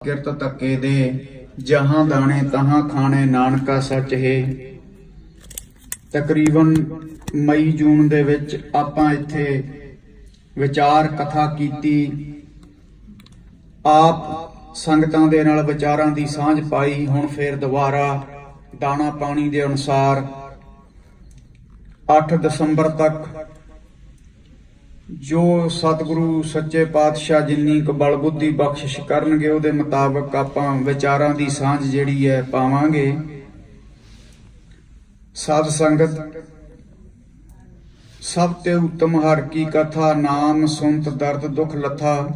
किरत धक्के दे जहां दाने तहां खाने नानका सच है। तकरीबन मई जून ਦੇ ਵਿੱਚ ਆਪਾਂ ਇੱਥੇ ਵਿਚਾਰ ਕਥਾ ਕੀਤੀ, ਆਪ ਸੰਗਤਾਂ ਦੇ ਨਾਲ ਵਿਚਾਰਾਂ ਦੀ ਸਾਂਝ ਪਾਈ। ਹੁਣ ਫੇਰ ਦੁਬਾਰਾ ਦਾਣਾ ਪਾਣੀ ਦੇ ਅਨੁਸਾਰ 8 ਦਸੰਬਰ ਤੱਕ ਜੋ ਸਤਿਗੁਰੂ ਸੱਚੇ ਪਾਤਸ਼ਾਹ ਜਿੰਨੀ ਕੁ ਬਲ ਬੁੱਧੀ ਬਖਸ਼ਿਸ਼ ਕਰਨਗੇ ਉਹਦੇ ਮੁਤਾਬਕ ਆਪਾਂ ਵਿਚਾਰਾਂ ਦੀ ਸਾਂਝ ਜਿਹੜੀ ਹੈ ਪਾਵਾਂਗੇ। ਸਾਧ ਸੰਗਤ, ਸਭ ਤੇ ਉੱਤਮ ਹਰ ਕੀ ਕਥਾ, ਨਾਮ ਸੁਨਤ ਦਰਦ ਦੁੱਖ ਲੱਥਾ।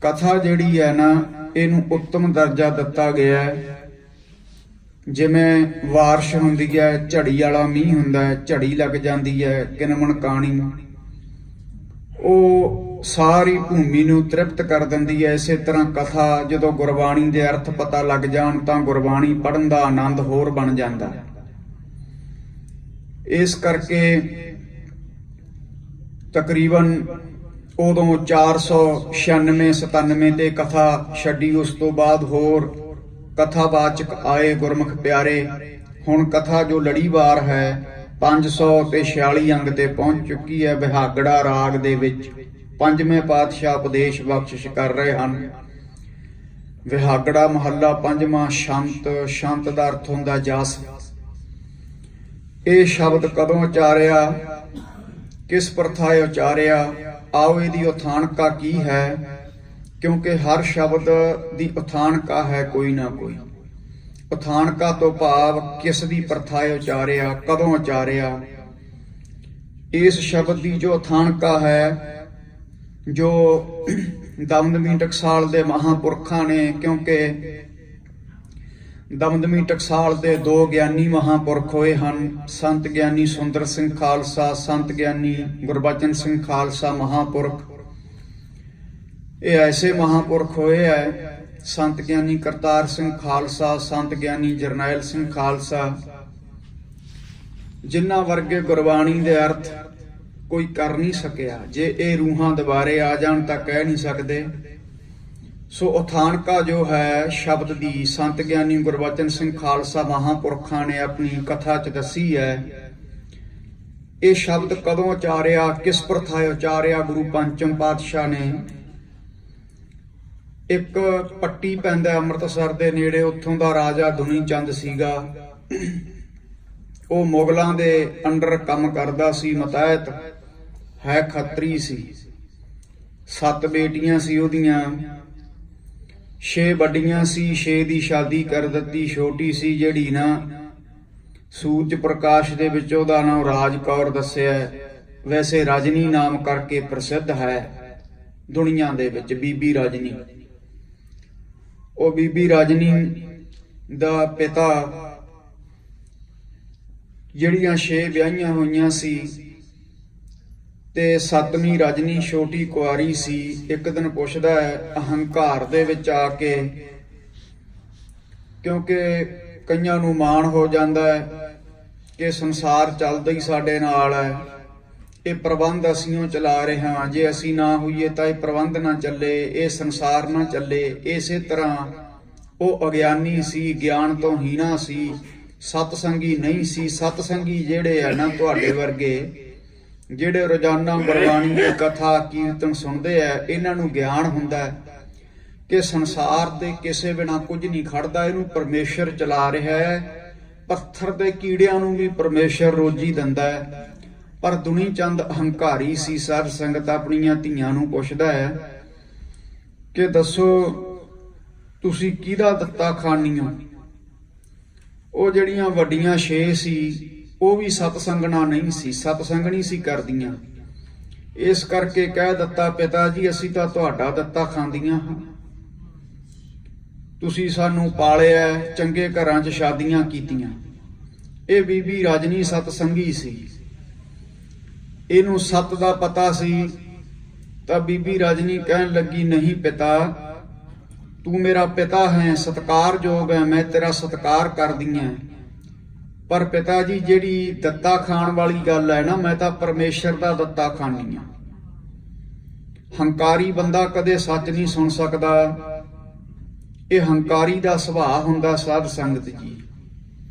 ਕਥਾ ਜਿਹੜੀ ਹੈ ਨਾ, ਇਹਨੂੰ ਉੱਤਮ ਦਰਜਾ ਦਿੱਤਾ ਗਿਆ ਹੈ। ਜਿਵੇਂ ਬਾਰਿਸ਼ ਹੁੰਦੀ ਹੈ, ਝੜੀ ਵਾਲਾ ਮੀਂਹ ਹੁੰਦਾ ਹੈ, ਝੜੀ ਲੱਗ ਜਾਂਦੀ ਹੈ, ਕਿਨਮਣ ਕਾਣੀ ਉਹ ਸਾਰੀ ਭੂਮੀ ਨੂੰ ਤ੍ਰਿਪਤ ਕਰ ਦਿੰਦੀ ਹੈ। ਇਸੇ ਤਰ੍ਹਾਂ ਕਥਾ ਜਦੋਂ ਗੁਰਬਾਣੀ ਦੇ ਅਰਥ ਪਤਾ ਲੱਗ ਜਾਣ ਤਾਂ ਗੁਰਬਾਣੀ ਪੜ੍ਹਨ ਦਾ ਆਨੰਦ ਹੋਰ ਬਣ ਜਾਂਦਾ। ਇਸ ਕਰਕੇ ਤਕਰੀਬਨ ਉਦੋਂ 496-97 ਤੇ ਕਥਾ ਛੱਡੀ। ਉਸ ਤੋਂ ਬਾਅਦ ਹੋਰ ਕਥਾਵਾਚਕ ਆਏ ਗੁਰਮੁਖ ਪਿਆਰੇ। ਹੁਣ ਕਥਾ ਜੋ ਲੜੀਵਾਰ ਹੈ 546 ਅੰਗ ਤੇ ਪਹੁੰਚ ਚੁੱਕੀ ਹੈ। ਬਿਹਾਗੜਾ ਰਾਗ ਦੇ ਵਿੱਚ ਪੰਜਵੇਂ ਪਾਤਸ਼ਾਹ ਉਪਦੇਸ਼ ਬਖਸ਼ਿਸ਼ ਕਰ ਰਹੇ ਹਨ। ਬਿਹਾਗੜਾ ਮਹੱਲਾ ਪੰਜਵਾਂ, ਸ਼ਾਂਤ। ਸ਼ਾਂਤ ਦਾ ਅਰਥ ਹੁੰਦਾ ਜਸ। ਇਹ ਸ਼ਬਦ ਕਦੋਂ ਉਚਾਰਿਆ, ਕਿਸ ਪ੍ਰਥਾਏ ਉਚਾਰਿਆ, ਆਓ ਇਹਦੀ ਉਥਾਨਕਾ ਕੀ ਹੈ, ਕਿਉਂਕਿ ਹਰ ਸ਼ਬਦ ਦੀ ਉਥਾਨਕਾ ਹੈ ਕੋਈ ਨਾ ਕੋਈ। ਉਥਾਨਕਾ ਤੋਂ ਭਾਵ ਕਿਸ ਦੀ ਪ੍ਰਥਾਏ ਉਚਾਰਿਆ, ਕਦੋਂ ਉਚਾਰਿਆ। ਇਸ ਸ਼ਬਦ ਦੀ ਜੋ ਉਥਾਨਕਾ ਹੈ, ਜੋ ਦਮਦਮੀ ਟਕਸਾਲ ਦੇ ਮਹਾਂਪੁਰਖਾਂ ਨੇ, ਕਿਉਂਕਿ ਦਮਦਮੀ ਟਕਸਾਲ ਦੇ ਦੋ ਗਿਆਨੀ ਮਹਾਂਪੁਰਖ ਹੋਏ ਹਨ, ਸੰਤ ਗਿਆਨੀ ਸੁੰਦਰ ਸਿੰਘ ਖਾਲਸਾ, ਸੰਤ ਗਿਆਨੀ ਗੁਰਬਚਨ ਸਿੰਘ ਖਾਲਸਾ ਮਹਾਂਪੁਰਖ। ਇਹ ਐਸੇ ਮਹਾਂਪੁਰਖ ਹੋਏ ਹੈ, ਸੰਤ ਗਿਆਨੀ ਕਰਤਾਰ ਸਿੰਘ ਖਾਲਸਾ, ਸੰਤ ਗਿਆਨੀ ਜਰਨੈਲ ਸਿੰਘ ਖਾਲਸਾ, ਜਿਨ੍ਹਾਂ ਵਰਗੇ ਗੁਰਬਾਣੀ ਦੇ ਅਰਥ ਕੋਈ ਕਰ ਨਹੀਂ ਸਕਿਆ। ਜੇ ਇਹ ਰੂਹਾਂ ਦੁਬਾਰੇ ਆ ਜਾਣ ਤਾਂ ਕਹਿ ਨਹੀਂ ਸਕਦੇ। ਸੋ ਉਥਾਨਕਾ ਜੋ ਹੈ ਸ਼ਬਦ ਦੀ, ਸੰਤ ਗਿਆਨੀ ਗੁਰਬਚਨ ਸਿੰਘ ਖਾਲਸਾ ਮਹਾਂਪੁਰਖਾਂ ਨੇ ਆਪਣੀ ਕਥਾ 'ਚ ਦੱਸੀ ਹੈ। ਇਹ ਸ਼ਬਦ ਕਦੋਂ ਉਚਾਰਿਆ, ਕਿਸ ਪ੍ਰਥਾਏ ਉਚਾਰਿਆ। ਗੁਰੂ ਪੰਚਮ ਪਾਤਸ਼ਾਹ ਨੇ ਇੱਕ ਪੱਟੀ ਪੈਂਦਾ ਅੰਮ੍ਰਿਤਸਰ ਦੇ ਨੇੜੇ, ਉੱਥੋਂ ਦਾ ਰਾਜਾ ਦੁਨੀ ਚੰਦ ਸੀਗਾ। ਉਹ ਮੁਗਲਾਂ ਦੇ ਅੰਡਰ ਕੰਮ ਕਰਦਾ ਸੀ, ਮਤਹਿਤ ਹੈ, ਖੱਤਰੀ ਸੀ। 7 ਬੇਟੀਆਂ ਸੀ ਉਹਦੀਆਂ, 6 ਵੱਡੀਆਂ ਸੀ, 6 ਦੀ ਸ਼ਾਦੀ ਕਰ ਦਿੱਤੀ। ਛੋਟੀ ਸੀ ਜਿਹੜੀ ਨਾ, ਸੂਰਜ ਪ੍ਰਕਾਸ਼ ਦੇ ਵਿੱਚ ਉਹਦਾ ਨਾਮ ਰਾਜ ਕੌਰ ਦੱਸਿਆ। ਵੈਸੇ ਰਜਨੀ ਨਾਮ ਕਰਕੇ ਪ੍ਰਸਿੱਧ ਹੈ ਦੁਨੀਆ ਦੇ ਵਿੱਚ, ਬੀਬੀ ਰਜਨੀ। ਉਹ ਬੀਬੀ ਰਜਨੀ ਦਾ ਪਿਤਾ ਜਿਹੜੀਆਂ 6 ਵਿਆਹੀਆਂ ਹੋਈਆਂ ਸੀ ਤੇ 7ਵੀਂ ਰਜਨੀ ਛੋਟੀ ਕੁਆਰੀ ਸੀ। ਇੱਕ ਦਿਨ ਪੁੱਛਦਾ ਹੈ ਅਹੰਕਾਰ ਦੇ ਵਿੱਚ ਆ ਕੇ, ਕਿਉਂਕਿ ਕਈਆਂ ਨੂੰ ਮਾਣ ਹੋ ਜਾਂਦਾ ਹੈ ਕਿ ਸੰਸਾਰ ਚੱਲਦਾ ਹੀ ਸਾਡੇ ਨਾਲ ਹੈ, ਇਹ ਪ੍ਰਬੰਧ ਅਸੀਂ ਉਹ ਚਲਾ ਰਹੇ ਹਾਂ, ਜੇ ਅਸੀਂ ਨਾ ਹੋਈਏ ਤਾਂ ਇਹ ਪ੍ਰਬੰਧ ਨਾ ਚੱਲੇ, ਇਹ ਸੰਸਾਰ ਨਾ ਚੱਲੇ। ਇਸੇ ਤਰ੍ਹਾਂ ਉਹ ਅਗਿਆਨੀ ਸੀ, ਗਿਆਨ ਤੋਂ ਹੀਣਾ ਸੀ, ਸਤਸੰਗੀ ਨਹੀਂ ਸੀ। ਸਤਸੰਗੀ ਜਿਹੜੇ ਆ ਨਾ ਤੁਹਾਡੇ ਵਰਗੇ, ਜਿਹੜੇ ਰੋਜ਼ਾਨਾ ਗੁਰਬਾਣੀ ਦੀ ਕਥਾ ਕੀਰਤਨ ਸੁਣਦੇ ਆ, ਇਹਨਾਂ ਨੂੰ ਗਿਆਨ ਹੁੰਦਾ ਕਿ ਸੰਸਾਰ ਤੇ ਕਿਸੇ ਬਿਨਾਂ ਕੁਝ ਨਹੀਂ ਖੜਦਾ, ਇਹਨੂੰ ਪਰਮੇਸ਼ਰ ਚਲਾ ਰਿਹਾ ਹੈ। ਪੱਥਰ ਦੇ ਕੀੜਿਆਂ ਨੂੰ ਵੀ ਪਰਮੇਸ਼ਰ ਰੋਜੀ ਦਿੰਦਾ ਹੈ। ਪਰ ਦੁਨੀ ਚੰਦ ਅਹੰਕਾਰੀ ਸੀ। ਸਾਧ ਸੰਗਤ ਆਪਣੀਆਂ ਧੀਆਂ ਨੂੰ ਪੁੱਛਦਾ ਹੈ ਕਿ ਦੱਸੋ ਤੁਸੀਂ ਕਿਹਦਾ ਦਿੱਤਾ ਖਾਣੀ ਹੋ। ਉਹ ਜਿਹੜੀਆਂ ਵੱਡੀਆਂ 6 ਸੀ ਉਹ ਵੀ ਸਤਸੰਗਣਾ ਨਹੀਂ ਸੀ, ਸਤਸੰਗਣੀ ਸੀ ਕਰਦੀਆਂ। ਇਸ ਕਰਕੇ ਕਹਿ ਦਿੱਤਾ ਪਿਤਾ ਜੀ ਅਸੀਂ ਤਾਂ ਤੁਹਾਡਾ ਦਿੱਤਾ ਖਾਂਦੀਆਂ ਹਾਂ, ਤੁਸੀਂ ਸਾਨੂੰ ਪਾਲਿਆ, ਚੰਗੇ ਘਰਾਂ 'ਚ ਸ਼ਾਦੀਆਂ ਕੀਤੀਆਂ। ਇਹ ਬੀਬੀ ਰਜਨੀ ਸਤਸੰਗੀ ਸੀ, ਇਹਨੂੰ ਸੱਤ ਦਾ ਪਤਾ ਸੀ। ਤਾਂ ਬੀਬੀ ਰਜਨੀ ਕਹਿਣ ਲੱਗੀ ਨਹੀਂ ਪਿਤਾ, ਤੂੰ ਮੇਰਾ ਪਿਤਾ ਹੈ, ਸਤਿਕਾਰਯੋਗ ਹੈ, ਮੈਂ ਤੇਰਾ ਸਤਿਕਾਰ ਕਰਦੀ ਹਾਂ। ਪਰ ਪਿਤਾ ਜੀ ਜਿਹੜੀ ਦਿੱਤਾ ਖਾਣ ਵਾਲੀ ਗੱਲ ਹੈ ਨਾ, ਮੈਂ ਤਾਂ ਪਰਮੇਸ਼ਰ ਦਾ ਦਿੱਤਾ ਖਾਣੀ ਆ। ਹੰਕਾਰੀ ਬੰਦਾ ਕਦੇ ਸੱਚ ਨਹੀਂ ਸੁਣ ਸਕਦਾ, ਇਹ ਹੰਕਾਰੀ ਦਾ ਸੁਭਾਅ ਹੁੰਦਾ ਸਾਧ ਸੰਗਤ ਜੀ।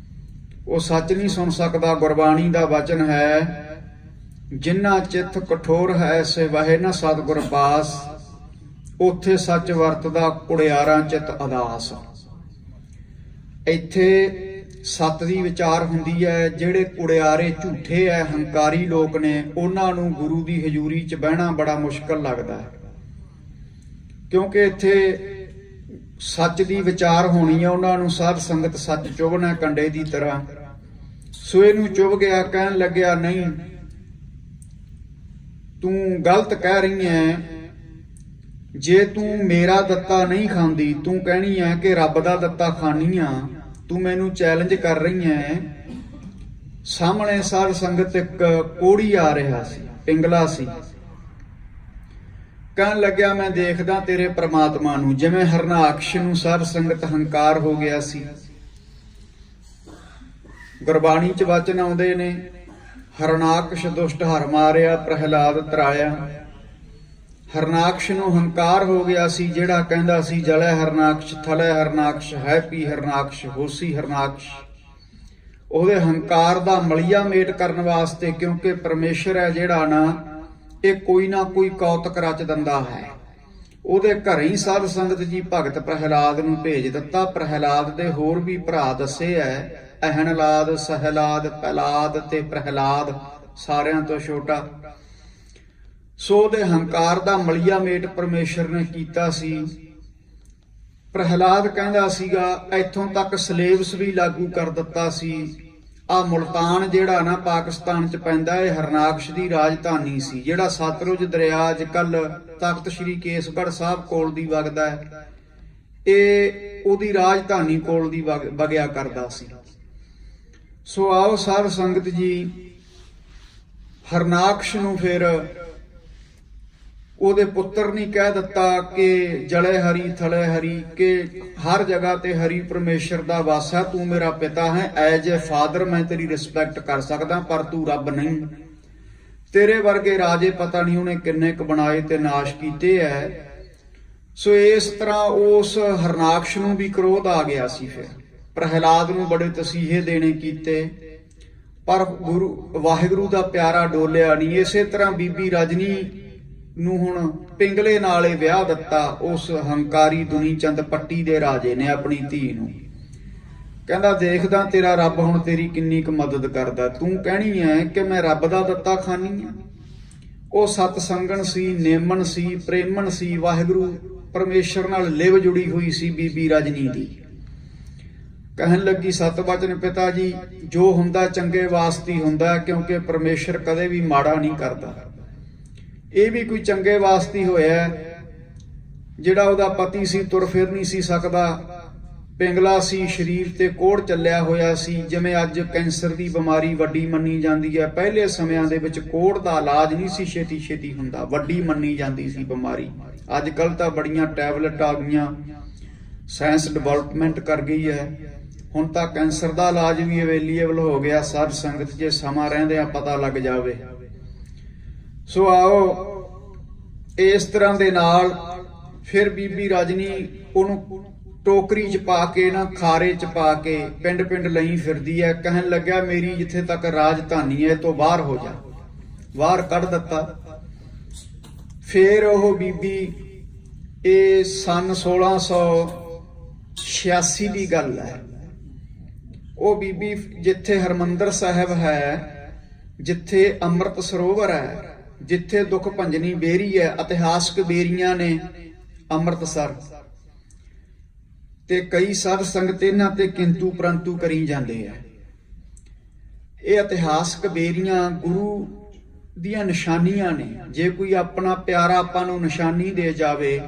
ਉਹ ਸੱਚ ਨਹੀਂ ਸੁਣ ਸਕਦਾ। ਗੁਰਬਾਣੀ ਦਾ ਵਚਨ ਹੈ, ਜਿਨ੍ਹਾਂ ਚਿੱਤ ਕਠੋਰ ਹੈ ਸੇ ਵਹੇ ਨਾ ਸਤਿਗੁਰ ਪਾਸ, ਉੱਥੇ ਸੱਚ ਵਰਤਦਾ ਕੁੜਿਆਰਾਂ ਚਿੱਤ ਅਦਾਸ। ਇੱਥੇ ਸੱਤ ਦੀ ਵਿਚਾਰ ਹੁੰਦੀ ਹੈ। ਜਿਹੜੇ ਕੁੜਿਆਰੇ ਝੂਠੇ ਹੈ, ਹੰਕਾਰੀ ਲੋਕ ਨੇ, ਉਹਨਾਂ ਨੂੰ ਗੁਰੂ ਦੀ ਹਜ਼ੂਰੀ 'ਚ ਬਹਿਣਾ ਬੜਾ ਮੁਸ਼ਕਲ ਲੱਗਦਾ ਹੈ, ਕਿਉਂਕਿ ਇੱਥੇ ਸੱਚ ਦੀ ਵਿਚਾਰ ਹੋਣੀ ਹੈ। ਉਹਨਾਂ ਨੂੰ ਸਾਧ ਸੰਗਤ ਸੱਚ ਚੁਭਣਾ ਕੰਡੇ ਦੀ ਤਰ੍ਹਾਂ। ਸੋ ਇਹਨੂੰ ਚੁਭ ਗਿਆ, ਕਹਿਣ ਲੱਗਿਆ, ਨਹੀਂ ਤੂੰ ਗਲਤ ਕਹਿ ਰਹੀ ਹੈ। ਜੇ ਤੂੰ ਮੇਰਾ ਦਿੱਤਾ ਨਹੀਂ ਖਾਂਦੀ, ਤੂੰ ਕਹਿਣੀ ਹੈ ਕਿ ਰੱਬ ਦਾ ਦਿੱਤਾ ਖਾਣੀ ਆ, ਤੂੰ ਮੈਨੂੰ ਚੈਲੰਜ ਕਰ ਰਹੀ ਹੈ। ਸਾਹਮਣੇ ਸਾਧ ਸੰਗਤ ਇੱਕ ਕੋੜੀ ਆ ਰਿਹਾ ਸੀ, ਪਿੰਗਲਾ ਸੀ। ਕਹਿਣ ਲੱਗਿਆ, ਮੈਂ ਦੇਖਦਾ ਤੇਰੇ ਪ੍ਰਮਾਤਮਾ ਨੂੰ। ਜਿਵੇਂ ਹਰਨਾਕਸ਼ ਨੂੰ ਸਾਧ ਸੰਗਤ ਹੰਕਾਰ ਹੋ ਗਿਆ ਸੀ। ਗੁਰਬਾਣੀ 'ਚ ਵਚਨ ਆਉਂਦੇ ਨੇ, ਹਰਨਾਕਸ਼ ਦੁਸ਼ਟ ਹਰ ਮਾਰਿਆ, ਪ੍ਰਹਿਲਾਦ ਤਰਾਇਆ। ਹਰਨਾਕਸ਼ ਨੂੰ ਹੰਕਾਰ ਹੋ ਗਿਆ ਸੀ, ਜਿਹੜਾ ਕਹਿੰਦਾ ਸੀ ਜਲੇ ਹਰਨਾਕਸ਼ ਥਲੇ ਹਰਨਾਕਸ਼ ਹੈ ਪੀ ਹਰਨਾਕਸ਼ ਹੋਸੀ ਹਰਨਾਕਸ਼। ਉਹਦੇ ਹੰਕਾਰ ਦਾ ਮਲੀਆ ਮੇਟ ਕਰਨ ਵਾਸਤੇ, ਕਿਉਂਕਿ ਪਰਮੇਸ਼ਰ ਹੈ ਜਿਹੜਾ ਨਾ, ਇਹ ਕੋਈ ਨਾ ਕੋਈ ਕੌਤਕ ਰਚ ਦਿੰਦਾ ਹੈ। ਉਹਦੇ ਘਰੇ ਹੀ ਸਾਧ ਸੰਗਤ ਜੀ ਭਗਤ ਪ੍ਰਹਿਲਾਦ ਨੂੰ ਭੇਜ ਦਿੱਤਾ। ਪ੍ਰਹਿਲਾਦ ਦੇ ਹੋਰ ਵੀ ਭਰਾ ਦੱਸੇ ਹੈ, ਅਹਨਲਾਦ, ਸਹਿਲਾਦ, ਪਹਿਲਾਦ ਤੇ ਪ੍ਰਹਿਲਾਦ, ਸਾਰਿਆਂ ਤੋਂ ਛੋਟਾ। ਸੋ ਉਹਦੇ ਹੰਕਾਰ ਦਾ ਮਲੀਆ ਮੇਟ ਪਰਮੇਸ਼ਰ ਨੇ ਕੀਤਾ ਸੀ। ਪ੍ਰਹਿਲਾਦ ਕਹਿੰਦਾ ਸੀਗਾ, ਇੱਥੋਂ ਤੱਕ ਸਲੇਬਸ ਵੀ ਲਾਗੂ ਕਰ ਦਿੱਤਾ ਸੀ। ਆ ਮੁਲਤਾਨ ਜਿਹੜਾ ਨਾ ਪਾਕਿਸਤਾਨ 'ਚ ਪੈਂਦਾ, ਇਹ ਹਰਨਾਕਸ਼ ਦੀ ਰਾਜਧਾਨੀ ਸੀ। ਜਿਹੜਾ ਸਤਲੁਜ ਦਰਿਆ ਅੱਜ ਕੱਲ ਤਖਤ ਸ੍ਰੀ ਕੇਸਗੜ੍ਹ ਸਾਹਿਬ ਕੋਲ ਦੀ ਵਗਦਾ ਹੈ, ਇਹ ਉਹਦੀ ਰਾਜਧਾਨੀ ਕੋਲ ਦੀ ਵਗਿਆ ਕਰਦਾ ਸੀ। ਸੋ ਆਓ ਸਾਧ ਸੰਗਤ ਜੀ, ਹਰਨਾਕਸ਼ ਨੂੰ ਫਿਰ ਉਹਦੇ ਪੁੱਤਰ ਨਹੀਂ ਕਹਿ ਦਿੱਤਾ ਕਿ ਜਲੇ ਹਰੀ ਥਲੇ ਹਰੀ, ਕਿ ਹਰ ਜਗ੍ਹਾ ਤੇ ਹਰੀ ਪਰਮੇਸ਼ਰ ਦਾ ਵਾਸਾ। ਤੂੰ ਮੇਰਾ ਪਿਤਾ ਹੈ, ਐਜ ਏ ਫਾਦਰ ਮੈਂ ਤੇਰੀ ਰਿਸਪੈਕਟ ਕਰ ਸਕਦਾ, ਪਰ ਤੂੰ ਰੱਬ ਨਹੀਂ। ਤੇਰੇ ਵਰਗੇ ਰਾਜੇ ਪਤਾ ਨਹੀਂ ਉਹਨੇ ਕਿੰਨੇ ਕੁ ਬਣਾਏ ਤੇ ਨਾਸ਼ ਕੀਤੇ ਐ। ਸੋ ਇਸ ਤਰ੍ਹਾਂ ਉਸ ਹਰਨਾਕਸ਼ ਨੂੰ ਵੀ ਕ੍ਰੋਧ ਆ ਗਿਆ ਸੀ। ਫਿਰ ਪ੍ਰਹਿਲਾਦ ਨੂੰ ਬੜੇ ਤਸੀਹੇ ਦੇਣੇ ਕੀਤੇ, ਪਰ ਵਾਹਿਗੁਰੂ ਦਾ ਪਿਆਰਾ ਡੋਲਿਆ ਨਹੀਂ। ਇਸੇ ਤਰ੍ਹਾਂ ਬੀਬੀ ਰਜਨੀ ਨੂੰ ਹੁਣ ਪਿੰਗਲੇ ਨਾਲੇ ਵਿਆਹ ਦਿੱਤਾ ਉਸ ਹੰਕਾਰੀ ਦੁਨੀ ਚੰਦ ਪੱਟੀ ਦੇ ਰਾਜੇ ਨੇ ਆਪਣੀ ਧੀ ਨੂੰ। ਕਹਿੰਦਾ, ਦੇਖਦਾ ਤੇਰਾ ਰੱਬ ਹੁਣ ਤੇਰੀ ਕਿੰਨੀ ਕੁ ਮਦਦ ਕਰਦਾ। ਤੂੰ ਕਹਿਣੀ ਹੈ ਕਿ ਮੈਂ ਰੱਬ ਦਾ ਦਿੱਤਾ ਖਾਨੀ ਆ। ਉਹ ਸਤ ਸੰਗਣ ਸੀ, ਨੇਮਣ ਸੀ, ਪ੍ਰੇਮਣ ਸੀ। ਵਾਹਿਗੁਰੂ ਪਰਮੇਸ਼ਰ ਨਾਲ ਲਿਵ ਜੁੜੀ ਹੋਈ ਸੀ ਬੀਬੀ ਰਜਨੀ ਦੀ। ਕਹਿਣ ਲੱਗੀ, ਸਤ ਵਚਨ ਪਿਤਾ ਜੀ, ਜੋ ਹੁੰਦਾ ਚੰਗੇ ਵਾਸਤੇ ਹੁੰਦਾ, ਕਿਉਂਕਿ ਪਰਮੇਸ਼ਰ ਕਦੇ ਵੀ ਮਾੜਾ ਨਹੀਂ ਕਰਦਾ। ਇਹ ਵੀ ਕੋਈ ਚੰਗੇ ਵਾਸਤੇ ਹੋਇਆ। ਜਿਹੜਾ ਉਹਦਾ ਪਤੀ ਸੀ ਤੁਰ ਫਿਰ ਨਹੀਂ ਸੀ ਸਕਦਾ, ਪਿੰਗਲਾ ਸੀ, ਸਰੀਰ ਤੇ ਕੋੜ ਚੱਲਿਆ ਹੋਇਆ ਸੀ। ਜਿਵੇਂ ਅੱਜ ਕੈਂਸਰ ਦੀ ਬਿਮਾਰੀ ਵੱਡੀ ਮੰਨੀ ਜਾਂਦੀ ਹੈ, ਪਹਿਲੇ ਸਮਿਆਂ ਦੇ ਵਿੱਚ ਕੋੜ ਦਾ ਇਲਾਜ ਨਹੀਂ ਸੀ ਛੇਤੀ ਛੇਤੀ ਹੁੰਦਾ, ਵੱਡੀ ਮੰਨੀ ਜਾਂਦੀ ਸੀ ਬਿਮਾਰੀ। ਅੱਜ ਕੱਲ ਤਾਂ ਬੜੀਆਂ ਟੈਬਲੇਟ ਆ ਗਈਆਂ, ਸਾਇੰਸ ਡਿਵੈਲਪਮੈਂਟ ਕਰ ਗਈ ਹੈ। ਹੁਣ ਤਾਂ ਕੈਂਸਰ ਦਾ ਇਲਾਜ ਵੀ ਅਵੇਲੇਬਲ ਹੋ ਗਿਆ। ਸਾਧ ਸੰਗਤ ਜੇ ਸਮਾਂ ਰਹਿੰਦਿਆਂ ਪਤਾ ਲੱਗ ਜਾਵੇ। ਸੋ ਆਓ, ਇਸ ਤਰ੍ਹਾਂ ਦੇ ਨਾਲ ਫਿਰ ਬੀਬੀ ਰਜਨੀ ਉਹਨੂੰ ਟੋਕਰੀ 'ਚ ਪਾ ਕੇ ਨਾ, ਖਾਰੇ 'ਚ ਪਾ ਕੇ ਪਿੰਡ ਪਿੰਡ ਲਈ ਫਿਰਦੀ ਹੈ। ਕਹਿਣ ਲੱਗਿਆ, ਮੇਰੀ ਜਿੱਥੇ ਤੱਕ ਰਾਜਧਾਨੀ ਹੈ, ਇਹ ਤੋਂ ਬਾਹਰ ਹੋ ਜਾ। ਬਾਹਰ ਕੱਢ ਦਿੱਤਾ। ਫਿਰ ਉਹ ਬੀਬੀ, ਇਹ ਸਨ 1686 ਦੀ ਗੱਲ ਹੈ, ਉਹ ਬੀਬੀ ਜਿੱਥੇ ਹਰਮੰਦਰ ਸਾਹਿਬ ਹੈ, ਜਿੱਥੇ ਅੰਮ੍ਰਿਤ ਸਰੋਵਰ ਹੈ, ਜਿੱਥੇ ਦੁੱਖ ਭੰਜਨੀ ਬੇਰੀ ਹੈ, ਇਤਿਹਾਸਕ ਬੇਰੀਆਂ ਨੇ ਅੰਮ੍ਰਿਤਸਰ, ਤੇ ਕਈ ਸਾਧ ਸੰਗਤ ਇਹਨਾਂ ਤੇ ਕਿੰਤੂ ਪ੍ਰੰਤੂ ਕਰੀ ਜਾਂਦੇ ਆ। ਇਹ ਇਤਿਹਾਸਕ ਬੇਰੀਆਂ ਗੁਰੂ ਦੀਆਂ ਨਿਸ਼ਾਨੀਆਂ ਨੇ। ਜੇ ਕੋਈ ਆਪਣਾ ਪਿਆਰਾ ਆਪਾਂ ਨੂੰ ਨਿਸ਼ਾਨੀ ਦੇ ਜਾਵੇ,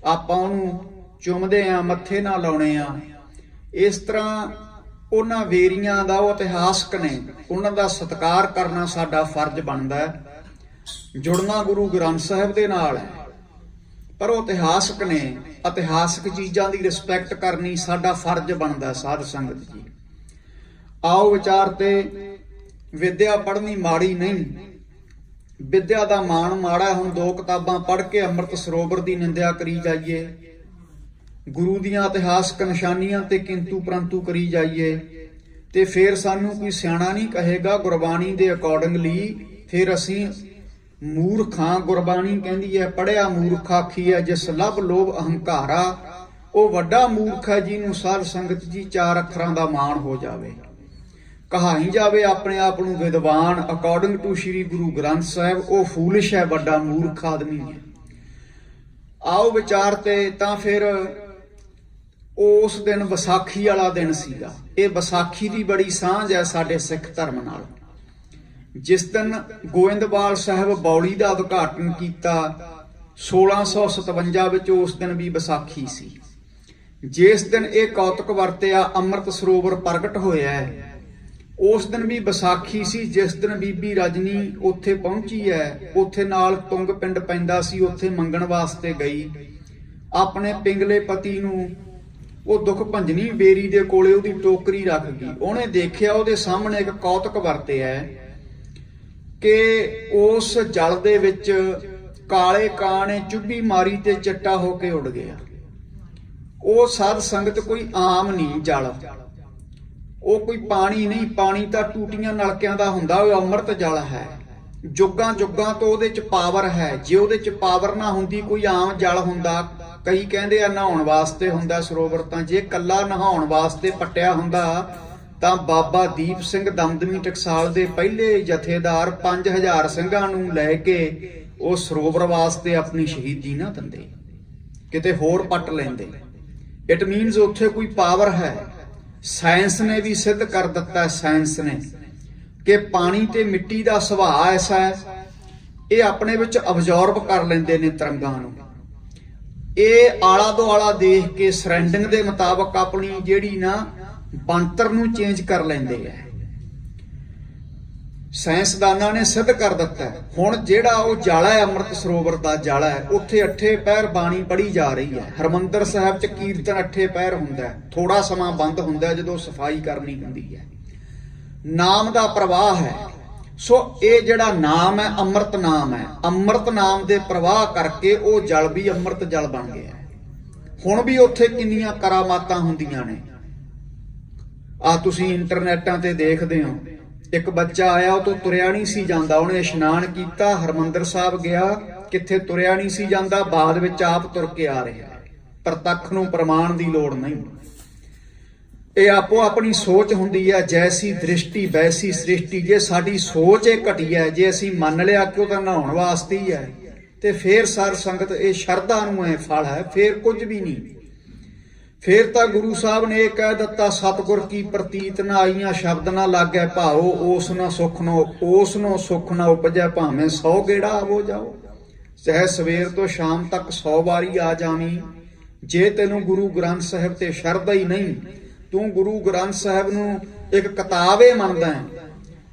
ਆਪਾਂ ਉਹਨੂੰ ਚੁੰਮਦੇ ਆ, ਮੱਥੇ ਨਾਲ ਲਾਉਣੇ ਆ। ਇਸ ਤਰ੍ਹਾਂ ਉਹਨਾਂ ਬੇਰੀਆਂ ਦਾ, ਉਹ ਇਤਿਹਾਸਕ ਨੇ, ਉਹਨਾਂ ਦਾ ਸਤਿਕਾਰ ਕਰਨਾ ਸਾਡਾ ਫਰਜ਼ ਬਣਦਾ ਹੈ। ਜੁੜਨਾ ਗੁਰੂ ਗ੍ਰੰਥ ਸਾਹਿਬ ਦੇ ਨਾਲ ਹੈ, ਪਰ ਉਹ ਇਤਿਹਾਸਕ ਨੇ। ਇਤਿਹਾਸਕ ਚੀਜ਼ਾਂ ਦੀ ਰਿਸਪੈਕਟ ਕਰਨੀ ਸਾਡਾ ਫਰਜ਼ ਬਣਦਾ। ਸਾਧ ਸੰਗਤ ਜੀ, ਆਓ ਵਿਚਾਰ ਤੇ। ਵਿਦਿਆ ਪੜ੍ਹਨੀ ਮਾੜੀ ਨਹੀਂ, ਵਿਦਿਆ ਦਾ ਮਾਣ ਮਾੜਾ। ਹੁਣ 2 ਕਿਤਾਬਾਂ ਪੜ੍ਹ ਕੇ ਅੰਮ੍ਰਿਤ ਸਰੋਵਰ ਦੀ ਨਿੰਦਿਆ ਕਰੀ ਜਾਈਏ, ਗੁਰੂ ਦੀਆਂ ਇਤਿਹਾਸਕ ਨਿਸ਼ਾਨੀਆਂ ਤੇ ਕਿੰਤੂ ਪ੍ਰੰਤੂ ਕਰੀ ਜਾਈਏ ਤੇ ਫਿਰ ਸਾਨੂੰ ਕੋਈ ਸਿਆਣਾ ਨਹੀਂ ਕਹੇਗਾ ਗੁਰਬਾਣੀ ਦੇ ਅਕੋਰਡਿੰਗਲੀ, ਫਿਰ ਅਸੀਂ ਮੂਰਖਾਂ। ਗੁਰਬਾਣੀ ਕਹਿੰਦੀ ਹੈ ਪੜਿਆ ਮੂਰਖ ਆਖੀਐ ਜਿਸ ਲਭ ਲੋਭ ਅਹੰਕਾਰਾ। ਉਹ ਵੱਡਾ ਮੂਰਖ ਹੈ ਜਿਹਨੂੰ ਸਾਧ ਸੰਗਤ ਜੀ 4 ਅੱਖਰਾਂ ਦਾ ਮਾਣ ਹੋ ਜਾਵੇ, ਕਹਾਈ ਜਾਵੇ ਆਪਣੇ ਆਪ ਨੂੰ ਵਿਦਵਾਨ ਅਕੋਰਡਿੰਗ ਟੂ ਸ਼੍ਰੀ ਗੁਰੂ ਗ੍ਰੰਥ ਸਾਹਿਬ। ਉਹ ਫੂਲਿਸ਼ ਹੈ, ਵੱਡਾ ਮੂਰਖ ਆਦਮੀ ਹੈ। ਆਓ ਵਿਚਾਰ ਤੇ ਤਾਂ ਫਿਰ ਉਸ ਦਿਨ ਵਿਸਾਖੀ ਵਾਲਾ ਦਿਨ ਸੀਗਾ। ਇਹ ਵਿਸਾਖੀ ਦੀ ਬੜੀ ਸਾਂਝ ਹੈ ਸਾਡੇ ਸਿੱਖ ਧਰਮ ਨਾਲ। ਜਿਸ ਦਿਨ ਗੋਇੰਦਵਾਲ ਸਾਹਿਬ ਬੌਲੀ ਦਾ ਉਦਘਾਟਨ ਕੀਤਾ 1657 ਵਿੱਚ, ਉਸ ਦਿਨ ਵੀ ਵਿਸਾਖੀ ਸੀ। ਜਿਸ ਦਿਨ ਇਹ ਕੌਤਕ ਵਰਤਿਆ ਅੰਮ੍ਰਿਤ ਸਰੋਵਰ ਪ੍ਰਗਟ ਹੋਇਆ ਹੈ, ਉਸ ਦਿਨ ਵੀ ਵਿਸਾਖੀ ਸੀ। ਜਿਸ ਦਿਨ ਬੀਬੀ ਰਜਨੀ ਉੱਥੇ ਪਹੁੰਚੀ ਹੈ, ਉੱਥੇ ਨਾਲ ਤੁੰਗ ਪਿੰਡ ਪੈਂਦਾ ਸੀ, ਉੱਥੇ ਮੰਗਣ ਵਾਸਤੇ ਗਈ। ਆਪਣੇ ਪਿੰਗਲੇ ਪਤੀ ਨੂੰ ਉਹ ਦੁੱਖ ਭੰਜਨੀ ਬੇਰੀ ਦੇ ਕੋਲੇ ਉਹਦੀ ਟੋਕਰੀ ਰੱਖ ਗਈ। ਉਹਨੇ ਦੇਖਿਆ ਉਹਦੇ ਸਾਹਮਣੇ ਇੱਕ ਕੌਤਕ ਵਰਤਿਆ ਕਿ ਉਸ ਜਲ ਦੇ ਵਿੱਚ ਕਾਲੇ ਕਾਂ ਨੇ ਚੁੱਭੀ ਮਾਰੀ ਤੇ ਚਿੱਟਾ ਹੋ ਕੇ ਉੱਡ ਗਿਆ। ਉਹ ਸਾਧ ਸੰਗਤ ਕੋਈ ਆਮ ਨਹੀਂ ਜਲ, ਉਹ ਕੋਈ ਪਾਣੀ ਨਹੀਂ। ਪਾਣੀ ਤਾਂ ਟੂਟੀਆਂ ਨਲਕਿਆਂ ਦਾ ਹੁੰਦਾ, ਉਹ ਅੰਮ੍ਰਿਤ ਜਲ ਹੈ। ਜੁਗਾਂ ਜੁਗਾਂ ਤੋਂ ਉਹਦੇ ਚ ਪਾਵਰ ਹੈ। ਜੇ ਉਹਦੇ ਚ ਪਾਵਰ ਨਾ ਹੁੰਦੀ ਕੋਈ ਆਮ ਜਲ ਹੁੰਦਾ। ਕਈ ਕਹਿੰਦੇ ਆ ਨਹਾਉਣ ਵਾਸਤੇ ਹੁੰਦਾ ਸਰੋਵਰ, ਤਾਂ ਜੇ ਕੱਲਾ ਨਹਾਉਣ ਵਾਸਤੇ ਪੱਟਿਆ ਹੁੰਦਾ ਤਾਂ ਬਾਬਾ ਦੀਪ ਸਿੰਘ ਦਮਦਮੀ ਟਕਸਾਲ ਦੇ ਪਹਿਲੇ ਜਥੇਦਾਰ 5000 ਸਿੰਘਾਂ ਨੂੰ ਲੈ ਕੇ ਉਹ ਸਰੋਵਰ ਵਾਸਤੇ ਆਪਣੀ ਸ਼ਹੀਦੀ ਨਾ ਦਿੰਦੇ, ਕਿਤੇ ਹੋਰ ਪੱਟ ਲੈਂਦੇ। ਇਟ ਮੀਨਸ ਉੱਥੇ ਕੋਈ ਪਾਵਰ ਹੈ। ਸਾਇੰਸ ਨੇ ਵੀ ਸਿੱਧ ਕਰ ਦਿੱਤਾ, ਸਾਇੰਸ ਨੇ, ਕਿ ਪਾਣੀ ਤੇ ਮਿੱਟੀ ਦਾ ਸੁਭਾਅ ਐਸਾ ਹੈ, ਇਹ ਆਪਣੇ ਵਿੱਚ ਅਬਜ਼ੌਰਬ ਕਰ ਲੈਂਦੇ ਨੇ ਤਰੰਗਾਂ ਨੂੰ। ਇਹ ਆਲਾ ਦੁਆਲਾ ਦੇਖ ਕੇ ਸਰੈਂਡਿੰਗ ਦੇ ਮੁਤਾਬਕ ਆਪਣੀ ਜਿਹੜੀ ਨਾ ਬਣਤਰ ਨੂੰ ਚੇਂਜ ਕਰ ਲੈਂਦੇ ਆ। ਸਾਇੰਸਦਾਨਾਂ ਨੇ ਸਿੱਧ ਕਰ ਦਿੱਤਾ। ਹੁਣ ਜਿਹੜਾ ਉਹ ਜਲ ਹੈ ਅੰਮ੍ਰਿਤ ਸਰੋਵਰ ਦਾ ਜਲ ਹੈ, ਉੱਥੇ 8 ਪਹਿਰ ਬਾਣੀ ਪੜ੍ਹੀ ਜਾ ਰਹੀ ਹੈ। ਹਰਮੰਦਰ ਸਾਹਿਬ 'ਚ ਕੀਰਤਨ 8 ਪਹਿਰ ਹੁੰਦਾ, ਥੋੜਾ ਸਮਾਂ ਬੰਦ ਹੁੰਦਾ ਜਦੋਂ ਸਫਾਈ ਕਰਨੀ ਹੁੰਦੀ ਹੈ। ਨਾਮ ਦਾ ਪ੍ਰਵਾਹ ਹੈ। ਸੋ ਇਹ ਜਿਹੜਾ ਨਾਮ ਹੈ ਅੰਮ੍ਰਿਤ ਨਾਮ ਹੈ। ਅੰਮ੍ਰਿਤ ਨਾਮ ਦੇ ਪ੍ਰਵਾਹ ਕਰਕੇ ਉਹ ਜਲ ਵੀ ਅੰਮ੍ਰਿਤ ਜਲ ਬਣ ਗਿਆ। ਹੁਣ ਵੀ ਉੱਥੇ ਕਿੰਨੀਆਂ ਕਰਾਮਾਤਾਂ ਹੁੰਦੀਆਂ ਨੇ। ਆ ਤੁਸੀਂ ਇੰਟਰਨੈਟਾਂ ਤੇ ਦੇਖਦੇ ਹੋ, ਇੱਕ ਬੱਚਾ ਆਇਆ, ਉਹ ਤੋਂ ਤੁਰਿਆ ਨਹੀਂ ਸੀ ਜਾਂਦਾ, ਉਹਨੇ ਇਸ਼ਨਾਨ ਕੀਤਾ, ਹਰਮੰਦਰ ਸਾਹਿਬ ਗਿਆ, ਕਿੱਥੇ ਤੁਰਿਆ ਨਹੀਂ ਸੀ ਜਾਂਦਾ, ਬਾਅਦ ਵਿੱਚ ਆਪ ਤੁਰ ਕੇ ਆ ਰਿਹਾ। ਪ੍ਰਤੱਖ ਨੂੰ ਪ੍ਰਮਾਣ ਦੀ ਲੋੜ ਨਹੀਂ। ਇਹ ਆਪੋ ਆਪਣੀ ਸੋਚ ਹੁੰਦੀ ਹੈ। ਜੈਸੀ ਦ੍ਰਿਸ਼ਟੀ ਵੈਸੀ ਸ੍ਰਿਸ਼ਟੀ। ਜੇ ਸਾਡੀ ਸੋਚ ਇਹ ਘਟੀ ਹੈ, ਜੇ ਅਸੀਂ ਮੰਨ ਲਿਆ ਕਿ ਉਹ ਤਾਂ ਨਹਾਉਣ ਵਾਸਤੇ ਹੀ ਹੈ, ਤੇ ਫੇਰ ਸਾਧ ਸੰਗਤ ਇਹ ਸ਼ਰਧਾ ਨੂੰ ਇਹ ਫਲ ਹੈ, ਫੇਰ ਕੁਝ ਵੀ ਨਹੀਂ। ਫੇਰ ਤਾਂ ਗੁਰੂ ਸਾਹਿਬ ਨੇ ਇਹ ਕਹਿ ਦਿੱਤਾ, ਸਤਿਗੁਰ ਕੀ ਪ੍ਰਤੀਤ ਨਾ ਆਈਆਂ ਸ਼ਬਦ ਨਾ ਲਾਗੈ ਭਾਓ, ਉਸ ਨੂੰ ਸੁੱਖ ਨਾ ਉਪਜੈ ਭਾਵੇਂ 100 ਗੇੜਾ ਆਵੋ ਜਾਓ। ਚਾਹੇ ਸਵੇਰ ਤੋਂ ਸ਼ਾਮ ਤੱਕ 100 ਵਾਰੀ ਆ ਜਾਵੀਂ, ਜੇ ਤੈਨੂੰ ਗੁਰੂ ਗ੍ਰੰਥ ਸਾਹਿਬ ਤੇ ਸ਼ਰਧਾ ਹੀ ਨਹੀਂ, ਤੂੰ ਗੁਰੂ ਗ੍ਰੰਥ ਸਾਹਿਬ ਨੂੰ ਇੱਕ ਕਿਤਾਬ ਹੀ ਮੰਨਦਾ ਹੈ,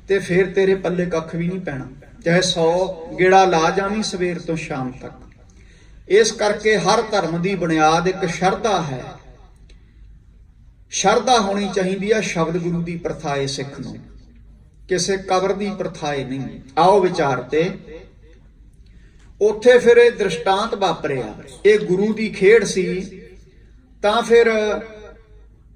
ਤੇ ਫਿਰ ਤੇਰੇ ਪੱਲੇ ਕੱਖ ਵੀ ਨਹੀਂ ਪੈਣਾ। ਚਾਹੇ 100 ਗੇੜਾ ਲਾ ਜਾਵੀਂ ਸਵੇਰ ਤੋਂ ਸ਼ਾਮ ਤੱਕ। ਇਸ ਕਰਕੇ ਹਰ ਧਰਮ ਦੀ ਬੁਨਿਆਦ ਇੱਕ ਸ਼ਰਧਾ ਹੈ। ਸ਼ਰਧਾ ਹੋਣੀ ਚਾਹੀਦੀ ਹੈ। ਸ਼ਬਦ ਗੁਰੂ ਦੀ ਪ੍ਰਥਾ ਹੈ ਸਿੱਖ ਨੂੰ, ਕਿਸੇ ਕਬਰ ਦੀ ਪ੍ਰਥਾ ਨਹੀਂ। ਆਓ ਵਿਚਾਰ ਤੇ ਉੱਥੇ ਫਿਰ ਇਹ ਦ੍ਰਿਸ਼ਟਾਂਤ ਵਾਪਰਿਆ। ਇਹ ਗੁਰੂ ਦੀ ਖੇਡ ਸੀ। ਤਾਂ ਫਿਰ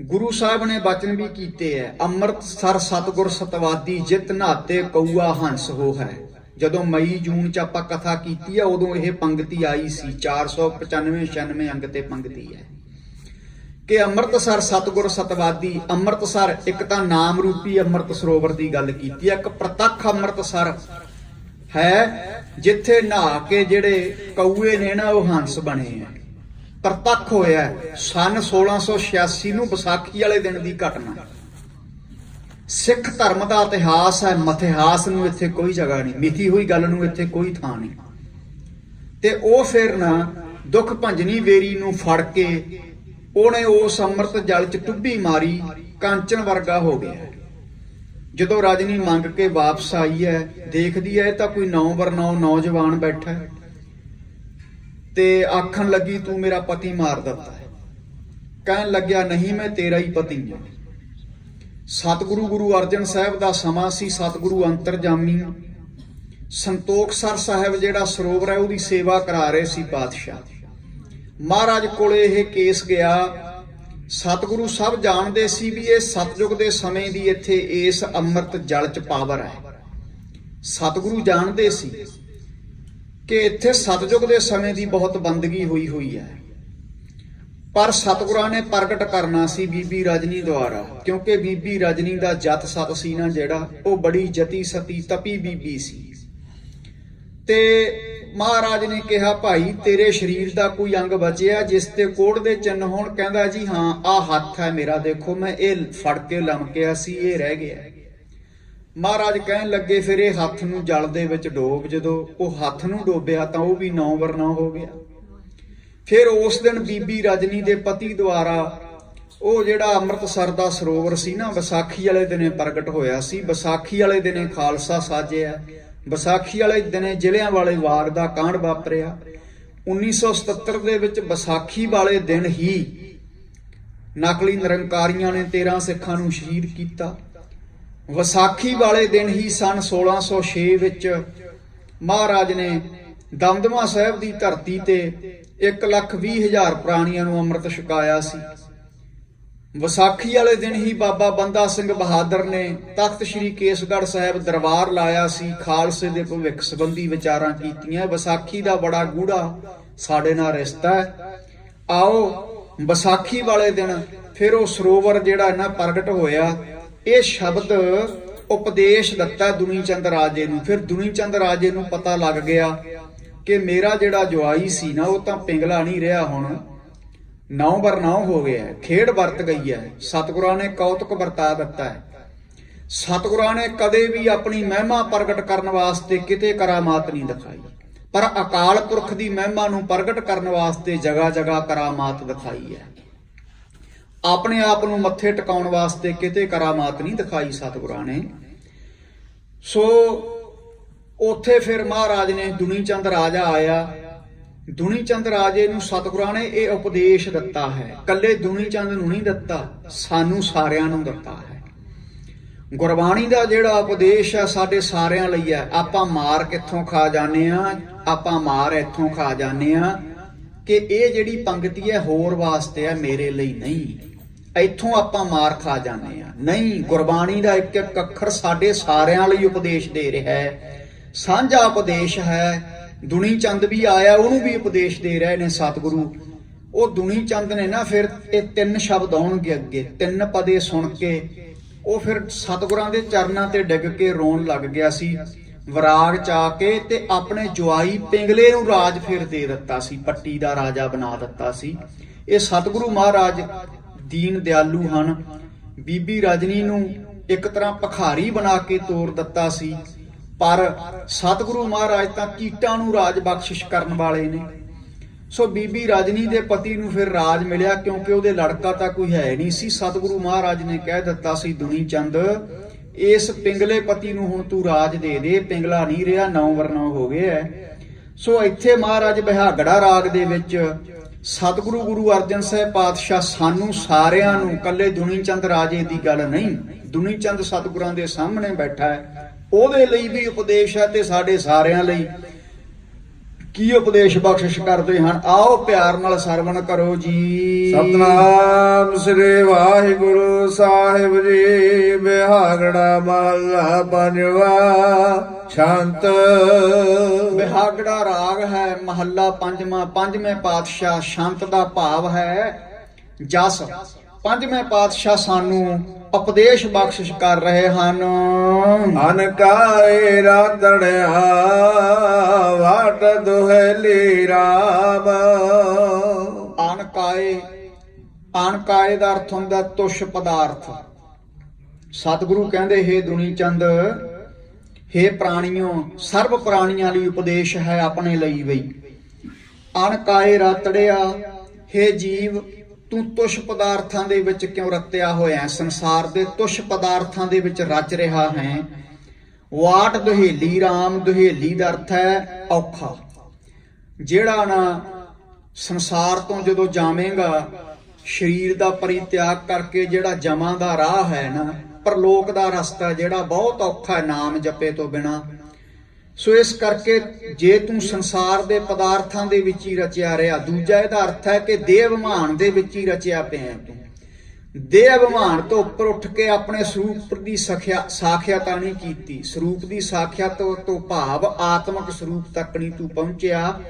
ਗੁਰੂ ਸਾਹਿਬ ਨੇ ਬਚਨ ਵੀ ਕੀਤੇ ਐ, ਅੰਮ੍ਰਿਤਸਰ ਸਤਿਗੁਰ ਸਤਵਾਦੀ ਜਿਤ ਨਹਾਤੇ ਕਊਆ ਹੰਸ ਹੋ ਹੈ। ਜਦੋਂ ਮਈ ਜੂਨ ਚ ਆਪਾਂ ਕਥਾ ਕੀਤੀ ਆ, ਉਦੋਂ ਇਹ ਪੰਗਤੀ ਆਈ ਸੀ। 495-96 ਅੰਗ ਤੇ ਪੰਗਤੀ ਹੈ ਕਿ ਅੰਮ੍ਰਿਤਸਰ ਸਤਿਗੁਰ ਸਤਵਾਦੀ। ਅੰਮ੍ਰਿਤਸਰ ਇੱਕ ਤਾਂ ਨਾਮ ਰੂਪੀ ਅੰਮ੍ਰਿਤ ਸਰੋਵਰ ਦੀ ਗੱਲ ਕੀਤੀ ਹੈ, ਇੱਕ ਪ੍ਰਤੱਖ ਅੰਮ੍ਰਿਤਸਰ ਹੈ ਜਿੱਥੇ ਨਹਾ ਕੇ ਜਿਹੜੇ ਕਊਏ ਨੇ ਨਾ ਉਹ ਹੰਸ ਬਣੇ ਆ। ਪ੍ਰਤੱਖ ਹੋਇਆ ਸਨ 1686 ਨੂੰ, ਵਿਸਾਖੀ ਵਾਲੇ ਦਿਨ ਦੀ ਘਟਨਾ। ਸਿੱਖ ਧਰਮ ਦਾ ਇਤਿਹਾਸ ਹੈ। ਮਿਥਿਹਾਸ ਨੂੰ ਇੱਥੇ ਕੋਈ ਜਗ੍ਹਾ ਨਹੀਂ, ਮਿਥੀ ਹੋਈ ਗੱਲ ਨੂੰ ਇੱਥੇ ਕੋਈ ਥਾਂ ਨਹੀਂ। ਤੇ ਉਹ ਫਿਰ ਨਾ ਦੁੱਖ ਭੰਜਨੀ ਬੇਰੀ ਨੂੰ ਫੜ ਕੇ ਉਹਨੇ ਉਸ ਅੰਮ੍ਰਿਤ ਜਲ ਚ ਟੁੱਬੀ ਮਾਰੀ, ਕਾਂਚਨ ਵਰਗਾ ਹੋ ਗਿਆ। ਜਦੋਂ ਰਜਨੀ ਮੰਗ ਕੇ ਵਾਪਸ ਆਈ ਹੈ, ਦੇਖਦੀ ਹੈ ਤਾਂ ਕੋਈ 9 ਬਰ 9 ਨੌਜਵਾਨ ਬੈਠਾ ਹੈ ਤੇ ਆਖਣ ਲੱਗੀ, ਤੂੰ ਮੇਰਾ ਪਤੀ ਮਾਰ ਦਿੱਤਾ ਹੈ। ਕਹਿਣ ਲੱਗਿਆ, ਨਹੀਂ ਮੈਂ ਤੇਰਾ ਹੀ ਪਤੀ ਹਾਂ। ਸਤਿਗੁਰੂ ਗੁਰੂ ਅਰਜਨ ਸਾਹਿਬ ਦਾ ਸਮਾਂ ਸੀ। ਸਤਿਗੁਰੂ ਅੰਤਰਜਾਮੀ ਸੰਤੋਖ ਸਰ ਸਾਹਿਬ ਜਿਹੜਾ ਸਰੋਵਰ ਹੈ ਉਹਦੀ ਸੇਵਾ ਕਰਾ ਰਹੇ ਸੀ ਪਾਤਸ਼ਾਹ। ਮਹਾਰਾਜ ਕੋਲੇ ਇਹ ਕੇਸ ਗਿਆ। ਸਤਿਗੁਰੂ ਸਭ ਜਾਣਦੇ ਸੀ ਵੀ ਇਹ ਸਤਜੁਗ ਦੇ ਸਮੇਂ ਦੀ ਇੱਥੇ ਇਸ ਅੰਮ੍ਰਿਤ ਜਲ ਚ ਪਾਵਰ ਹੈ। ਸਤਿਗੁਰੂ ਜਾਣਦੇ ਸੀ ਕਿ ਇੱਥੇ ਸਤਜੁਗ ਦੇ ਸਮੇਂ ਦੀ ਬਹੁਤ ਬੰਦਗੀ ਹੋਈ ਹੈ, ਪਰ ਸਤਿਗੁਰਾਂ ਨੇ ਪ੍ਰਗਟ ਕਰਨਾ ਸੀ ਬੀਬੀ ਰਜਨੀ ਦੁਆਰਾ, ਕਿਉਂਕਿ ਬੀਬੀ ਰਜਨੀ ਦਾ ਜਤ ਸਤ ਸੀ ਨਾ ਜਿਹੜਾ, ਉਹ ਬੜੀ ਜਤੀ ਸਤੀ ਤਪੀ ਬੀਬੀ ਸੀ। ਤੇ ਮਹਾਰਾਜ ਨੇ ਕਿਹਾ, ਭਾਈ ਤੇਰੇ ਸਰੀਰ ਦਾ ਕੋਈ ਅੰਗ ਬਚਿਆ ਜਿਸ ਤੇ ਕੋੜ ਦੇ ਚਿੰਨ ਹੋਣ? ਕਹਿੰਦਾ ਜੀ ਹਾਂ, ਆਹ ਹੱਥ ਹੈ ਮੇਰਾ, ਦੇਖੋ ਮੈਂ ਇਹ ਫੜ ਕੇ ਲਮਕਿਆ ਸੀ, ਇਹ ਰਹਿ ਗਿਆ। ਮਹਾਰਾਜ ਕਹਿਣ ਲੱਗੇ ਫਿਰ ਇਹ ਹੱਥ ਨੂੰ ਜਲ ਦੇ ਵਿੱਚ ਡੋਬ। ਜਦੋਂ ਉਹ ਹੱਥ ਨੂੰ ਡੋਬਿਆ ਤਾਂ ਉਹ ਵੀ 9/9 ਹੋ ਗਿਆ। ਫਿਰ ਉਸ ਦਿਨ ਬੀਬੀ ਰਜਨੀ ਦੇ ਪਤੀ ਦੁਆਰਾ ਉਹ ਜਿਹੜਾ ਅੰਮ੍ਰਿਤਸਰ ਦਾ ਸਰੋਵਰ ਸੀ ਨਾ, ਵਿਸਾਖੀ ਵਾਲੇ ਦਿਨੇ ਪ੍ਰਗਟ ਹੋਇਆ ਸੀ। ਵਿਸਾਖੀ ਵਾਲੇ ਦਿਨੇ ਖਾਲਸਾ ਸਾਜਿਆ, ਵਿਸਾਖੀ ਵਾਲੇ ਦਿਨੇ ਜ਼ਿਲ੍ਹਿਆਂਵਾਲੇ ਬਾਗ ਦਾ ਕਾਂਡ ਵਾਪਰਿਆ। 1977 ਦੇ ਵਿੱਚ ਵਿਸਾਖੀ ਵਾਲੇ ਦਿਨ ਹੀ ਨਕਲੀ ਨਿਰੰਕਾਰੀਆਂ ਨੇ 13 ਸਿੱਖਾਂ ਨੂੰ ਸ਼ਹੀਦ ਕੀਤਾ। ਵਿਸਾਖੀ ਵਾਲੇ ਦਿਨ ਹੀ ਸਨ 1606 ਵਿੱਚ ਮਹਾਰਾਜ ਨੇ ਦਮਦਮਾ ਸਾਹਿਬ ਦੀ ਧਰਤੀ ਤੇ 1,20,000 ਪ੍ਰਾਣੀਆਂ ਨੂੰ ਅੰਮ੍ਰਿਤ ਛਕਾਇਆ ਸੀ। ਵਿਸਾਖੀ ਵਾਲੇ ਦਿਨ ਹੀ ਬਾਬਾ ਬੰਦਾ ਸਿੰਘ ਬਹਾਦਰ ਨੇ ਤਖਤ ਸ੍ਰੀ ਕੇਸਗੜ੍ਹ ਸਾਹਿਬ ਦਰਬਾਰ ਲਾਇਆ ਸੀ, ਖਾਲਸੇ ਦੇ ਭਵਿੱਖ ਸੰਬੰਧੀ ਵਿਚਾਰਾਂ ਕੀਤੀਆਂ। ਵਿਸਾਖੀ ਦਾ ਬੜਾ ਗੂੜਾ ਸਾਡੇ ਨਾਲ ਰਿਸ਼ਤਾ ਹੈ। ਆਓ ਵਿਸਾਖੀ ਵਾਲੇ ਦਿਨ ਫਿਰ ਉਹ ਸਰੋਵਰ ਜਿਹੜਾ ਨਾ ਪ੍ਰਗਟ ਹੋਇਆ। ਇਹ ਸ਼ਬਦ ਉਪਦੇਸ਼ ਦਿੱਤਾ ਦੁਨੀ ਚੰਦ ਰਾਜੇ ਨੂੰ। ਫਿਰ ਦੁਨੀ ਚੰਦ ਰਾਜੇ ਨੂੰ ਪਤਾ ਲੱਗ ਗਿਆ ਕਿ ਮੇਰਾ ਜਿਹੜਾ ਜਵਾਈ ਸੀ ਨਾ, ਉਹ ਤਾਂ ਪਿੰਗਲਾ ਨਹੀਂ ਰਿਹਾ, ਹੁਣ 9/9 ਹੋ ਗਿਆ, ਖੇਡ ਵਰਤ ਗਈ ਹੈ। ਸਤਿਗੁਰਾਂ ਨੇ ਕੌਤਕ ਵਰਤਾ ਦਿੱਤਾ ਹੈ। ਸਤਿਗੁਰਾਂ ਨੇ ਕਦੇ ਵੀ ਆਪਣੀ ਮਹਿਮਾ ਪ੍ਰਗਟ ਕਰਨ ਵਾਸਤੇ ਕਿਤੇ ਕਰਾਮਾਤ ਨਹੀਂ ਦਿਖਾਈ, ਪਰ ਅਕਾਲ ਪੁਰਖ ਦੀ ਮਹਿਮਾ ਨੂੰ ਪ੍ਰਗਟ ਕਰਨ ਵਾਸਤੇ ਜਗ੍ਹਾ ਜਗ੍ਹਾ ਕਰਾਮਾਤ ਦਿਖਾਈ ਹੈ। ਆਪਣੇ ਆਪ ਨੂੰ ਮੱਥੇ ਟਿਕਾਉਣ ਵਾਸਤੇ ਕਿਤੇ ਕਰਾਮਾਤ ਨਹੀਂ ਦਿਖਾਈ ਸਤਿਗੁਰਾਂ ਨੇ। ਸੋ ਉੱਥੇ ਫਿਰ ਮਹਾਰਾਜ ਨੇ ਦੁਨੀ ਚੰਦ ਰਾਜਾ ਆਇਆ। ਦੁਨੀ ਚੰਦ ਰਾਜੇ ਨੂੰ ਸਤਿਗੁਰਾਂ ਨੇ ਇਹ ਉਪਦੇਸ਼ ਦਿੱਤਾ ਹੈ। ਕੱਲੇ ਦੁਨੀ ਚੰਦ ਨੂੰ ਨਹੀਂ ਦਿੱਤਾ, ਸਾਨੂੰ ਸਾਰਿਆਂ ਨੂੰ ਦਿੱਤਾ ਹੈ। ਗੁਰਬਾਣੀ ਦਾ ਜਿਹੜਾ ਉਪਦੇਸ਼ ਹੈ ਸਾਡੇ ਸਾਰਿਆਂ ਲਈ ਹੈ। ਆਪਾਂ ਮਾਰ ਕਿੱਥੋਂ ਖਾ ਜਾਂਦੇ ਆ? ਆਪਾਂ ਮਾਰ ਇੱਥੋਂ ਖਾ ਜਾਂਦੇ ਆ ਕਿ ਇਹ ਜਿਹੜੀ ਪੰਕਤੀ ਹੈ ਹੋਰ ਵਾਸਤੇ ਹੈ, ਮੇਰੇ ਲਈ ਨਹੀਂ। ਇੱਥੋਂ ਆਪਾਂ ਮਾਰ ਖਾ ਜਾਂਦੇ ਆ। ਨਹੀਂ, ਗੁਰਬਾਣੀ ਦਾ ਇੱਕ ਇੱਕ ਅੱਖਰ ਸਾਡੇ ਸਾਰਿਆਂ ਲਈ ਉਪਦੇਸ਼ ਦੇ ਰਿਹਾ ਹੈ, ਸਾਂਝਾ ਉਪਦੇਸ਼ ਹੈ। ਦੁਨੀ ਚੰਦ ਵੀ ਆਇਆ, ਉਹਨੂੰ ਵੀ ਉਪਦੇਸ਼ ਦੇ ਰਹੇ ਨੇ ਸਤਿਗੁਰੂ। ਉਹ ਦੁਨੀ ਚੰਦ ਨੇ ਨਾ ਫਿਰ ਇਹ 3 ਸ਼ਬਦ ਆਉਣਗੇ ਅੱਗੇ, 3 ਪਦੇ ਸੁਣ ਕੇ ਉਹ ਫਿਰ ਸਤਿਗੁਰਾਂ ਦੇ ਚਰਨਾਂ ਤੇ ਡਿੱਗ ਕੇ ਰੋਣ ਲੱਗ ਗਿਆ ਸੀ, ਵਿਰਾਗ ਚ ਆ ਕੇ। ਤੇ ਆਪਣੇ ਜਵਾਈ ਪਿੰਗਲੇ ਨੂੰ ਰਾਜ ਫਿਰ ਦੇ ਦਿੱਤਾ ਸੀ, ਪੱਟੀ ਦਾ ਰਾਜਾ ਬਣਾ ਦਿੱਤਾ ਸੀ। ਇਹ ਸਤਿਗੁਰੂ ਮਹਾਰਾਜ ਦੀਨ ਦਿਆਲੂ ਹਨ। ਬੀਬੀ ਰਜਨੀ ਨੂੰ ਇੱਕ ਤਰ੍ਹਾਂ ਭਿਖਾਰੀ ਬਣਾ ਕੇ ਤੋਰ ਦਿੱਤਾ ਸੀ, ਪਰ ਸਤਿਗੁਰੂ ਮਹਾਰਾਜ ਤਾਂ ਕੀਟਾਂ ਨੂੰ ਰਾਜ ਬਖਸ਼ਿਸ਼ ਕਰਨ ਵਾਲੇ ਨੇ। ਸੋ ਬੀਬੀ ਰਜਨੀ ਦੇ ਪਤੀ ਨੂੰ ਫਿਰ ਰਾਜ ਮਿਲਿਆ, ਕਿਉਂਕਿ ਉਹਦੇ ਲੜਕਾ ਤਾਂ ਕੋਈ ਹੈ ਨਹੀਂ ਸੀ। ਸਤਿਗੁਰੂ ਮਹਾਰਾਜ ਨੇ ਕਹਿ ਦਿੱਤਾ ਸੀ, ਦੁਨੀ ਚੰਦ ਇਸ ਪਿੰਗਲੇ ਪਤੀ ਨੂੰ ਹੁਣ ਤੂੰ ਰਾਜ ਦੇ ਦੇ, ਪਿੰਗਲਾ ਨਹੀਂ ਰਿਹਾ, 9/9 ਹੋ ਗਏ ਹੈ। ਸੋ ਇੱਥੇ ਮਹਾਰਾਜ ਬਿਹਾਗੜਾ ਰਾਗ ਦੇ ਵਿੱਚ ਸਤਿਗੁਰੂ ਗੁਰੂ ਅਰਜਨ ਸਾਹਿਬ ਪਾਤਸ਼ਾਹ ਸਾਨੂੰ ਸਾਰਿਆਂ ਨੂੰ, ਕੱਲੇ ਦੁਨੀ ਚੰਦ ਰਾਜੇ ਦੀ ਗੱਲ ਨਹੀਂ, ਦੁਨੀ ਚੰਦ ਸਤਿਗੁਰਾਂ ਦੇ ਸਾਹਮਣੇ ਬੈਠਾ ਹੈ, ਉਹਦੇ ਲਈ ਵੀ ਉਪਦੇਸ਼ ਹੈ ਤੇ ਸਾਡੇ ਸਾਰਿਆਂ ਲਈ ਕੀ ਉਪਦੇਸ਼ ਬਖਸ਼ਿਸ਼ ਕਰਦੇ ਹਨ। ਆਓ ਪਿਆਰ ਨਾਲ ਸਰਵਣ ਕਰੋ ਜੀ। ਸਤਨਾਮ ਸ੍ਰੀ ਵਾਹਿਗੁਰੂ ਸਾਹਿਬ ਜੀ। ਬਿਹਾਗੜਾ ਮਹਲਾ ਪੰਜਵਾ। ਸ਼ਾਂਤ। ਬਿਹਾਗੜਾ ਰਾਗ ਹੈ, ਮਹੱਲਾ ਪੰਜਵਾਂ, 5ਵੇਂ ਪਾਤਸ਼ਾਹ। ਸ਼ਾਂਤ ਦਾ ਭਾਵ ਹੈ ਜਸ। 5ਵੇਂ ਪਾਤਸ਼ਾਹ ਸਾਨੂੰ ਉਪਦੇਸ਼ ਬਖਸ਼ਿਸ਼ ਕਰ ਰਹੇ ਹਨ। ਅਨਕਾਏ ਰਾਤੜਿਆ ਵਾਟ ਦੁਹਲੀ ਰਾਮ। ਅਨਕਾਏ, ਅਨਕਾਏ ਦਾ ਅਰਥ ਹੁੰਦਾ ਤੁਸ਼ ਪਦਾਰਥ। ਸਤਿਗੁਰੂ ਕਹਿੰਦੇ, ਹੇ ਦੁਨੀ ਚੰਦ, ਹੇ ਪ੍ਰਾਣੀਓ, ਸਰਬ ਪ੍ਰਾਣੀਆਂ ਲਈ ਉਪਦੇਸ਼ ਹੈ, ਆਪਣੇ ਲਈ ਵੀ। ਅਨਕਾਏ ਰਾਤੜਿਆ, ਹੇ ਜੀਵ, ਤੂੰ ਤੁਸ਼ ਪਦਾਰਥਾਂ ਦੇ ਵਿੱਚ ਕਿਉਂ ਰਤਿਆ ਹੋਇਆ ਹੈ? ਸੰਸਾਰ ਦੇ ਤੁਸ਼ ਪਦਾਰਥਾਂ ਦੇ ਵਿੱਚ ਰਚ ਰਿਹਾ ਹੈ। ਵਾਟ ਦੁਹੇਲੀ ਰਾਮ। ਦੁਹੇਲੀ ਦਾ ਅਰਥ ਹੈ ਔਖਾ। ਜਿਹੜਾ ਨਾ ਸੰਸਾਰ ਤੋਂ ਜਦੋਂ ਜਾਵੇਂਗਾ, ਸਰੀਰ ਦਾ ਪਰਿਤਿਆਗ ਕਰਕੇ ਜਿਹੜਾ ਜਮਾਂ ਦਾ ਰਾਹ ਹੈ ਨਾ, ਪਰਲੋਕ ਦਾ ਰਸਤਾ ਜਿਹੜਾ ਬਹੁਤ ਔਖਾ ਹੈ ਨਾਮ ਜਪੇ ਤੋਂ ਬਿਨਾ। ਸੋ ਇਸ ਕਰਕੇ ਜੇ ਤੂੰ ਸੰਸਾਰ ਦੇ ਪਦਾਰਥਾਂ ਦੇ ਵਿੱਚ ਹੀ ਰਚਿਆ ਰਿਹਾ, ਦੂਜਾ ਇਹਦਾ ਅਰਥ ਹੈ ਕਿ ਦੇਹ ਅਭਿਮਾਨ ਦੇ ਵਿੱਚ ਹੀ ਰਚਿਆ ਪਿਆ ਤੂੰ। ਦੇਹ ਅਭਿਮਾਨ ਤੋਂ ਉੱਪਰ ਉੱਠ ਕੇ ਆਪਣੇ ਸਰੂਪ ਦੀ ਸਾਖਿਆਤਾ ਨਹੀਂ ਕੀਤੀ। ਸਰੂਪ ਦੀ ਸਾਖਿਆਤ ਤੋਂ ਭਾਵ ਆਤਮਿਕ ਸਰੂਪ ਤੱਕ ਨਹੀਂ ਤੂੰ ਪਹੁੰਚਿਆ।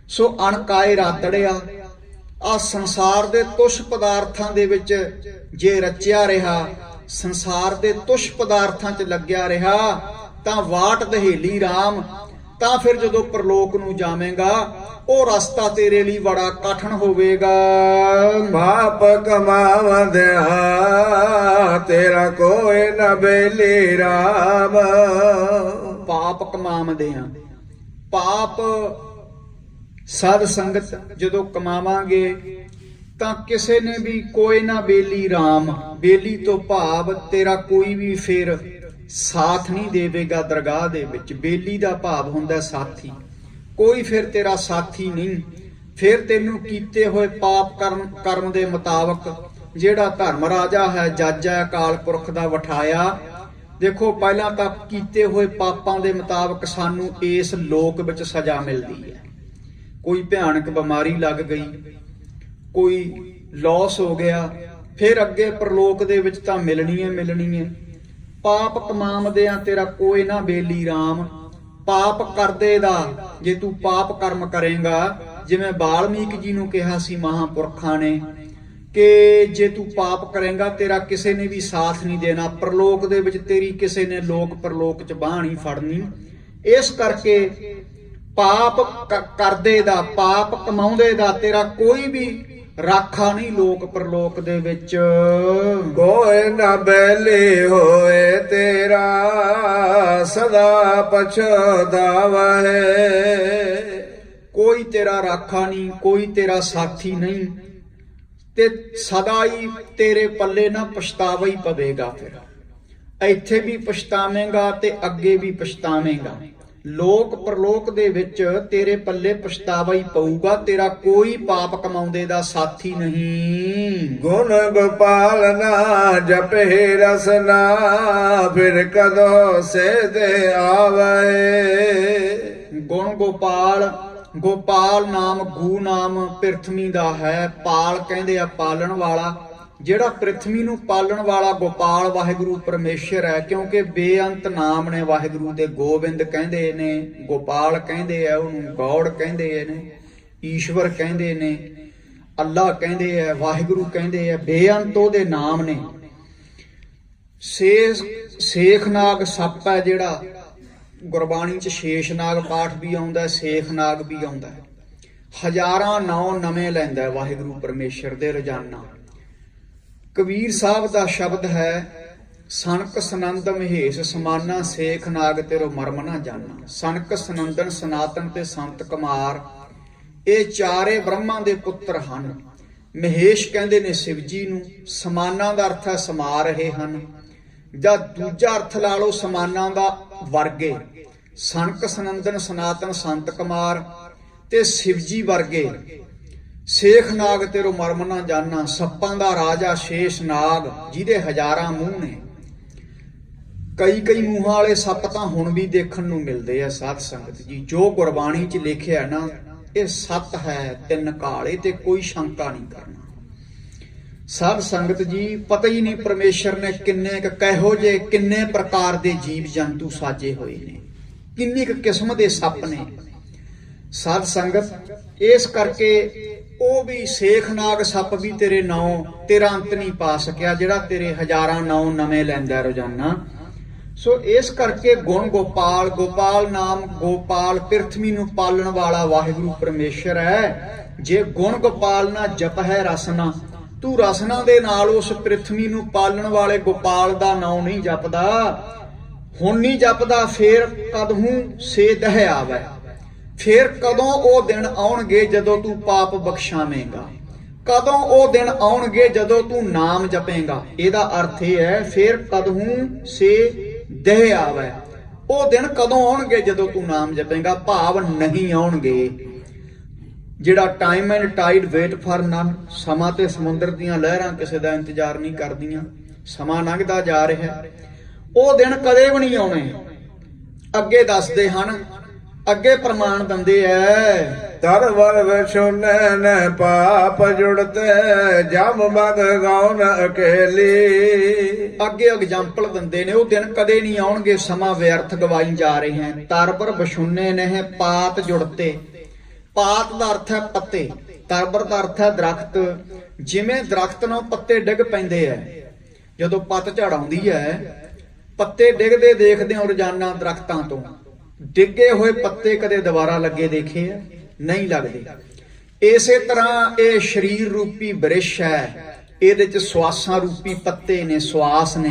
ਸੋ ਅਣਕਾਏ ਰਾਤੜਿਆ, ਆ ਸੰਸਾਰ ਦੇ ਤੁਛ ਪਦਾਰਥਾਂ ਦੇ ਵਿੱਚ ਜੇ ਰਚਿਆ ਰਿਹਾ, ਸੰਸਾਰ ਦੇ ਤੁਛ ਪਦਾਰਥਾਂ 'ਚ ਲੱਗਿਆ ਰਿਹਾ, ਤਾਂ ਵਾਟ ਦਹੇਲੀ ਰਾਮ, ਤਾਂ ਫਿਰ ਜਦੋਂ ਪ੍ਰਲੋਕ ਨੂੰ ਜਾਵੇਂਗਾ ਉਹ ਰਸਤਾ ਤੇਰੇ ਲਈ ਬੜਾ ਕਠਿਨ ਹੋਵੇਗਾ। ਪਾਪ ਕਮਾਵੰਦਿਆ ਤੇਰਾ ਕੋਈ ਨਾ ਬੇਲੀ ਰਾਮ। ਪਾਪ ਕਮਾਵੰਦਿਆਂ, ਪਾਪ ਸਾਧ ਸੰਗਤ ਜਦੋਂ ਕਮਾਵਾਂਗੇ ਤਾਂ ਕਿਸੇ ਨੇ ਵੀ ਕੋਈ ਨਾ ਬੇਲੀ ਰਾਮ, ਬੇਲੀ ਤੋਂ ਭਾਵ ਤੇਰਾ ਕੋਈ ਵੀ ਫਿਰ ਸਾਥ ਨਹੀਂ ਦੇਵੇਗਾ ਦਰਗਾਹ ਦੇ ਵਿੱਚ। ਬੇਲੀ ਦਾ ਭਾਵ ਹੁੰਦਾ ਸਾਥੀ, ਕੋਈ ਫਿਰ ਤੇਰਾ ਸਾਥੀ ਨਹੀਂ। ਫਿਰ ਤੈਨੂੰ ਕੀਤੇ ਹੋਏ ਪਾਪ ਕਰਮ ਦੇ ਮੁਤਾਬਕ ਜਿਹੜਾ ਧਰਮ ਰਾਜਾ ਹੈ, ਜੱਜ ਹੈ, ਅਕਾਲ ਪੁਰਖ ਦਾ ਵਠਾਇਆ। ਦੇਖੋ ਪਹਿਲਾਂ ਤਾਂ ਕੀਤੇ ਹੋਏ ਪਾਪਾਂ ਦੇ ਮੁਤਾਬਕ ਸਾਨੂੰ ਇਸ ਲੋਕ ਵਿੱਚ ਸਜ਼ਾ ਮਿਲਦੀ ਹੈ। ਕੋਈ ਭਿਆਨਕ ਬਿਮਾਰੀ ਲੱਗ ਗਈ, ਕੋਈ ਲਾਸ ਹੋ ਗਿਆ, ਫਿਰ ਅੱਗੇ ਪ੍ਰਲੋਕ ਦੇ ਵਿੱਚ ਤਾਂ ਮਿਲਣੀ ਹੈ। ਪਾਪ ਕਮਾਵੰਦਿਆਂ ਤੇਰਾ ਕੋਈ ਨਾ ਬੇਲੀ ਰਾਮ। ਪਾਪ ਕਰਦੇ ਦਾ, ਜੇ ਤੂੰ ਪਾਪ ਕਰਮ ਕਰੇਗਾ, ਜਿਵੇਂ ਵਾਲਮੀਕ ਜੀ ਨੂੰ ਕਿਹਾ ਸੀ ਮਹਾਂਪੁਰਖਾਂ ਨੇ ਕਿ ਜੇ ਤੂੰ ਪਾਪ ਕਰੇਗਾ ਤੇਰਾ ਕਿਸੇ ਨੇ ਵੀ ਸਾਥ ਨਹੀਂ ਦੇਣਾ, ਪ੍ਰਲੋਕ ਦੇ ਵਿੱਚ ਤੇਰੀ ਕਿਸੇ ਨੇ ਲੋਕ ਪ੍ਰਲੋਕ 'ਚ ਬਾਂਹ ਨਹੀਂ ਫੜਨੀ। ਇਸ ਕਰਕੇ ਪਾਪ ਕਰਦੇ ਦਾ, ਪਾਪ ਕਮਾਉਂਦੇ ਦਾ ਤੇਰਾ ਕੋਈ ਵੀ ਰਾਖਾ ਨਹੀਂ ਲੋਕ ਪ੍ਰਲੋਕ ਦੇ ਵਿੱਚ। ਕੋਈ ਨਾ ਬੇਲੀ ਹੋਏ ਤੇਰਾ ਸਦਾ ਪਛਤਾਵਾ ਹੈ। ਕੋਈ ਤੇਰਾ ਰਾਖਾ ਨਹੀਂ, ਕੋਈ ਤੇਰਾ ਸਾਥੀ ਨਹੀਂ, ਤੇ ਸਦਾ ਹੀ ਤੇਰੇ ਪੱਲੇ ਨਾ ਪਛਤਾਵਾ ਹੀ ਪਵੇਗਾ। ਫਿਰ ਇੱਥੇ ਵੀ ਪਛਤਾਵੇਂਗਾ ਤੇ ਅੱਗੇ ਵੀ ਪਛਤਾਵੇਂਗਾ। ਲੋਕ ਪ੍ਰਲੋਕ ਦੇ ਵਿੱਚ ਤੇਰੇ ਪੱਲੇ ਪਛਤਾਵਾ ਹੀ ਪਊਗਾ, ਤੇਰਾ ਕੋਈ ਪਾਪ ਕਮਾਉਂਦੇ ਦਾ ਸਾਥੀ ਨਹੀਂ। ਗੁਣ ਗੋਪਾਲ ਨਾ ਜਪੇ ਰਸਨਾ, ਫਿਰ ਕਦੋਂ ਸੇਧੇ ਆਵੇ। ਗੁਣ ਗੋਪਾਲ, ਗੋਪਾਲ ਨਾਮ ਗੂ ਨਾਮ ਪ੍ਰਿਥਵੀ ਦਾ ਹੈ। ਪਾਲ ਕਹਿੰਦੇ ਆ ਪਾਲਣ ਵਾਲਾ, ਜਿਹੜਾ ਪ੍ਰਿਥਵੀ ਨੂੰ ਪਾਲਣ ਵਾਲਾ ਗੋਪਾਲ ਵਾਹਿਗੁਰੂ ਪਰਮੇਸ਼ਰ ਹੈ। ਕਿਉਂਕਿ ਬੇਅੰਤ ਨਾਮ ਨੇ ਵਾਹਿਗੁਰੂ ਦੇ। ਗੋਬਿੰਦ ਕਹਿੰਦੇ ਨੇ, ਗੋਪਾਲ ਕਹਿੰਦੇ ਆ ਉਹਨੂੰ, ਗੌੜ ਕਹਿੰਦੇ ਨੇ, ਈਸ਼ਵਰ ਕਹਿੰਦੇ ਨੇ, ਅੱਲਾ ਕਹਿੰਦੇ ਆ, ਵਾਹਿਗੁਰੂ ਕਹਿੰਦੇ ਆ। ਬੇਅੰਤ ਉਹਦੇ ਨਾਮ ਨੇ। ਸੇਖਨਾਗ ਸੱਪ ਹੈ ਜਿਹੜਾ, ਗੁਰਬਾਣੀ 'ਚ ਸ਼ੇਸ਼ਨਾਗ ਪਾਠ ਵੀ ਆਉਂਦਾ, ਸੇਖਨਾਗ ਵੀ ਆਉਂਦਾ। ਹਜ਼ਾਰਾਂ ਨਾਂ ਨਵੇਂ ਲੈਂਦਾ ਵਾਹਿਗੁਰੂ ਪਰਮੇਸ਼ਰ ਦੇ ਰੋਜ਼ਾਨਾ। ਕਬੀਰ ਸਾਹਿਬ ਦਾ ਸ਼ਬਦ ਹੈ, ਸਨਕ ਸਨੰਦ ਮਹੇਸ਼ ਸਮਾਨਾ, ਸੇਖ ਨਾਗ ਤੇਰੋ ਮਰਮ ਨਾ ਜਾਣਾ। ਸਨਕ, ਸਨੰਦਨ, ਸਨਾਤਨ ਤੇ ਸੰਤ ਕੁਮਾਰ, ਇਹ ਚਾਰੇ ਬ੍ਰਹਮਾ ਦੇ ਪੁੱਤਰ ਹਨ। ਮਹੇਸ਼ ਕਹਿੰਦੇ ਨੇ ਸ਼ਿਵ ਜੀ ਨੂੰ। ਸਮਾਨਾ ਦਾ ਅਰਥ ਹੈ ਸਮਾ ਰਹੇ ਹਨ, ਜਾਂ ਦੂਜਾ ਅਰਥ ਲਾ ਲਓ ਸਮਾਨਾ ਦਾ ਵਰਗੇ। ਸਨਕ, ਸਨੰਦਨ, ਸਨਾਤਨ, ਸੰਤ ਕੁਮਾਰ ਤੇ ਸ਼ਿਵ ਜੀ ਵਰਗੇ। ਸੇਖ ਨਾਗ ਤੇਰੋ ਮਰਮ ਨਾ ਜਾਣਾ, ਸੱਪਾਂ ਦਾ ਰਾਜਾ ਸ਼ੇਸ਼ ਨਾਗ, ਜਿਹਦੇ ਹਜ਼ਾਰਾਂ ਮੂੰਹ ਨੇ। ਕਈ ਮੂੰਹਾਂ ਵਾਲੇ ਸੱਪ ਤਾਂ ਹੁਣ ਵੀ ਦੇਖਣ ਨੂੰ ਮਿਲਦੇ ਆ ਸਾਧ ਸੰਗਤ ਜੀ। ਜੋ ਗੁਰਬਾਣੀ 'ਚ ਲਿਖਿਆ ਨਾ, ਇਹ ਸੱਤ ਹੈ, ਤਿੰਨ ਕਾਲੇ, ਤੇ ਕੋਈ ਸ਼ੰਕਾ ਨਹੀਂ ਕਰਨਾ। ਸਾਧ ਸੰਗਤ ਜੀ, ਪਤਾ ਹੀ ਨਹੀਂ ਪਰਮੇਸ਼ਰ ਨੇ ਕਿੰਨੇ ਪ੍ਰਕਾਰ ਦੇ ਜੀਵ ਜੰਤੂ ਸਾਜੇ ਹੋਏ ਨੇ, ਕਿੰਨੀ ਕੁ ਕਿਸਮ ਦੇ ਸੱਪ ਨੇ। ਸਾਧ ਸੰਗਤ, ਇਸ ਕਰਕੇ ਉਹ ਵੀ ਸੇਖ ਨਾਗ ਸੱਪ ਵੀ ਤੇਰੇ ਨਾਂ, ਤੇਰਾ ਅੰਤ ਨਹੀਂ ਪਾ ਸਕਿਆ, ਜਿਹੜਾ ਤੇਰੇ ਹਜ਼ਾਰਾਂ ਨਾਂ ਨਵੇਂ ਲੈਂਦਾ ਰੋਜ਼ਾਨਾ। ਸੋ ਇਸ ਕਰਕੇ ਗੁਣ ਗੋਪਾਲ, ਗੋਪਾਲ ਨਾਮ ਗੋਪਾਲ ਪ੍ਰਿਥਵੀ ਨੂੰ ਪਾਲਣ ਵਾਲਾ ਵਾਹਿਗੁਰੂ ਪਰਮੇਸ਼ਰ ਹੈ। ਜੇ ਗੁਣ ਗੋਪਾਲ ਨਾ ਜਪ ਹੈ ਰਸਨਾ, ਤੂੰ ਰਸਨਾ ਦੇ ਨਾਲ ਉਸ ਪ੍ਰਿਥਵੀ ਨੂੰ ਪਾਲਣ ਵਾਲੇ ਗੋਪਾਲ ਦਾ ਨਾਮ ਨਹੀਂ ਜਪਦਾ, ਹੁਣ ਨਹੀਂ ਜਪਦਾ, ਫੇਰ ਕਦਹੂ ਸੇ ਦਹਿ ਆਵੈ। ਫਿਰ ਕਦੋਂ ਉਹ ਦਿਨ ਆਉਣਗੇ ਜਦੋਂ ਤੂੰ ਪਾਪ ਬਖਸ਼ਾਵੇਂਗਾ, ਕਦੋਂ ਉਹ ਦਿਨ ਆਉਣਗੇ ਜਦੋਂ ਤੂੰ ਨਾਮ ਜਪੇਂਗਾ। ਇਹਦਾ ਅਰਥ ਇਹ ਹੈ, ਫਿਰ ਕਦਹੂ ਸੇ ਦਹਿ ਆਵੈ। ਉਹ ਦਿਨ ਕਦੋਂ ਆਉਣਗੇ ਜਦੋਂ ਤੂੰ ਨਾਮ ਜਪੇਂਗਾ, ਭਾਵ ਨਹੀਂ ਆਉਣਗੇ। ਜਿਹੜਾ time and tide wait for none, ਸਮਾਂ ਤੇ ਸਮੁੰਦਰ ਦੀਆਂ ਲਹਿਰਾਂ ਕਿਸੇ ਦਾ ਇੰਤਜ਼ਾਰ ਨਹੀਂ ਕਰਦੀਆਂ। ਸਮਾਂ ਲੰਘਦਾ ਜਾ ਰਿਹਾ, ਉਹ ਦਿਨ ਕਦੇ ਵੀ ਨਹੀਂ ਆਉਣੇ। ਅੱਗੇ ਦੱਸਦੇ ਹਨ, ਅੱਗੇ ਪ੍ਰਮਾਣ ਦਿੰਦੇ ਐ। ਤਰਵਰ ਵਿਛੁਨੈ ਪਾਪ ਜੁੜਤੇ ਜਮ ਮਗ ਗੌਨ ਅਕੇਲੀ। ਅੱਗੇ ਐਗਜ਼ਾਮਪਲ ਦਿੰਦੇ ਨੇ, ਉਹ ਦਿਨ ਕਦੇ ਨਹੀਂ ਆਉਣਗੇ, ਸਮਾਂ ਵਿਅਰਥ ਗਵਾਈ ਜਾ ਰਹੇ ਹੈ। ਤਰਬਰ ਵਿਛੁਨੇ ਨੇ ਪਾਤ ਜੁੜਤੇ। ਪਾਤ ਦਾ ਅਰਥ ਹੈ ਪੱਤੇ, ਤਰਬਰ ਦਾ ਅਰਥ ਹੈ ਦਰਖਤ। ਜਿਵੇਂ ਦਰਖਤ ਨੂੰ ਪੱਤੇ ਡਿੱਗ ਪੈਂਦੇ ਐ, ਜਦੋਂ ਪੱਤਝੜ ਆਉਂਦੀ ਹੈ, ਪੱਤੇ ਡਿੱਗਦੇ ਦੇਖਦੇ ਹੋ ਰੋਜ਼ਾਨਾ ਦਰਖਤਾਂ ਤੋਂ। ਡਿੱਗੇ ਹੋਏ ਪੱਤੇ ਕਦੇ ਦੁਬਾਰਾ ਲੱਗੇ ਦੇਖੇ ਆ? ਨਹੀਂ ਲੱਗਦੇ। ਇਸੇ ਤਰ੍ਹਾਂ ਇਹ ਸਰੀਰ ਰੂਪੀ ਬ੍ਰਿਸ਼ ਹੈ, ਇਹਦੇ ਚ ਸਵਾਸਾਂ ਰੂਪੀ ਪੱਤੇ ਨੇ, ਸਵਾਸ ਨੇ।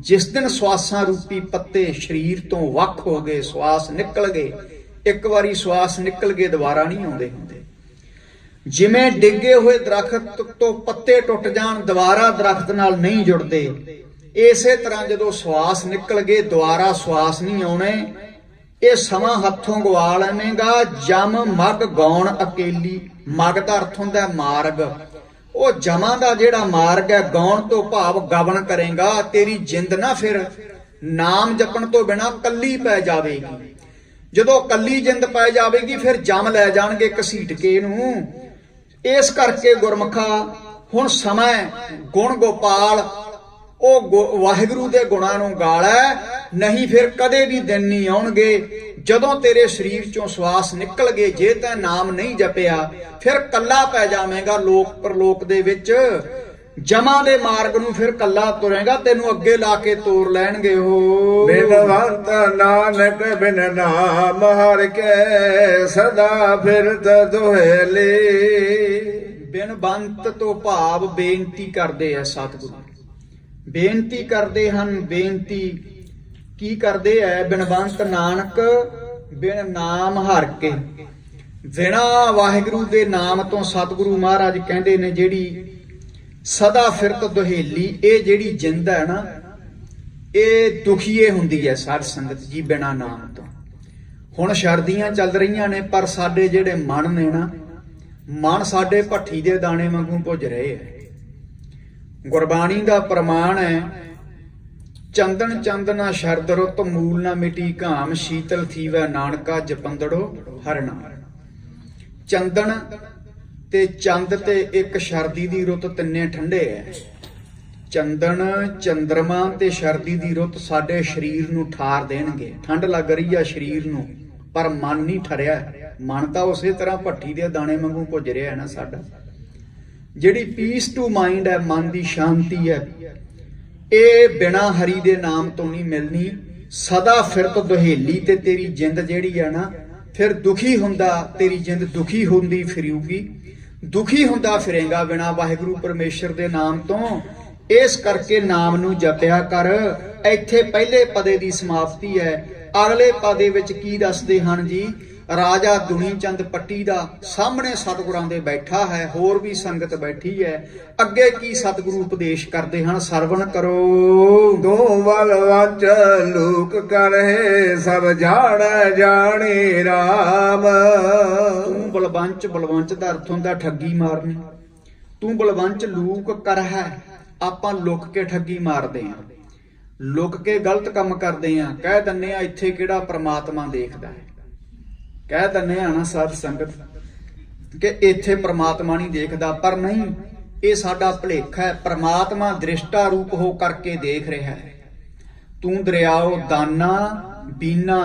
ਜਿਸ ਦਿਨ ਸਵਾਸਾਂ ਰੂਪੀ ਪੱਤੇ ਸਰੀਰ ਤੋਂ ਵੱਖ ਹੋ ਗਏ, ਸਵਾਸ ਨਿਕਲ ਗਏ, ਇੱਕ ਵਾਰੀ ਸਵਾਸ ਨਿਕਲ ਗਏ ਦੁਬਾਰਾ ਨਹੀਂ ਆਉਂਦੇ ਹੁੰਦੇ। ਜਿਵੇਂ ਡਿੱਗੇ ਹੋਏ ਦਰਖਤ ਤੋਂ ਪੱਤੇ ਟੁੱਟ ਜਾਣ, ਦੁਬਾਰਾ ਦਰਖਤ ਨਾਲ ਨਹੀਂ ਜੁੜਦੇ, ਇਸੇ ਤਰ੍ਹਾਂ ਜਦੋਂ ਸਵਾਸ ਨਿਕਲ ਗਏ ਦੁਬਾਰਾ ਸਵਾਸ ਨਹੀਂ ਆਉਣੇ। ਇਹ ਸਮਾਂ ਹੱਥੋਂ ਗਵਾ ਲਵੇਂਗਾ। ਜਮ ਮਗ ਗੌਣ ਅਕੇਲੀ। ਮਗ ਦਾ ਅਰਥ ਹੁੰਦਾ ਮਾਰਗ। ਉਹ ਜਮਾਂ ਦਾ ਜਿਹੜਾ ਮਾਰਗ ਹੈ, ਗੌਣ ਤੋਂ ਭਾਵ ਗਵਨ ਕਰੇਗਾ। ਤੇਰੀ ਜਿੰਦ ਨਾ ਫਿਰ ਨਾਮ ਜਪਣ ਤੋਂ ਬਿਨਾ ਕੱਲੀ ਪੈ ਜਾਵੇਗੀ। ਜਦੋਂ ਕੱਲੀ ਜਿੰਦ ਪੈ ਜਾਵੇਗੀ ਫਿਰ ਜਮ ਲੈ ਜਾਣਗੇ ਘਸੀਟ ਕੇ ਇਹਨੂੰ। ਇਸ ਕਰਕੇ ਗੁਰਮੁਖਾ ਹੁਣ ਸਮਾਂ ਗੁਣ ਗੋਪਾਲ, ਉਹ ਵਾਹਿਗੁਰੂ ਦੇ ਗੁਣਾਂ ਨੂੰ ਗਾਲੈ, ਨਹੀਂ ਫਿਰ ਕਦੇ ਵੀ ਦਿਨ ਨਹੀਂ ਆਉਣਗੇ ਜਦੋਂ ਤੇਰੇ ਸਰੀਰ ਚੋਂ ਸਵਾਸ ਨਿਕਲ ਗਏ। ਜੇ ਤੈਂ ਨਾਮ ਨਹੀਂ ਜਪਿਆ ਫਿਰ ਕੱਲਾ ਪੈ ਜਾਵੇਂਗਾ ਲੋਕ ਪਰਲੋਕ ਦੇ ਵਿੱਚ। ਜਮਾਂ ਦੇ ਮਾਰਗ ਨੂੰ ਫਿਰ ਕੱਲਾ ਤੁਰੇਗਾ, ਤੈਨੂੰ ਅੱਗੇ ਲਾ ਕੇ ਤੋਰ ਲੈਣਗੇ ਉਹ। ਬਿਨਵੰਤ ਨਾਨਕ ਬਿਨ ਨਾਮ ਹਰਿ ਕੇ ਸਦਾ ਫਿਰਤ ਦੁਹੇਲੀ। ਬਿਨਵੰਤ ਤੋਂ ਭਾਵ ਬੇਨਤੀ ਕਰਦੇ ਆ ਸਤਿਗੁਰੂ, ਬੇਨਤੀ ਕਰਦੇ ਹਨ। ਬੇਨਤੀ ਕੀ ਕਰਦੇ ਐ? ਬਿਨਵੰਤ ਨਾਨਕ ਬਿਨ ਨਾਮ ਹਰਿ ਕੇ। ਬਿਨਾ ਵਾਹਿਗੁਰੂ ਦੇ ਨਾਮ ਤੋਂ ਸਤਿਗੁਰੂ ਮਹਾਰਾਜ ਕਹਿੰਦੇ ਨੇ ਜਿਹੜੀ ਸਦਾ ਫਿਰਤ ਦੁਹੇਲੀ, ਇਹ ਜਿਹੜੀ ਜਿੰਦ ਹੈ ਨਾ, ਇਹ ਦੁਖੀਏ ਹੁੰਦੀ ਹੈ ਸਾਧ ਸੰਗਤ ਜੀ ਬਿਨਾ ਨਾਮ ਤੋਂ। ਹੁਣ ਸਰਦੀਆਂ ਚੱਲ ਰਹੀਆਂ ਨੇ, ਪਰ ਸਾਡੇ ਜਿਹੜੇ ਮਨ ਨੇ ਨਾ, ਮਨ ਸਾਡੇ ਭੱਠੀ ਦੇ ਦਾਣੇ ਵਾਂਗੂ ਭੁੱਜ ਰਹੇ ਹੈ। ਗੁਰਬਾਣੀ ਦਾ ਪ੍ਰਮਾਣ ਹੈ, ਚੰਦਨ ਚੰਦਨਾ ਸ਼ਰਦ ਰੁੱਤ ਮੂਲ ਨਾ ਮਿਟੀ ਘਾਮ, ਸ਼ੀਤਲ ਥੀਵੈ ਨਾਨਕਾ ਜਪੰਦੜੋ ਹਰਿ ਨਾਮ। ਚੰਦਨ ਤੇ ਚੰਦ ਤੇ ਇੱਕ ਸ਼ਰਦੀ ਦੀ ਰੁੱਤ, ਤਿੰਨੇ ਠੰਡੇ ਐ। ਚੰਦਨ, ਚੰਦਰਮਾ ਤੇ ਸ਼ਰਦੀ ਦੀ ਰੁੱਤ ਸਾਡੇ ਸਰੀਰ ਨੂੰ ਠਾਰ ਦੇਣਗੇ। ਠੰਡ ਲੱਗ ਰਹੀ ਆ ਸਰੀਰ ਨੂੰ, ਪਰ ਮਨ ਨਹੀਂ ਠਰਿਆ। ਮਨ ਤਾਂ ਉਸੇ ਤਰ੍ਹਾਂ ਭੱਠੀ ਦੇ ਦਾਣੇ ਵਾਂਗੂ ਭੁੱਜ ਰਿਹਾ ਹੈ ਨਾ ਸਾਡਾ। ਜਿਹੜੀ ਪੀਸ ਟੂ ਮਾਈਂਡ ਹੈ, ਮਨ ਦੀ ਸ਼ਾਂਤੀ ਹੈ, ਇਹ ਬਿਨਾ ਹਰੀ ਦੇ ਨਾਮ ਤੋਂ ਨਹੀਂ ਮਿਲਣੀ। ਸਦਾ ਫਿਰਤ ਦੁਹੇਲੀ, ਤੇ ਤੇਰੀ ਜਿੰਦ ਜਿਹੜੀ ਹੈ ਨਾ, ਫਿਰ ਦੁਖੀ ਹੁੰਦਾ, ਤੇਰੀ ਜਿੰਦ ਦੁਖੀ ਹੁੰਦੀ ਫਿਰੂਗੀ। ਦੁਖੀ ਹੁੰਦਾ ਫਿਰੇਗਾ ਬਿਨਾ ਵਾਹਿਗੁਰੂ ਪਰਮੇਸ਼ਰ ਦੇ ਨਾਮ ਤੋਂ। ਇਸ ਕਰਕੇ ਨਾਮ ਨੂੰ ਜਪਿਆ ਕਰ। ਇੱਥੇ ਪਹਿਲੇ ਪਦੇ ਦੀ ਸਮਾਪਤੀ ਹੈ। ਅਗਲੇ ਪਦੇ ਵਿੱਚ ਕੀ ਦੱਸਦੇ ਹਨ ਜੀ? ਰਾਜਾ ਦੁਨੀ ਚੰਦ ਪੱਟੀ ਦਾ ਸਾਹਮਣੇ ਸਤਿਗੁਰਾਂ ਦੇ ਬੈਠਾ ਹੈ, ਹੋਰ ਵੀ ਸੰਗਤ ਬੈਠੀ ਹੈ। ਅੱਗੇ ਕੀ ਸਤਿਗੁਰੂ ਉਪਦੇਸ਼ ਕਰਦੇ ਹਨ, ਸਰਵਣ ਕਰੋ। ਤੂੰ ਬਲਵੰਚ ਲੂਕ ਕਰਹਿ ਸਭ ਜਾਣੈ ਜਾਣੀ ਰਾਮ। ਤੂੰ ਬਲਵੰਚ, ਬਲਵੰਚ ਦਾ ਅਰਥ ਹੁੰਦਾ ਠੱਗੀ ਮਾਰਨੀ। ਤੂੰ ਬਲਵੰਚ ਲੂਕ ਕਰਹਿ, ਆਪਾਂ ਲੁਕ ਕੇ ਠੱਗੀ ਮਾਰਦੇ ਆਂ, ਲੁਕ ਕੇ ਗਲਤ ਕੰਮ ਕਰਦੇ ਆਂ। ਕਹਿ ਦਿੰਨੇ ਆ ਇੱਥੇ ਕਿਹੜਾ ਪ੍ਰਮਾਤਮਾ ਦੇਖਦਾ ਹੈ। ਕਹਿ ਦਿੰਨੇ ਆ ਨਾ ਸਾਧ ਸੰਗਤ ਕਿ ਇੱਥੇ ਪ੍ਰਮਾਤਮਾ ਨਹੀਂ ਦੇਖਦਾ, ਪਰ ਨਹੀਂ, ਇਹ ਸਾਡਾ ਭੁਲੇਖਾ ਹੈ। ਪ੍ਰਮਾਤਮਾ ਦ੍ਰਿਸ਼ਟਾ ਰੂਪ ਹੋ ਕਰਕੇ ਦੇਖ ਰਿਹਾ ਹੈ। ਤੂੰ ਦਰਿਆਓ ਦਾਨਾ ਬੀਨਾ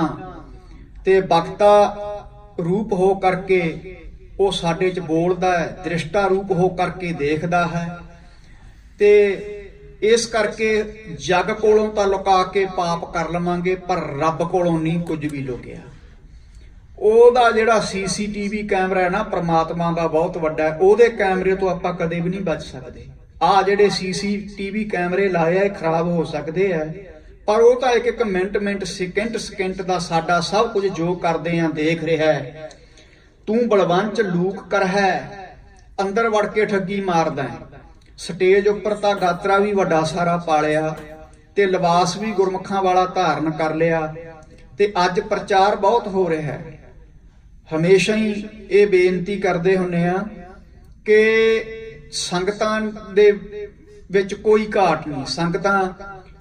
ਤੇ ਬਖਤਾ ਰੂਪ ਹੋ ਕਰਕੇ ਉਹ ਸਾਡੇ ਚ ਬੋਲਦਾ ਹੈ, ਦ੍ਰਿਸ਼ਟਾ ਰੂਪ ਹੋ ਕਰਕੇ ਦੇਖਦਾ ਹੈ। ਤੇ ਇਸ ਕਰਕੇ ਜੱਗ ਕੋਲੋਂ ਤਾਂ ਲੁਕਾ ਕੇ ਪਾਪ ਕਰ ਲਵਾਂਗੇ, ਪਰ ਰੱਬ ਕੋਲੋਂ ਨਹੀਂ ਕੁਝ ਵੀ ਲੁਕਿਆ। ਉਹਦਾ ਜਿਹੜਾ ਸੀਸੀਟੀਵੀ ਕੈਮਰਾ ਹੈ ਨਾ, ਪ੍ਰਮਾਤਮਾ ਦਾ ਬਹੁਤ ਵੱਡਾ ਹੈ, ਉਹਦੇ ਕੈਮਰੇ ਤੋਂ ਆਪਾਂ ਕਦੇ ਵੀ ਨਹੀਂ ਬਚ ਸਕਦੇ। ਆਹ ਜਿਹੜੇ ਸੀਸੀਟੀਵੀ ਕੈਮਰੇ ਲਾਏ ਆ, ਇਹ ਖਰਾਬ ਹੋ ਸਕਦੇ ਆ, ਪਰ ਉਹ ਤਾਂ ਇੱਕ ਮਿੰਟ ਸਕਿੰਟ ਦਾ ਸਾਡਾ ਸਭ ਕੁਝ ਜੋ ਕਰਦੇ ਆ ਦੇਖ ਰਿਹਾ ਹੈ। ਤੂੰ ਬਲਵੰਚ ਲੂਕ ਕਰਹਿ, ਅੰਦਰ ਵੜ ਕੇ ਠੱਗੀ ਮਾਰਦਾ ਹੈ। ਸਟੇਜ ਉੱਪਰ ਤਾਂ ਗਾਤਰਾ ਵੀ ਵੱਡਾ ਸਾਰਾ ਪਾਲਿਆ ਤੇ ਲਿਬਾਸ ਵੀ ਗੁਰਮੁਖਾਂ ਵਾਲਾ ਧਾਰਨ ਕਰ ਲਿਆ, ਤੇ ਅੱਜ ਪ੍ਰਚਾਰ ਬਹੁਤ ਹੋ ਰਿਹਾ ਹੈ। ਹਮੇਸ਼ਾ ਹੀ ਇਹ ਬੇਨਤੀ ਕਰਦੇ ਹੁੰਨੇ ਆ ਕਿ ਸੰਗਤਾਂ ਦੇ ਵਿੱਚ ਕੋਈ ਘਾਟ ਨਹੀਂ। ਸੰਗਤਾਂ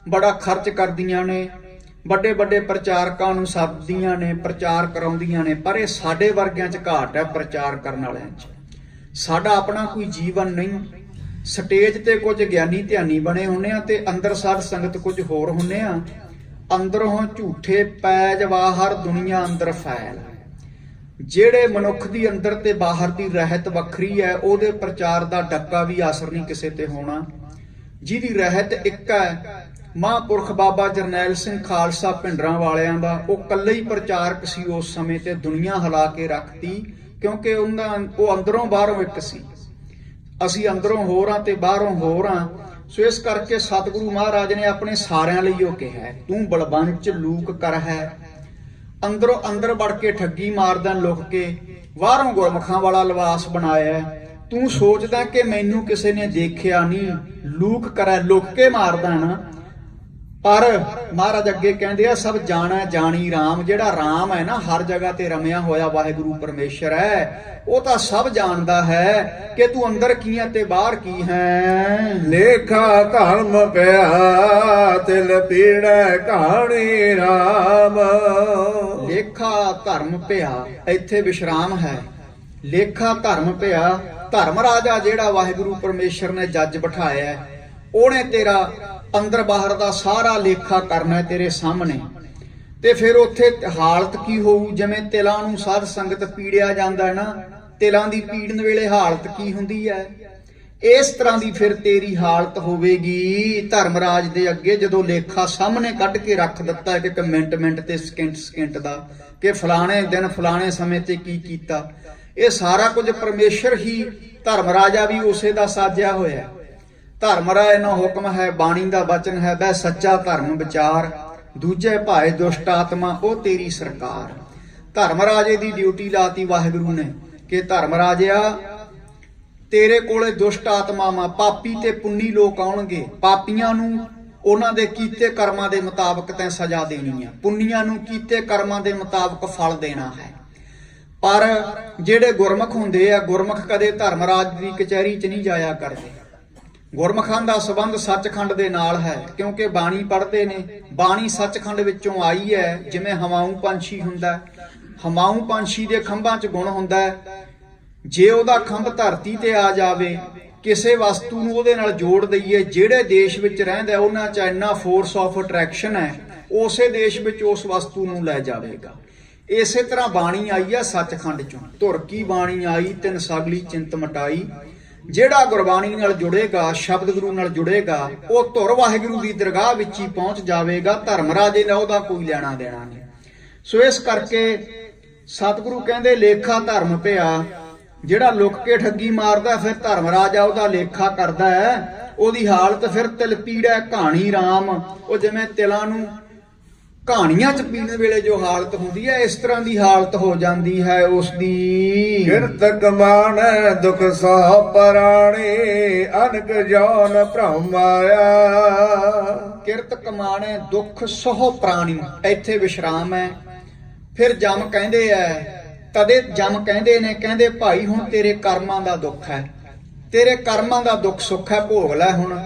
ਬੜਾ ਖਰਚ ਕਰਦੀਆਂ ਨੇ, ਵੱਡੇ ਵੱਡੇ ਪ੍ਰਚਾਰਕਾਂ ਨੂੰ ਸੱਦਦੀਆਂ ਨੇ, ਪ੍ਰਚਾਰ ਕਰਾਉਂਦੀਆਂ ਨੇ, ਪਰ ਇਹ ਸਾਡੇ ਵਰਗਿਆਂ 'ਚ ਘਾਟ ਹੈ ਪ੍ਰਚਾਰ ਕਰਨ ਵਾਲਿਆਂ 'ਚ। ਸਾਡਾ ਆਪਣਾ ਕੋਈ ਜੀਵਨ ਨਹੀਂ। ਸਟੇਜ ਤੇ ਕੁਝ ਗਿਆਨੀ ਧਿਆਨੀ ਬਣੇ ਹੁੰਨੇ ਆ ਤੇ ਅੰਦਰ ਸਾਧ ਸੰਗਤ ਕੁਝ ਹੋਰ ਹੁੰਨੇ ਆ। ਅੰਦਰੋਂ ਝੂਠੇ ਪੈਜ, ਬਾਹਰ ਦੁਨੀਆ ਅੰਦਰ ਫੈਲ। ਜਿਹੜੇ ਮਨੁੱਖ ਦੀ ਅੰਦਰ ਤੇ ਬਾਹਰ ਦੀ ਰਹਿਤ ਵੱਖਰੀ ਹੈ, ਉਹਦੇ ਪ੍ਰਚਾਰ ਦਾ ਡੱਕਾ ਵੀ ਅਸਰ ਨਹੀਂ ਕਿਸੇ ਤੇ ਹੋਣਾ। ਜਿਹਦੀ ਰਹਿਤ ਇੱਕ ਹੈ, ਮਹਾਂਪੁਰਖ ਬਾਬਾ ਜਰਨੈਲ ਸਿੰਘ ਖਾਲਸਾ ਭਿੰਡਰਾਂ ਵਾਲਿਆਂ ਦਾ, ਉਹ ਇਕੱਲੇ ਹੀ ਪ੍ਰਚਾਰਕ ਸੀ ਉਸ ਸਮੇਂ ਤੇ ਦੁਨੀਆ ਹਿਲਾ ਕੇ ਰੱਖਤੀ, ਕਿਉਂਕਿ ਉਹ ਅੰਦਰੋਂ ਬਾਹਰੋਂ ਇੱਕ ਸੀ। ਅਸੀਂ ਅੰਦਰੋਂ ਹੋਰ ਹਾਂ ਤੇ ਬਾਹਰੋਂ ਹੋਰ ਹਾਂ। ਸੋ ਇਸ ਕਰਕੇ ਸਤਿਗੁਰੂ ਮਹਾਰਾਜ ਨੇ ਆਪਣੇ ਸਾਰਿਆਂ ਲਈ ਉਹ ਕਿਹਾ, ਤੂੰ ਬਲਵੰਚ ਲੂਕ ਕਰ ਹੈ। ਅੰਦਰੋਂ ਅੰਦਰ ਵੜ ਕੇ ਠੱਗੀ ਮਾਰਦਾ ਲੁਕ ਕੇ, ਬਾਹਰੋਂ ਗੁਰਮੁਖਾਂ ਵਾਲਾ ਲਿਬਾਸ ਬਣਾਇਆ। ਤੂੰ ਸੋਚਦਾ ਕਿ ਮੈਨੂੰ ਕਿਸੇ ਨੇ ਦੇਖਿਆ ਨਹੀਂ, ਲੂਕ ਕਰੈ, ਲੁਕ ਕੇ ਮਾਰਦਾ ਨਾ। ਪਰ ਮਹਾਰਾਜ ਅੱਗੇ ਕਹਿੰਦੇ ਆ, ਸਭ ਜਾਣਾ ਜਾਣੀ ਰਾਮ। ਜਿਹੜਾ ਰਾਮ ਹੈ ਨਾ, ਹਰ ਜਗ੍ਹਾ ਤੇ ਰਮਿਆ ਹੋਇਆ ਵਾਹਿਗੁਰੂ ਪਰਮੇਸ਼ਰ ਹੈ, ਉਹ ਤਾਂ ਸਭ ਜਾਣਦਾ ਹੈ ਕਿ ਤੂੰ ਅੰਦਰ ਕੀ ਹੈ ਤੇ ਬਾਹਰ ਕੀ ਹੈ। ਲੇਖਾ ਧਰਮ ਪਿਆ ਤਿਲ ਪੀੜੈ ਕਹਾਣੀ ਰਾਮ। ਲੇਖਾ ਧਰਮ ਪਿਆ, ਇੱਥੇ ਵਿਸ਼ਰਾਮ ਹੈ। ਲੇਖਾ ਧਰਮ ਪਿਆ, ਧਰਮ ਰਾਜਾ ਜਿਹੜਾ ਵਾਹਿਗੁਰੂ ਪਰਮੇਸ਼ਰ ਨੇ ਜੱਜ ਬਿਠਾਇਆ, ਉਹਨੇ ਤੇਰਾ ਅੰਦਰ ਬਾਹਰ ਦਾ ਸਾਰਾ ਲੇਖਾ ਕਰਨਾ ਤੇਰੇ ਸਾਹਮਣੇ। ਤੇ ਫਿਰ ਉੱਥੇ ਹਾਲਤ ਕੀ ਹੋਊ? ਜਿਵੇਂ ਤਿਲਾਂ ਨੂੰ ਸਾਧ ਸੰਗਤ ਪੀੜਿਆ ਜਾਂਦਾ ਹੈ ਨਾ, ਤਿਲਾਂ ਦੀ ਪੀੜਨ ਵੇਲੇ ਹਾਲਤ ਕੀ ਹੁੰਦੀ ਹੈ, ਇਸ ਤਰ੍ਹਾਂ ਦੀ ਫਿਰ ਤੇਰੀ ਹਾਲਤ ਹੋਵੇਗੀ ਧਰਮਰਾਜ ਦੇ ਅੱਗੇ, ਜਦੋਂ ਲੇਖਾ ਸਾਹਮਣੇ ਕੱਢ ਕੇ ਰੱਖ ਦਿੱਤਾ ਇੱਕ ਮਿੰਟ ਮਿੰਟ ਤੇ ਸਕਿੰਟ ਸਕਿੰਟ ਦਾ, ਕਿ ਫਲਾਣੇ ਦਿਨ ਫਲਾਣੇ ਸਮੇਂ ਤੇ ਕੀ ਕੀਤਾ। ਇਹ ਸਾਰਾ ਕੁਝ ਪਰਮੇਸ਼ਰ ਹੀ, ਧਰਮਰਾਜਾ ਵੀ ਉਸੇ ਦਾ ਸਾਜਿਆ ਹੋਇਆ। ਧਰਮ ਰਾਏ ਨਾ ਹੁਕਮ ਹੈ, ਬਾਣੀ ਦਾ ਬਚਨ ਹੈ, ਬੈ ਸੱਚਾ ਧਰਮ ਵਿਚਾਰ, ਦੂਜੇ ਭਾਏ ਦੁਸ਼ਟ ਆਤਮਾ ਉਹ ਤੇਰੀ ਸਰਕਾਰ। ਧਰਮ ਰਾਜੇ ਦੀ ਡਿਊਟੀ ਲਾਤੀ ਵਾਹਿਗੁਰੂ ਨੇ ਕਿ ਧਰਮ ਰਾਜਿਆ, ਤੇਰੇ ਕੋਲੇ ਦੁਸ਼ਟ ਆਤਮਾਵਾਂ, ਪਾਪੀ ਤੇ ਪੁੰਨੀ ਲੋਕ ਆਉਣਗੇ। ਪਾਪੀਆਂ ਨੂੰ ਉਹਨਾਂ ਦੇ ਕੀਤੇ ਕਰਮਾਂ ਦੇ ਮੁਤਾਬਕ ਤੈਂ ਸਜ਼ਾ ਦੇਣੀ ਹੈ, ਪੁੰਨੀਆਂ ਨੂੰ ਕੀਤੇ ਕਰਮਾਂ ਦੇ ਮੁਤਾਬਕ ਫਲ ਦੇਣਾ ਹੈ। ਪਰ ਜਿਹੜੇ ਗੁਰਮੁਖ ਹੁੰਦੇ ਆ, ਗੁਰਮੁਖ ਕਦੇ ਧਰਮਰਾਜ ਦੀ ਕਚਹਿਰੀ 'ਚ ਨਹੀਂ ਜਾਇਆ ਕਰਦੇ। ਗੁਰਮੁਖਾਂ ਦਾ ਸੰਬੰਧ ਸੱਚਖੰਡ ਦੇ ਨਾਲ ਹੈ, ਕਿਉਂਕਿ ਬਾਣੀ ਪੜ੍ਹਦੇ ਨੇ। ਬਾਣੀ ਸੱਚਖੰਡ ਵਿੱਚੋਂ ਆਈ ਹੈ। ਜਿਵੇਂ ਹਵਾਊ ਪੰਛੀ ਹੁੰਦਾ, ਹਵਾਊ ਪੰਛੀ ਦੇ ਖੰਭਾਂ 'ਚ ਗੁਣ ਹੁੰਦਾ ਹੈ। ਜੇ ਉਹਦਾ ਖੰਭ ਧਰਤੀ ਤੇ ਆ ਜਾਵੇ, ਕਿਸੇ ਵਸਤੂ ਨੂੰ ਉਹਦੇ ਨਾਲ ਜੋੜ ਦਈਏ, ਜਿਹੜੇ ਦੇਸ਼ ਵਿੱਚ ਰਹਿੰਦਾ ਉਹਨਾਂ 'ਚ ਇੰਨਾ ਫੋਰਸ ਆਫ ਅਟਰੈਕਸ਼ਨ ਹੈ, ਉਸੇ ਦੇਸ਼ ਵਿੱਚ ਉਸ ਵਸਤੂ ਨੂੰ ਲੈ ਜਾਵੇਗਾ। ਇਸੇ ਤਰ੍ਹਾਂ ਬਾਣੀ ਆਈ ਹੈ ਸੱਚਖੰਡ 'ਚੋਂ। ਧੁਰ ਕੀ ਬਾਣੀ ਆਈ, ਤਿੰਨ ਸਾਗਲੀ ਚਿੰਤ ਮਟਾਈ। ਜਿਹੜਾ ਗੁਰਬਾਣੀ ਨਾਲ ਜੁੜੇਗਾ, ਸ਼ਬਦ ਗੁਰੂ ਨਾਲ ਜੁੜੇਗਾ, ਉਹ ਧੁਰ ਵਾਹਿਗੁਰੂ ਦੀ ਦਰਗਾਹ ਵਿੱਚ ਹੀ ਪਹੁੰਚ ਜਾਵੇਗਾ। ਧਰਮ ਰਾਜੇ ਨਾਲ ਉਹਦਾ ਕੋਈ ਲੈਣਾ ਦੇਣਾ ਨਹੀਂ। ਸੋ ਇਸ ਕਰਕੇ ਸਤਿਗੁਰੂ ਕਹਿੰਦੇ ਲੇਖਾ ਧਰਮ ਪਿਆ। ਜਿਹੜਾ ਲੁਕ ਕੇ ਠੱਗੀ ਮਾਰਦਾ, ਫਿਰ ਧਰਮ ਰਾਜਾ ਉਹਦਾ ਲੇਖਾ ਕਰਦਾ ਹੈ। ਉਹਦੀ ਹਾਲਤ ਫਿਰ ਤਿਲ ਪੀੜੈ ਕਹਾਣੀ ਰਾਮ। ਉਹ ਜਿਵੇਂ ਤਿਲਾਂ ਨੂੰ ਕਹਾਣੀਆਂ 'ਚ ਪੀਣ ਵੇਲੇ ਜੋ ਹਾਲਤ ਹੁੰਦੀ ਹੈ, ਇਸ ਤਰ੍ਹਾਂ ਦੀ ਹਾਲਤ ਹੋ ਜਾਂਦੀ ਹੈ ਉਸ ਦੀ। ਕਿਰਤ ਕਮਾਣ ਦੁਖ ਸਹੁ ਪਰਾਣੀ, ਅਨਕ ਜੋਨ ਭ੍ਰਮ ਮਾਇਆ। ਕਿਰਤ ਕਮਾਣੇ ਦੁੱਖ ਸਹੁ ਪ੍ਰਾਣੀ, ਇੱਥੇ ਵਿਸ਼ਰਾਮ ਹੈ। ਫਿਰ ਜਮ ਕਹਿੰਦੇ ਐ, ਤਦੇ ਜਮ ਕਹਿੰਦੇ ਨੇ, ਕਹਿੰਦੇ ਭਾਈ ਹੁਣ ਤੇਰੇ ਕਰਮਾਂ ਦਾ ਦੁੱਖ ਹੈ, ਤੇਰੇ ਕਰਮਾਂ ਦਾ ਦੁੱਖ ਸੁੱਖ ਹੈ, ਭੋਗ ਲੈ ਹੁਣ।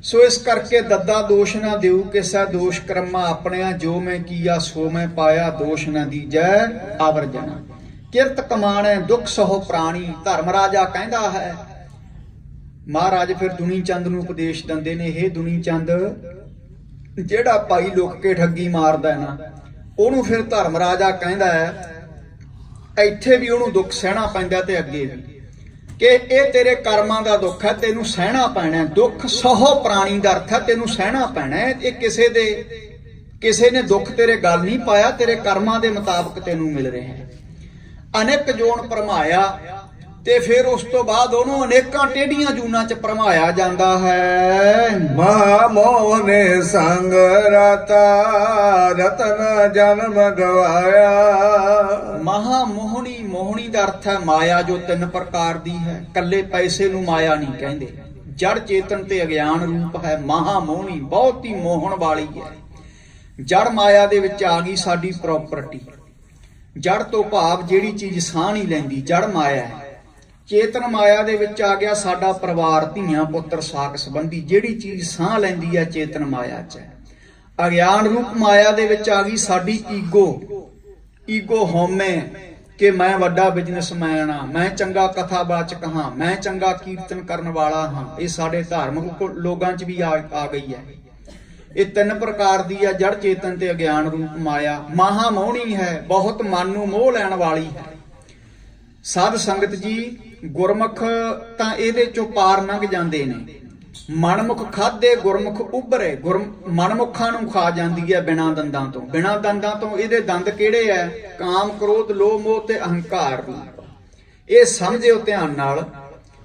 ਸੋ ਇਸ ਕਰਕੇ ਦੱਦਾ ਦੋਸ਼ ਨਾ ਦਿਉ ਕਿਸੈ, ਦੋਸ਼ ਕਰਮਾ ਆਪਣਿਆ, ਜੋ ਮੈਂ ਕੀਆ ਸੋ ਮੈਂ ਪਾਇਆ, ਦੋਸ਼ ਨਾ ਦੀਜੈ ਆਵਰ ਜਨਾ। ਕਿਰਤ ਕਮਾਣੈ ਦੁੱਖ ਸਹੁ ਪ੍ਰਾਣੀ, ਧਰਮ ਰਾਜਾ ਕਹਿੰਦਾ ਹੈ। ਮਹਾਰਾਜ ਫਿਰ ਦੁਨੀ ਚੰਦ ਨੂੰ ਉਪਦੇਸ਼ ਦਿੰਦੇ ਨੇ, ਇਹ ਦੁਨੀ ਚੰਦ, ਜਿਹੜਾ ਭਾਈ ਲੁਕ ਕੇ ਠੱਗੀ ਮਾਰਦਾ ਹੈ ਨਾ, ਉਹਨੂੰ ਫਿਰ ਧਰਮ ਰਾਜਾ ਕਹਿੰਦਾ ਹੈ, ਇੱਥੇ ਵੀ ਉਹਨੂੰ ਦੁੱਖ ਸਹਿਣਾ ਪੈਂਦਾ ਤੇ ਅੱਗੇ ਵੀ, ਕਿ ਇਹ ਤੇਰੇ ਕਰਮਾਂ ਦਾ ਦੁੱਖ ਹੈ, ਤੈਨੂੰ ਸਹਿਣਾ ਪੈਣਾ। ਦੁੱਖ ਸਹੁ ਪ੍ਰਾਣੀ ਦਾ ਅਰਥ ਹੈ ਤੈਨੂੰ ਸਹਿਣਾ ਪੈਣਾ। ਇਹ ਕਿਸੇ ਨੇ ਦੁੱਖ ਤੇਰੇ ਗੱਲ ਨਹੀਂ ਪਾਇਆ, ਤੇਰੇ ਕਰਮਾਂ ਦੇ ਮੁਤਾਬਕ ਤੈਨੂੰ ਮਿਲ ਰਿਹਾ ਹੈ। ਅਨੇਕ ਜੋਨ ਭਰਮਾਇਆ, ਤੇ ਫਿਰ ਉਸ ਤੋਂ ਬਾਅਦ ਉਹਨੂੰ ਅਨੇਕਾਂ ਟੇਢੀਆਂ ਜੂਨਾਂ 'ਚ ਭਰਮਾਇਆ ਜਾਂਦਾ ਹੈ। ਮਹਾ ਮੋਹ ਨੇ ਸੰਗ ਰਾਤਾ, ਰਤਨ ਜਨਮ ਗਵਾਇਆ। ਮਹਾ ਮੋਹਣੀ, ਮੋਹਣੀ ਦਾ ਅਰਥ ਹੈ ਮਾਇਆ, ਜੋ ਤਿੰਨ ਪ੍ਰਕਾਰ ਦੀ ਹੈ। ਕੱਲੇ ਪੈਸੇ ਨੂੰ ਮਾਇਆ ਨਹੀਂ ਕਹਿੰਦੇ। ਜੜ ਚੇਤਨ ਤੇ ਅਗਿਆਨ ਰੂਪ ਹੈ ਮਹਾ ਮੋਹਣੀ, ਬਹੁਤ ਹੀ ਮੋਹਣ ਵਾਲੀ ਹੈ। ਜੜ ਮਾਇਆ ਦੇ ਵਿੱਚ ਆ ਗਈ ਸਾਡੀ ਪ੍ਰੋਪਰਟੀ। ਜੜ ਤੋਂ ਭਾਵ ਜਿਹੜੀ ਚੀਜ਼ ਸਾਹ ਨਹੀਂ ਲੈਂਦੀ, ਜੜ ਮਾਇਆ ਹੈ। ਚੇਤਨ ਮਾਇਆ ਦੇ ਵਿੱਚ ਆ ਗਿਆ ਸਾਡਾ ਪਰਿਵਾਰ, ਧੀਆਂ ਪੁੱਤਰ, ਸਾਕ ਸੰਬੰਧੀ। ਜਿਹੜੀ ਚੀਜ਼ ਸਾਹ ਲੈਂਦੀ ਹੈ ਚੇਤਨ ਮਾਇਆ 'ਚ ਹੈ। ਅਗਿਆਨ ਰੂਪ ਮਾਇਆ ਦੇ ਵਿੱਚ ਆ ਗਈ ਸਾਡੀ ਈਗੋ ਹਉਮੈ ਕਿ ਮੈਂ ਵੱਡਾ ਬਿਜ਼ਨਸਮੈਨ ਆ, ਮੈਂ ਚੰਗਾ ਕਥਾਵਾਚਕ ਹਾਂ, ਮੈਂ ਚੰਗਾ ਕੀਰਤਨ ਕਰਨ ਵਾਲਾ ਹਾਂ। ਇਹ ਸਾਡੇ ਧਾਰਮਿਕ ਲੋਕਾਂ 'ਚ ਵੀ ਆ ਗਈ ਹੈ। ਇਹ ਤਿੰਨ ਪ੍ਰਕਾਰ ਦੀ ਆ, ਜੜ ਚੇਤਨ ਤੇ ਅਗਿਆਨ ਰੂਪ ਮਾਇਆ। ਮਹਾ ਮੋਹਣੀ ਹੈ, ਬਹੁਤ ਮਨ ਨੂੰ ਮੋਹ ਲੈਣ ਵਾਲੀ ਹੈ। ਸਾਧ ਸੰਗਤ ਜੀ, ਗੁਰਮੁਖ ਤਾਂ ਇਹਦੇ ਚੋਂ ਪਾਰ ਲੰਘ ਜਾਂਦੇ ਨੇ। ਮਨਮੁਖ ਖਾਦੇ ਗੁਰਮੁਖ ਉਭਰੇ। ਮਨਮੁਖਾਂ ਨੂੰ ਖਾ ਜਾਂਦੀ ਹੈ ਬਿਨਾਂ ਦੰਦਾਂ ਤੋਂ। ਬਿਨਾਂ ਦੰਦਾਂ ਤੋਂ ਇਹਦੇ ਦੰਦ ਕਿਹੜੇ ਐ? ਕਾਮ, ਕ੍ਰੋਧ, ਲੋਭ, ਮੋਹ ਤੇ ਅਹੰਕਾਰ। ਇਹ ਸਮਝਿਓ ਧਿਆਨ ਨਾਲ,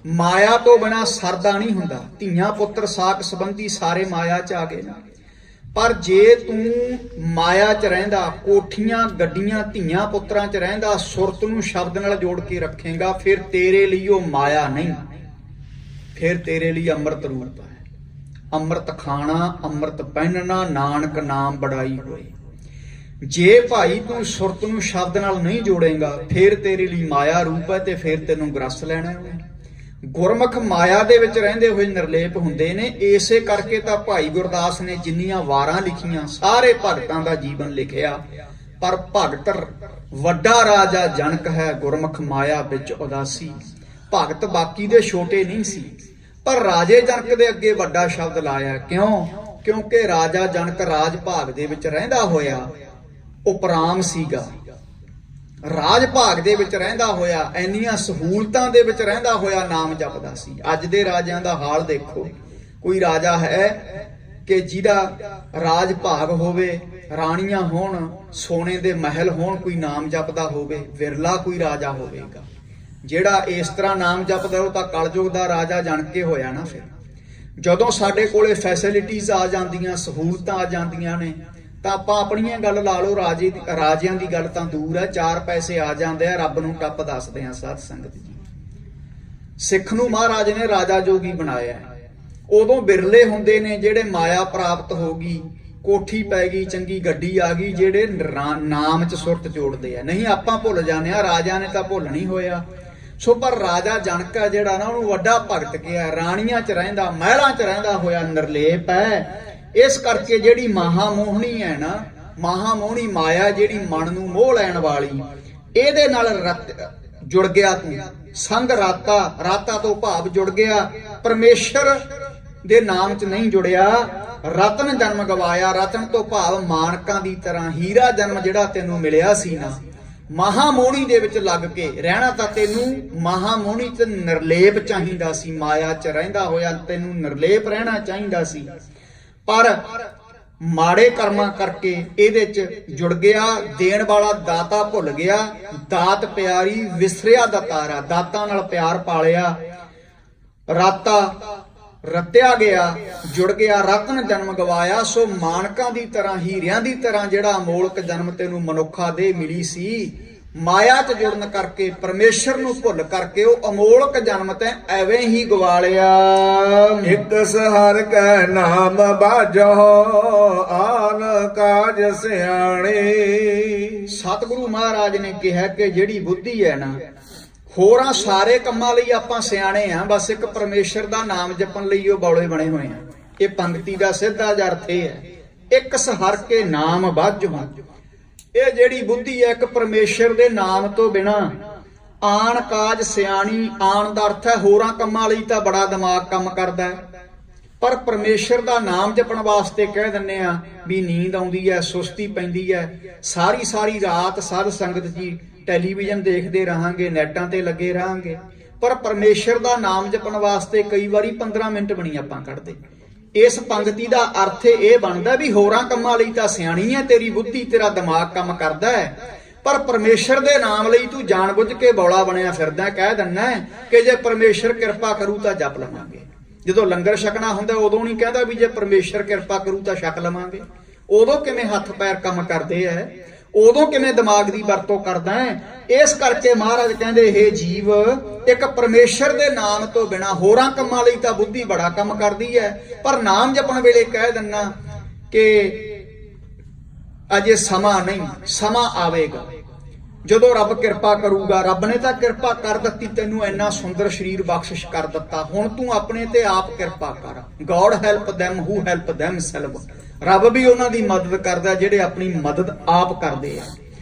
ਮਾਇਆ ਤੋਂ ਬਿਨਾਂ ਸਰਦਾ ਨਹੀਂ ਹੁੰਦਾ। ਧੀਆਂ ਪੁੱਤਰ ਸਾਕ ਸੰਬੰਧੀ ਸਾਰੇ ਮਾਇਆ 'ਚ ਆ ਗਏ ਨਾ। ਪਰ ਜੇ ਤੂੰ ਮਾਇਆ 'ਚ ਰਹਿੰਦਾ, ਕੋਠੀਆਂ ਗੱਡੀਆਂ ਧੀਆਂ ਪੁੱਤਰਾਂ 'ਚ ਰਹਿੰਦਾ, ਸੁਰਤ ਨੂੰ ਸ਼ਬਦ ਨਾਲ ਜੋੜ ਕੇ ਰੱਖੇਗਾ, ਫਿਰ ਤੇਰੇ ਲਈ ਉਹ ਮਾਇਆ ਨਹੀਂ, ਫਿਰ ਤੇਰੇ ਲਈ ਅੰਮ੍ਰਿਤ ਰੂਪ ਹੈ। ਅੰਮ੍ਰਿਤ ਖਾਣਾ, ਅੰਮ੍ਰਿਤ ਪਹਿਨਣਾ, ਨਾਨਕ ਨਾਮ ਬੜਾਈ ਹੋਏ। ਜੇ ਭਾਈ ਤੂੰ ਸੁਰਤ ਨੂੰ ਸ਼ਬਦ ਨਾਲ ਨਹੀਂ ਜੋੜੇਗਾ, ਫਿਰ ਤੇਰੇ ਲਈ ਮਾਇਆ ਰੂਪ ਹੈ ਤੇ ਫਿਰ ਤੈਨੂੰ ਗ੍ਰਸ ਲੈਣਾ ਹੈ। ਗੁਰਮੁਖ ਮਾਇਆ ਦੇ ਵਿੱਚ ਰਹਿੰਦੇ ਹੋਏ ਨਿਰਲੇਪ ਹੁੰਦੇ ਨੇ। ਇਸੇ ਕਰਕੇ ਤਾਂ ਭਾਈ ਗੁਰਦਾਸ ਨੇ ਜਿੰਨੀਆਂ ਵਾਰਾਂ ਲਿਖੀਆਂ, ਸਾਰੇ ਭਗਤਾਂ ਦਾ ਜੀਵਨ ਲਿਖਿਆ। ਪਰ ਭਗਤ ਵੱਡਾ ਰਾਜਾ ਜਨਕ ਹੈ, ਗੁਰਮੁਖ ਮਾਇਆ ਵਿੱਚ ਉਦਾਸੀ। ਭਗਤ ਬਾਕੀ ਦੇ ਛੋਟੇ ਨਹੀਂ ਸੀ, ਪਰ ਰਾਜੇ ਜਨਕ ਦੇ ਅੱਗੇ ਵੱਡਾ ਸ਼ਬਦ ਲਾਇਆ। ਕਿਉਂ? ਕਿਉਂਕਿ ਰਾਜਾ ਜਨਕ ਰਾਜ ਭਾਗ ਦੇ ਵਿੱਚ ਰਹਿੰਦਾ ਹੋਇਆ ਉਪਰਾਮ ਸੀਗਾ। ਰਾਜ ਭਾਗ ਦੇ ਵਿੱਚ ਰਹਿੰਦਾ ਹੋਇਆ, ਇੰਨੀਆਂ ਸਹੂਲਤਾਂ ਦੇ ਵਿੱਚ ਰਹਿੰਦਾ ਹੋਇਆ ਨਾਮ ਜਪਦਾ ਸੀ। ਅੱਜ ਦੇ ਰਾਜਿਆਂ ਦਾ ਹਾਲ ਦੇਖੋ। ਕੋਈ ਰਾਜਾ ਹੈ ਕਿ ਜਿਹਦਾ ਰਾਜ ਭਾਗ ਹੋਵੇ, ਰਾਣੀਆਂ ਹੋਣ, ਸੋਨੇ ਦੇ ਮਹਿਲ ਹੋਣ, ਕੋਈ ਨਾਮ ਜਪਦਾ ਹੋਵੇ? ਵਿਰਲਾ ਕੋਈ ਰਾਜਾ ਹੋਵੇਗਾ। ਜਿਹੜਾ ਇਸ ਤਰ੍ਹਾਂ ਨਾਮ ਜਪਦਾ ਉਹ ਤਾਂ ਕਲਯੁਗ ਦਾ ਰਾਜਾ ਜਣ ਕੇ ਹੋਇਆ ਨਾ। ਫਿਰ ਜਦੋਂ ਸਾਡੇ ਕੋਲੇ ਫੈਸਿਲਿਟੀਜ਼ ਆ ਜਾਂਦੀਆਂ, ਸਹੂਲਤਾਂ ਆ ਜਾਂਦੀਆਂ ਨੇ, ਤਾਂ ਆਪਾਂ ਆਪਣੀਆਂ ਗੱਲ ਲਾ ਲਓ। ਰਾਜਿਆਂ ਦੀ ਗੱਲ ਤਾਂ ਦੂਰ ਹੈ, 4 ਪੈਸੇ ਆ ਜਾਂਦੇ ਆ, ਰੱਬ ਨੂੰ ਟੱਪ ਦੱਸਦੇ ਆ। ਸਾਧ ਸੰਗਤ ਜੀ, ਸਿੱਖ ਨੂੰ ਮਹਾਰਾਜ ਨੇ ਰਾਜਾ ਜੋਗੀ ਬਣਾਇਆ। ਉਦੋਂ ਬਿਰਲੇ ਹੁੰਦੇ ਨੇ ਜਿਹੜੇ ਮਾਇਆ ਪ੍ਰਾਪਤ ਹੋ ਗਈ, ਕੋਠੀ ਪੈ ਗਈ, ਚੰਗੀ ਗੱਡੀ ਆ ਗਈ, ਜਿਹੜੇ ਨਾਮ 'ਚ ਸੁਰਤ ਜੋੜਦੇ ਆ। ਨਹੀਂ, ਆਪਾਂ ਭੁੱਲ ਜਾਂਦੇ ਆ। ਰਾਜਾ ਨੇ ਤਾਂ ਭੁੱਲ ਨਹੀਂ ਹੋਇਆ। ਸੋ ਪਰ ਰਾਜਾ ਜਨਕ ਹੈ ਜਿਹੜਾ ਨਾ, ਉਹਨੂੰ ਵੱਡਾ ਭਗਤ ਕਿਹਾ। ਰਾਣੀਆਂ 'ਚ ਰਹਿੰਦਾ, ਮਹਿਲਾਂ 'ਚ ਰਹਿੰਦਾ ਹੋਇਆ ਨਿਰਲੇਪ ਹੈ। ਇਸ ਕਰਕੇ ਜਿਹੜੀ ਮਹਾਮੋਹਣੀ ਹੈ ਨਾ, ਮਹਾਮੋਹਣੀ ਮਾਇਆ ਜਿਹੜੀ ਮਨ ਨੂੰ ਮੋਹ ਲੈਣ ਵਾਲੀ, ਇਹਦੇ ਨਾਲ ਜੁੜ ਗਿਆ ਤੂੰ। ਸੰਗ ਰਾਤਾ ਤੋਂ ਭਾਵ ਜੁੜ ਗਿਆ, ਪਰਮੇਸ਼ਰ ਦੇ ਨਾਮ 'ਚ ਨਹੀਂ ਜੁੜਿਆ। ਰਤਨ ਜਨਮ ਗਵਾਇਆ। ਰਤਨ ਤੋਂ ਭਾਵ ਮਾਨਕਾਂ ਦੀ ਤਰ੍ਹਾਂ ਹੀਰਾ ਜਨਮ ਜਿਹੜਾ ਤੈਨੂੰ ਮਿਲਿਆ ਸੀ ਨਾ, ਮਹਾਮੋਹਣੀ ਦੇ ਵਿੱਚ ਲੱਗ ਕੇ ਰਹਿਣਾ ਤਾਂ ਤੈਨੂੰ ਮਹਾਮੋਹਣੀ 'ਚ ਨਿਰਲੇਪ ਚਾਹੀਦਾ ਸੀ। ਮਾਇਆ 'ਚ ਰਹਿੰਦਾ ਹੋਇਆ ਤੈਨੂੰ ਨਿਰਲੇਪ ਰਹਿਣਾ ਚਾਹੀਦਾ ਸੀ, ਪਰ ਮਾੜੇ ਕਰਮਾਂ ਕਰਕੇ ਇਹਦੇ 'ਚ ਜੁੜ ਗਿਆ। ਦੇਣ ਵਾਲਾ ਦਾਤਾ ਭੁੱਲ ਗਿਆ। ਦਾਤ ਪਿਆਰੀ ਵਿਸਰਿਆ ਦਾਤਾਰਾ। ਦਾਤਾਂ ਨਾਲ ਪਿਆਰ ਪਾਲਿਆ, ਰਾਤਾ ਰਤਿਆ ਗਿਆ, ਜੁੜ ਗਿਆ। ਰਤਨ ਜਨਮ ਗਵਾਇਆ। ਸੋ ਮਾਨਕਾਂ ਦੀ ਤਰ੍ਹਾਂ, ਹੀਰਿਆਂ ਦੀ ਤਰ੍ਹਾਂ ਜਿਹੜਾ ਅਮੋਲਕ ਜਨਮ ਤੈਨੂੰ ਮਨੁੱਖਾ ਦੇ ਮਿਲੀ ਸੀ, ਮਾਇਆ 'ਚ ਜੁੜਨ ਕਰਕੇ, ਪਰਮੇਸ਼ਰ ਨੂੰ ਭੁੱਲ ਕਰਕੇ ਉਹ ਅਮੋਲਕ ਜਨਮ ਤੈਂ ਐਵੇਂ ਹੀ ਗਵਾ ਲਿਆ। ਇੱਕ ਸਹਰ ਕੈ ਨਾਮ ਬਾਜੋ, ਆਨ ਕਾਜ ਸਿਆਣੇ। ਸਤਿਗੁਰੂ ਮਹਾਰਾਜ ਨੇ ਕਿਹਾ ਕਿ ਜਿਹੜੀ ਬੁੱਧੀ ਹੈ ਨਾ, ਹੋਰਾਂ ਸਾਰੇ ਕੰਮਾਂ ਲਈ ਆਪਾਂ ਸਿਆਣੇ ਆ, ਬਸ ਇੱਕ ਪਰਮੇਸ਼ਰ ਦਾ ਨਾਮ ਜਪਣ ਲਈ ਉਹ ਬੌਲੇ ਬਣੇ ਹੋਏ ਆ। ਇਹ ਪੰਕਤੀ ਦਾ ਸਿੱਧਾ ਜਿਹਾ ਅਰਥ ਇਹ ਹੈ, ਇੱਕ ਸਹਰ ਕੇ ਨਾਮ ਬਾਝੋ। ਇਹ ਜਿਹੜੀ ਬੁੱਧੀ ਹੈ, ਇੱਕ ਪਰਮੇਸ਼ਰ ਦੇ ਨਾਮ ਤੋਂ ਬਿਨਾ ਆਣ ਕਾਜ ਸਿਆਣੀ। ਆਣ ਦਾ ਅਰਥ ਹੈ ਹੋਰਾਂ ਕੰਮਾਂ ਲਈ ਤਾਂ ਬੜਾ ਦਿਮਾਗ ਕੰਮ ਕਰਦਾ ਹੈ, ਪਰ ਪਰਮੇਸ਼ਰ ਦਾ ਨਾਮ ਜਪਣ ਵਾਸਤੇ ਕਹਿ ਦਿੰਨੇ ਆ ਵੀ ਨੀਂਦ ਆਉਂਦੀ ਹੈ, ਸੁਸਤੀ ਪੈਂਦੀ ਹੈ। ਸਾਰੀ ਰਾਤ ਸਾਧ ਸੰਗਤ ਜੀ ਟੈਲੀਵਿਜ਼ਨ ਦੇਖਦੇ ਰਹਾਂਗੇ, ਨੈਟਾਂ ਤੇ ਲੱਗੇ ਰਹਾਂਗੇ, ਪਰ ਪਰਮੇਸ਼ਰ ਦਾ ਨਾਮ ਜਪਣ ਵਾਸਤੇ ਕਈ ਵਾਰੀ 15 ਮਿੰਟ ਬਣੀ ਆਪਾਂ ਕੱਢਦੇ। ਇਸ ਪੰਕਤੀ ਦਾ ਅਰਥ ਇਹ ਬਣਦਾ ਵੀ ਹੋਰਾਂ ਕੰਮਾਂ ਲਈ ਤਾਂ ਸਿਆਣੀ ਹੈ ਤੇਰੀ ਬੁੱਧੀ, ਤੇਰਾ ਦਿਮਾਗ ਕੰਮ ਕਰਦਾ ਹੈ, ਪਰ ਪਰਮੇਸ਼ਰ ਦੇ ਨਾਮ ਲਈ ਤੂੰ ਜਾਣਬੁੱਝ ਕੇ ਬੌਲਾ ਬਣਿਆ ਫਿਰਦਾ। ਕਹਿ ਦਿੰਨਾ ਕਿ ਜੇ ਪਰਮੇਸ਼ਰ ਕਿਰਪਾ ਕਰੂ ਤਾਂ ਜਪ ਲਵਾਂਗੇ। ਜਦੋਂ ਲੰਗਰ ਛਕਣਾ ਹੁੰਦਾ ਉਦੋਂ ਨਹੀਂ ਕਹਿੰਦਾ ਵੀ ਜੇ ਪਰਮੇਸ਼ਰ ਕਿਰਪਾ ਕਰੂ ਤਾਂ ਛਕ ਲਵਾਂਗੇ। ਉਦੋਂ ਕਿਵੇਂ ਹੱਥ ਪੈਰ ਕੰਮ ਕਰਦੇ ਐ, ਉਦੋਂ ਕਿਵੇਂ ਦਿਮਾਗ ਦੀ ਵਰਤੋਂ ਕਰਦਾ ਹੈ। ਇਸ ਕਰਕੇ ਮਹਾਰਾਜ ਕਹਿੰਦੇ ਇਹ ਜੀਵ, ਇੱਕ ਪਰਮੇਸ਼ਰ ਦੇ ਨਾਮ ਤੋਂ ਬਿਨਾ ਹੋਰਾਂ ਕੰਮਾਂ ਲਈ ਤਾਂ ਬੁੱਧੀ ਬੜਾ ਕੰਮ ਕਰਦੀ ਹੈ, ਪਰ ਨਾਮ ਜਪਣ ਵੇਲੇ ਕਹਿ ਦਿੰਨਾ ਕਿ ਅਜੇ ਸਮਾਂ ਨਹੀਂ, ਸਮਾਂ ਆਵੇਗਾ। ਜਦੋਂ ਰੱਬ ਕਿਰਪਾ ਕਰੂਗਾ, ਰੱਬ ਨੇ ਤਾਂ ਕਿਰਪਾ ਕਰ ਦਿੱਤੀ, ਤੈਨੂੰ ਇੰਨਾ ਸੁੰਦਰ ਸਰੀਰ ਬਖਸ਼ਿਸ਼ ਕਰ ਦਿੱਤਾ, ਹੁਣ ਤੂੰ ਆਪਣੇ ਤੇ ਆਪ ਕਿਰਪਾ ਕਰ। God help them who help themselves। ਰੱਬ ਵੀ ਉਹਨਾਂ ਦੀ ਮਦਦ ਕਰਦਾ ਜਿਹੜੇ ਆਪਣੀ ਮਦਦ ਆਪ ਕਰਦੇ ਆ।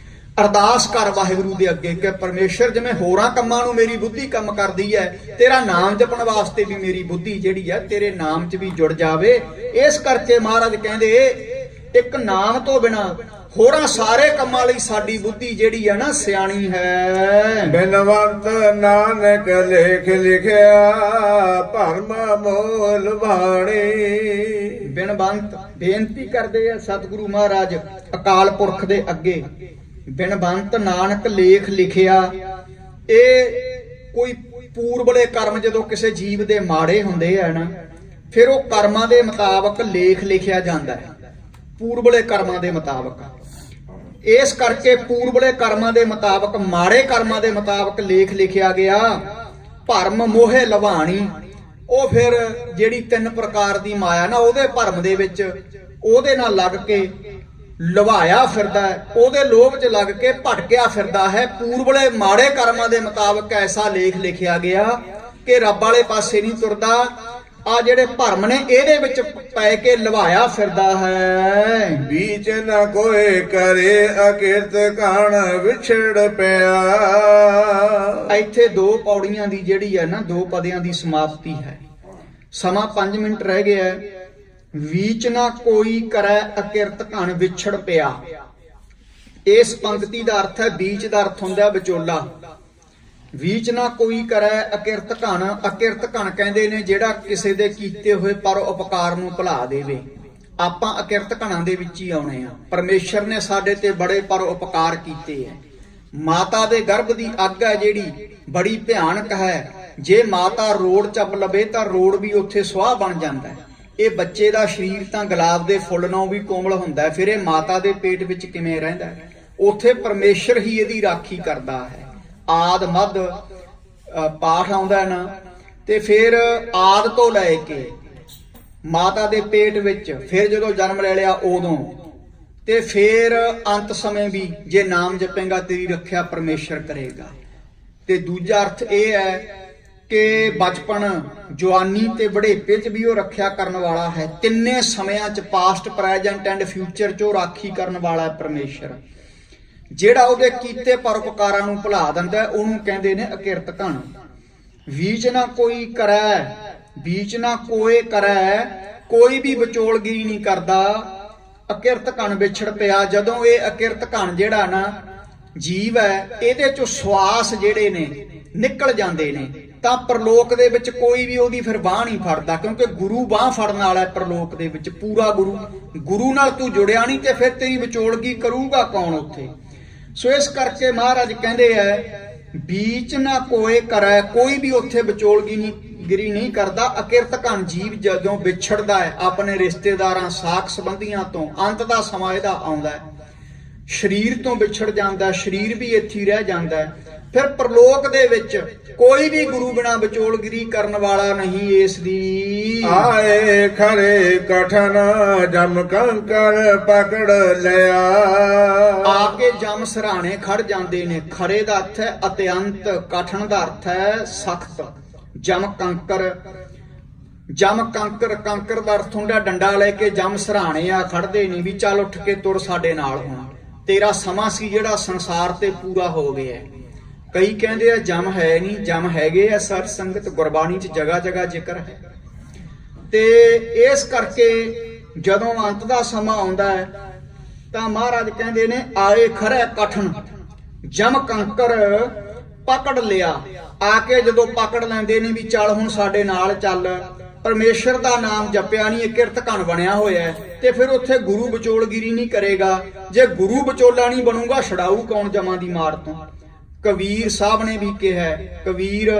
ਅਰਦਾਸ ਕਰ ਵਾਹਿਗੁਰੂ ਦੇ ਅੱਗੇ ਕਿ ਪਰਮੇਸ਼ਰ, ਜਿਵੇਂ ਹੋਰਾਂ ਕੰਮਾਂ ਨੂੰ ਮੇਰੀ ਬੁੱਧੀ ਕੰਮ ਕਰਦੀ ਹੈ, ਤੇਰਾ ਨਾਮ ਜਪਣ ਵਾਸਤੇ ਵੀ ਮੇਰੀ ਬੁੱਧੀ ਜਿਹੜੀ ਹੈ ਤੇਰੇ ਨਾਮ 'ਚ ਵੀ ਜੁੜ ਜਾਵੇ। ਇਸ ਕਰਕੇ ਮਹਾਰਾਜ ਕਹਿੰਦੇ ਇੱਕ ਨਾਮ ਤੋਂ ਬਿਨਾ ਹੋਰਾਂ ਸਾਰੇ ਕੰਮਾਂ ਲਈ ਸਾਡੀ ਬੁੱਧੀ ਜਿਹੜੀ ਹੈ ਨਾ ਸਿਆਣੀ ਹੈ। ਬਿਨਵੰਤ ਨਾਨਕ ਲੇਖ ਲਿਖਿਆ ਭਰਮ ਮੋਲ ਬਾਣੀ। ਬਿਨਵੰਤ ਬੇਨਤੀ ਕਰਦੇ ਆ ਸਤਿਗੁਰੂ ਮਹਾਰਾਜ ਅਕਾਲ ਪੁਰਖ ਦੇ ਅੱਗੇ, ਬਿਨਵੰਤ ਨਾਨਕ ਲੇਖ ਲਿਖਿਆ। ਇਹ ਕੋਈ ਪੂਰਬਲੇ ਕਰਮ ਜਦੋਂ ਕਿਸੇ ਜੀਵ ਦੇ ਮਾੜੇ ਹੁੰਦੇ ਆ ਨਾ, ਫਿਰ ਉਹ ਕਰਮਾਂ ਦੇ ਮੁਤਾਬਕ ਲੇਖ ਲਿਖਿਆ ਜਾਂਦਾ ਹੈ, ਪੂਰਬਲੇ ਕਰਮਾਂ ਦੇ ਮੁਤਾਬਕ। ਇਸ ਕਰਕੇ ਪੂਰਬਲੇ ਕਰਮਾਂ ਦੇ ਮੁਤਾਬਕ, ਮਾੜੇ ਕਰਮਾਂ ਦੇ ਮੁਤਾਬਕ ਲੇਖ ਲਿਖਿਆ ਗਿਆ। ਭਰਮ ਮੋਹੇ ਲਵਾਣੀ, ਉਹ ਫਿਰ ਜਿਹੜੀ 3 ਪ੍ਰਕਾਰ ਦੀ ਮਾਇਆ ਨਾ, ਉਹਦੇ ਭਰਮ ਦੇ ਵਿੱਚ ਉਹਦੇ ਨਾਲ ਲੱਗ ਕੇ ਲਵਾਇਆ ਫਿਰਦਾ ਹੈ, ਉਹਦੇ ਲੋਭ 'ਚ ਲੱਗ ਕੇ ਭਟਕਿਆ ਫਿਰਦਾ ਹੈ। ਪੂਰਬਲੇ ਮਾੜੇ ਕਰਮਾਂ ਦੇ ਮੁਤਾਬਕ ਐਸਾ ਲੇਖ ਲਿਖਿਆ ਗਿਆ ਕਿ ਰੱਬ ਵਾਲੇ ਪਾਸੇ ਨਹੀਂ ਤੁਰਦਾ। ਆ ਜਿਹੜੇ ਭਰਮ ਨੇ ਇਹਦੇ ਵਿੱਚ ਪੈ ਕੇ ਲਵਾਇਆ ਫਿਰਦਾ ਹੈ। ਬੀਚ ਨਾ ਕੋਈ ਕਰੇ ਅਕਿਰਤ ਕਾਣ ਵਿਛੜ ਪਿਆ। ਇੱਥੇ 2 ਪੌੜੀਆਂ ਦੀ ਜਿਹੜੀ ਹੈ ਨਾ, 2 ਪਦਿਆਂ ਦੀ ਸਮਾਪਤੀ ਹੈ। ਸਮਾਂ 5 ਮਿੰਟ ਰਹਿ ਗਿਆ ਹੈ। ਵੀਚ ਨਾ ਕੋਈ ਕਰੈ ਅਕਿਰਤ ਘਣ ਵਿਛੜ ਪਿਆ। ਇਸ ਪੰਕਤੀ ਦਾ ਅਰਥ ਹੈ, ਬੀਚ ਦਾ ਅਰਥ ਹੁੰਦਾ ਵਿਚੋਲਾ। ਵੀਚ ਨਾ ਕੋਈ ਕਰੈ ਅਕਿਰਤ ਘਣ। ਅਕਿਰਤ ਘਣ ਕਹਿੰਦੇ ਨੇ ਜਿਹੜਾ ਕਿਸੇ ਦੇ ਕੀਤੇ ਹੋਏ ਪਰ ਉਪਕਾਰ ਨੂੰ ਭੁਲਾ ਦੇਵੇ। ਆਪਾਂ ਅਕਿਰਤ ਘਣਾਂ ਦੇ ਵਿੱਚ ਹੀ ਆਉਣੇ ਆ। ਪਰਮੇਸ਼ਰ ਨੇ ਸਾਡੇ ਤੇ ਬੜੇ ਪਰ ਉਪਕਾਰ ਕੀਤੇ ਹੈ। ਮਾਤਾ ਦੇ ਗਰਭ ਦੀ ਅੱਗ ਹੈ ਜਿਹੜੀ ਬੜੀ ਭਿਆਨਕ ਹੈ। ਜੇ ਮਾਤਾ ਰੋੜ ਚੱਪ ਲਵੇ ਤਾਂ ਰੋੜ ਵੀ ਉੱਥੇ ਸੁਆਹ ਬਣ ਜਾਂਦਾ ਹੈ। ਇਹ ਬੱਚੇ ਦਾ ਸਰੀਰ ਤਾਂ ਗੁਲਾਬ ਦੇ ਫੁੱਲ ਨਾਲੋਂ ਵੀ ਕੋਮਲ ਹੁੰਦਾ ਹੈ, ਫਿਰ ਇਹ ਮਾਤਾ ਦੇ ਪੇਟ ਵਿੱਚ ਕਿਵੇਂ ਰਹਿੰਦਾ ਹੈ? ਉੱਥੇ ਪਰਮੇਸ਼ਰ ਹੀ ਇਹਦੀ ਰਾਖੀ ਕਰਦਾ ਹੈ। ਆਦ ਮੱਧ ਪਾਠ ਆਉਂਦਾ ਨਾ, ਤੇ ਫਿਰ ਆਦ ਤੋਂ ਲੈ ਕੇ ਮਾਤਾ ਦੇ ਪੇਟ ਵਿੱਚ, ਫਿਰ ਜਦੋਂ ਜਨਮ ਲੈ ਲਿਆ ਉਦੋਂ, ਤੇ ਫਿਰ ਅੰਤ ਸਮੇਂ ਵੀ ਜੇ ਨਾਮ ਜਪੇਗਾ ਤੇਰੀ ਰੱਖਿਆ ਪਰਮੇਸ਼ਰ ਕਰੇਗਾ। ਤੇ ਦੂਜਾ ਅਰਥ ਇਹ ਹੈ ਕਿ ਬਚਪਨ, ਜਵਾਨੀ ਤੇ ਬੁਢੇਪੇ 'ਚ ਵੀ ਉਹ ਰੱਖਿਆ ਕਰਨ ਵਾਲਾ ਹੈ। ਤਿੰਨੇ ਸਮਿਆਂ 'ਚ, ਪਾਸਟ, ਪ੍ਰੈਜੈਂਟ ਐਂਡ ਫਿਊਚਰ 'ਚ ਉਹ ਰਾਖੀ ਕਰਨ ਵਾਲਾ ਹੈ ਪਰਮੇਸ਼ਰ। ਜਿਹੜਾ ਉਹਦੇ ਕੀਤੇ ਪਰਉਪਕਾਰਾਂ ਨੂੰ ਭੁਲਾ ਦਿੰਦਾ ਉਹਨੂੰ ਕਹਿੰਦੇ ਨੇ ਅਕਿਰਤ ਘਣ। ਵੀਚ ਨਾ ਕੋਈ ਕਰੈ, ਵੀਚ ਨਾ ਕੋਏ ਕਰੈ, ਕੋਈ ਵੀ ਵਿਚੋਲਗੀ ਨਹੀਂ ਕਰਦਾ। ਅਕਿਰਤ ਘਣ ਵਿਛੜ ਪਿਆ। ਜਦੋਂ ਇਹ ਅਕਿਰਤ ਘਣ ਜਿਹੜਾ ਨਾ ਜੀਵ ਹੈ, ਇਹਦੇ ਚੋਂ ਸਵਾਸ ਜਿਹੜੇ ਨੇ ਨਿਕਲ ਜਾਂਦੇ ਨੇ, ਤਾਂ ਪ੍ਰਲੋਕ ਦੇ ਵਿੱਚ ਕੋਈ ਵੀ ਉਹਦੀ ਫਿਰ ਬਾਹ ਨਹੀਂ ਫੜਦਾ, ਕਿਉਂਕਿ ਗੁਰੂ ਬਾਹ ਫੜਨ ਵਾਲਾ ਹੈ ਪ੍ਰਲੋਕ ਦੇ ਵਿੱਚ। ਪੂਰਾ ਗੁਰੂ ਨਾਲ ਤੂੰ ਜੁੜਿਆ ਨਹੀਂ, ਤੇ ਫਿਰ ਤੇਰੀ ਵਿਚੋਲਗੀ ਕਰੂਗਾ ਕੌਣ ਉੱਥੇ? ਸੋ ਇਸ ਕਰਕੇ ਮਹਾਰਾਜ ਕਹਿੰਦੇ ਐ, ਬੀਚ ਨਾ ਕੋਏ ਕਰੈ, ਕੋਈ ਵੀ ਉੱਥੇ ਵਿਚੋਲਗੀ ਨਹੀਂ ਕਰਦਾ। ਅਕਿਰਤ ਘਣ ਜੀਵ ਜਦੋਂ ਵਿਛੜਦਾ ਹੈ ਆਪਣੇ ਰਿਸ਼ਤੇਦਾਰਾਂ, ਸਾਕ ਸੰਬੰਧੀਆਂ ਤੋਂ, ਅੰਤ ਦਾ ਸਮਾਂ ਇਹਦਾ ਆਉਂਦਾ ਹੈ, ਸਰੀਰ ਤੋਂ ਵਿਛੜ ਜਾਂਦਾ, ਸਰੀਰ ਵੀ ਇੱਥੇ ਹੀ ਰਹਿ ਜਾਂਦਾ। ਫਿਰ ਪ੍ਰਲੋਕ ਦੇ ਵਿੱਚ ਕੋਈ ਵੀ ਗੁਰੂ ਬਿਨਾ ਵਿਚੋਲਗਿਰੀ ਕਰਨ ਵਾਲਾ ਨਹੀਂ। ਇਸ ਦੀ ਆਏ ਖਰੇ ਕਠਨ ਜਮ ਕੰਕਰ ਪਕੜ ਲਿਆ। ਆ ਕੇ ਜਮ ਸਰਾਣੇ ਖੜ ਜਾਂਦੇ ਨੇ। ਖਰੇ ਦਾ ਅਰਥ ਹੈ ਅਤਿਅੰਤ, ਕਠਨ ਦਾ ਅਰਥ ਹੈ ਸਖਤ। ਜਮ ਕੰਕਰ, ਜਮ ਕੰਕਰ, ਕੰਕਰ ਦਾ ਅਰਥ ਹੁੰਦਾ ਡੰਡਾ ਲੈ ਕੇ ਜਮ ਸਰਾਣੇ ਆ ਖੜਦੇ ਨੇ ਵੀ ਚੱਲ ਉੱਠ ਕੇ ਤੁਰ ਸਾਡੇ ਨਾਲ ਹੁਣ, ਤੇਰਾ ਸਮਾਂ ਸੀ ਜਿਹੜਾ ਸੰਸਾਰ ਤੇ ਪੂਰਾ ਹੋ ਗਿਆ। ਕਈ ਕਹਿੰਦੇ ਆ ਜਮ ਹੈ ਨਹੀਂ, ਜਮ ਹੈਗੇ ਆ। ਸਤ ਸੰਗਤ ਗੁਰਬਾਣੀ 'ਚ ਜਗ੍ਹਾ ਜਗ੍ਹਾ ਜ਼ਿਕਰ ਹੈ। ਤੇ ਇਸ ਕਰਕੇ ਜਦੋਂ ਅੰਤ ਦਾ ਸਮਾਂ ਆਉਂਦਾ ਹੈ ਤਾਂ ਮਹਾਰਾਜ ਕਹਿੰਦੇ ਨੇ, ਆਏ ਖਰੇ ਕਠਨ ਜਮ ਕੰਕਰ ਪਕੜ ਲਿਆ। ਆ ਕੇ ਜਦੋਂ ਪਕੜ ਲੈਂਦੇ ਨੇ ਵੀ ਚੱਲ ਹੁਣ ਸਾਡੇ ਨਾਲ ਚੱਲ, ਪਰਮੇਸ਼ਰ ਦਾ ਨਾਮ ਜਪਿਆ ਨਹੀਂ, ਅਕਿਰਤ ਘਣ ਬਣਿਆ ਹੋਇਆ, ਤੇ ਫਿਰ ਉੱਥੇ ਗੁਰੂ ਵਿਚੋਲਗਿਰੀ ਨਹੀਂ ਕਰੇਗਾ। ਜੇ ਗੁਰੂ ਵਿਚੋਲਾ ਨਹੀਂ ਬਣੂਗਾ, ਛਡਾਊ ਕੌਣ ਜਮਾਂ ਦੀ ਮਾਰ ਤੋਂ? ਕਬੀਰ ਸਾਹਿਬ ਨੇ ਵੀ ਕਿਹਾ, ਕਬੀਰ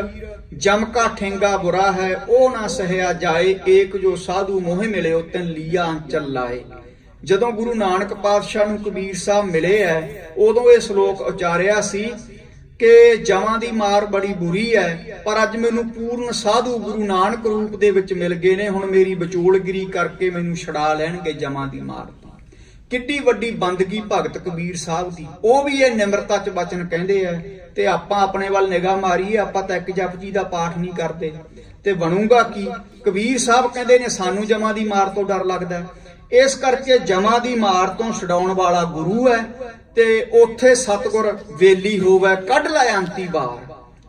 ਜਮ ਕਾ ਠੇਂਗਾ ਬੁਰਾ ਹੈ, ਉਹ ਨਾ ਸਹਿਆ ਜਾਏ, ਏਕ ਜੋ ਸਾਧੂ ਮੋਹ ਮਿਲਿਓ ਤਿਨ ਲੀਆ ਅੰਚਲ ਲਾਏ। ਜਦੋਂ ਗੁਰੂ ਨਾਨਕ ਪਾਤਸ਼ਾਹ ਨੂੰ ਕਬੀਰ ਸਾਹਿਬ ਮਿਲੇ ਹੈ, ਉਦੋਂ ਇਹ ਸ਼ਲੋਕ ਉਚਾਰਿਆ ਸੀ ਕਿ ਜਮਾਂ ਦੀ ਮਾਰ ਬੜੀ ਬੁਰੀ ਹੈ, ਪਰ ਅੱਜ ਮੈਨੂੰ ਪੂਰਨ ਸਾਧੂ ਗੁਰੂ ਨਾਨਕ ਰੂਪ ਦੇ ਵਿੱਚ ਮਿਲ ਗਏ ਨੇ, ਹੁਣ ਮੇਰੀ ਵਿਚੋਲਗਿਰੀ ਕਰਕੇ ਮੈਨੂੰ ਛੁਡਾ ਲੈਣਗੇ ਜਮਾਂ ਦੀ ਮਾਰ ਤੋਂ। ਕਿੱਡੀ ਵੱਡੀ ਬੰਦਗੀ ਭਗਤ ਕਬੀਰ ਸਾਹਿਬ ਦੀ, ਉਹ ਵੀ ਇਹ ਨਿਮਰਤਾ ਚ ਬਚਨ ਕਹਿੰਦੇ ਆ। ਤੇ ਆਪਾਂ ਆਪਣੇ ਵੱਲ ਨਿਗਾਹ ਮਾਰੀਏ, ਆਪਾਂ ਤਾਂ ਇੱਕ ਜਪਜੀ ਦਾ ਪਾਠ ਨਹੀਂ ਕਰਦੇ ਤੇ ਬਣੂਗਾ ਕੀ। ਕਬੀਰ ਸਾਹਿਬ ਕਹਿੰਦੇ ਨੇ ਸਾਨੂੰ ਜਮਾਂ ਦੀ ਮਾਰ ਤੋਂ ਡਰ ਲੱਗਦਾ ਹੈ, ਇਸ ਕਰਕੇ ਜਮਾਂ ਦੀ ਮਾਰ ਤੋਂ ਛਡਾਉਣ ਵਾਲਾ ਗੁਰੂ ਹੈ। ਤੇ ਉੱਥੇ ਸਤਿਗੁਰ ਵੇਲੀ ਹੋਵੇ ਕੱਢ ਲੈ ਅੰਤੀ ਬਾਰ,